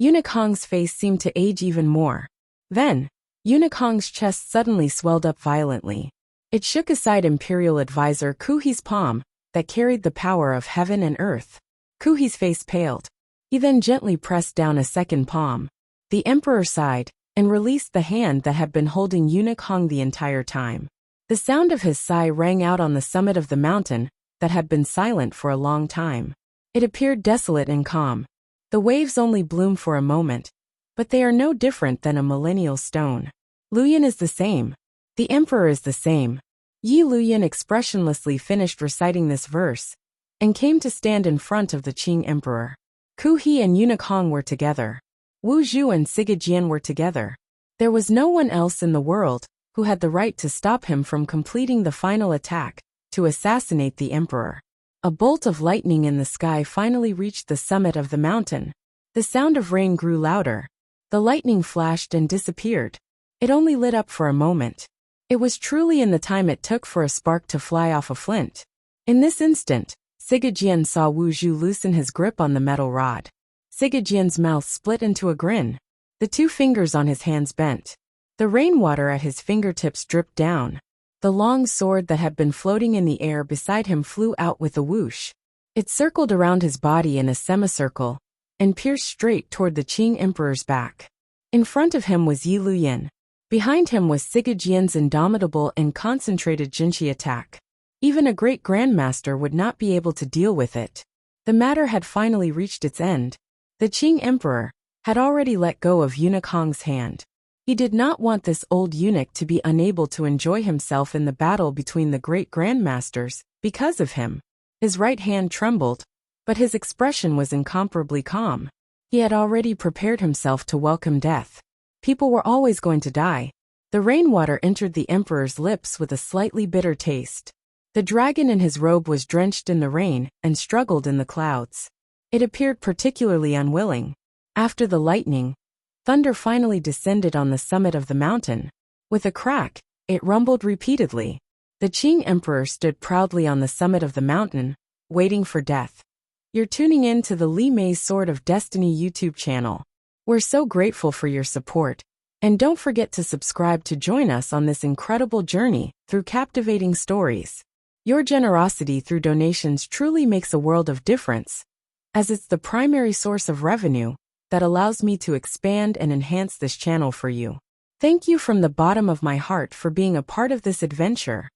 [SPEAKER 1] Yunokong's face seemed to age even more. Then, Yunokong's chest suddenly swelled up violently. It shook aside imperial advisor Kuhi's palm that carried the power of heaven and earth. Kuhi's face paled. He then gently pressed down a second palm. The emperor sighed and released the hand that had been holding Yunokong the entire time. The sound of his sigh rang out on the summit of the mountain that had been silent for a long time. It appeared desolate and calm. The waves only bloom for a moment, but they are no different than a millennial stone. Luyan is the same. The emperor is the same. Yi Luyan expressionlessly finished reciting this verse, and came to stand in front of the Qing emperor. Ku He and Eunuch Hong were together. Wu Zhu and Siga Jian were together. There was no one else in the world who had the right to stop him from completing the final attack to assassinate the emperor. A bolt of lightning in the sky finally reached the summit of the mountain. The sound of rain grew louder. The lightning flashed and disappeared. It only lit up for a moment. It was truly in the time it took for a spark to fly off a flint. In this instant, Siga Jian saw Wu Zhu loosen his grip on the metal rod. Siga Jian's mouth split into a grin. The 2 fingers on his hands bent. The rainwater at his fingertips dripped down. The long sword that had been floating in the air beside him flew out with a whoosh. It circled around his body in a semicircle and pierced straight toward the Qing emperor's back. In front of him was Yi Luyan. Behind him was Siga Jian's indomitable and concentrated Jinqi attack. Even a great grandmaster would not be able to deal with it. The matter had finally reached its end. The Qing emperor had already let go of Eunuch Hong's hand. He did not want this old eunuch to be unable to enjoy himself in the battle between the great grandmasters because of him. His right hand trembled, but his expression was incomparably calm. He had already prepared himself to welcome death. People were always going to die. The rainwater entered the emperor's lips with a slightly bitter taste. The dragon in his robe was drenched in the rain and struggled in the clouds. It appeared particularly unwilling. After the lightning, thunder finally descended on the summit of the mountain. With a crack, it rumbled repeatedly. The Qing emperor stood proudly on the summit of the mountain, waiting for death. You're tuning in to the Li Mei's Sword of Destiny YouTube channel. We're so grateful for your support, and don't forget to subscribe to join us on this incredible journey through captivating stories. Your generosity through donations truly makes a world of difference, as it's the primary source of revenue that allows me to expand and enhance this channel for you. Thank you from the bottom of my heart for being a part of this adventure.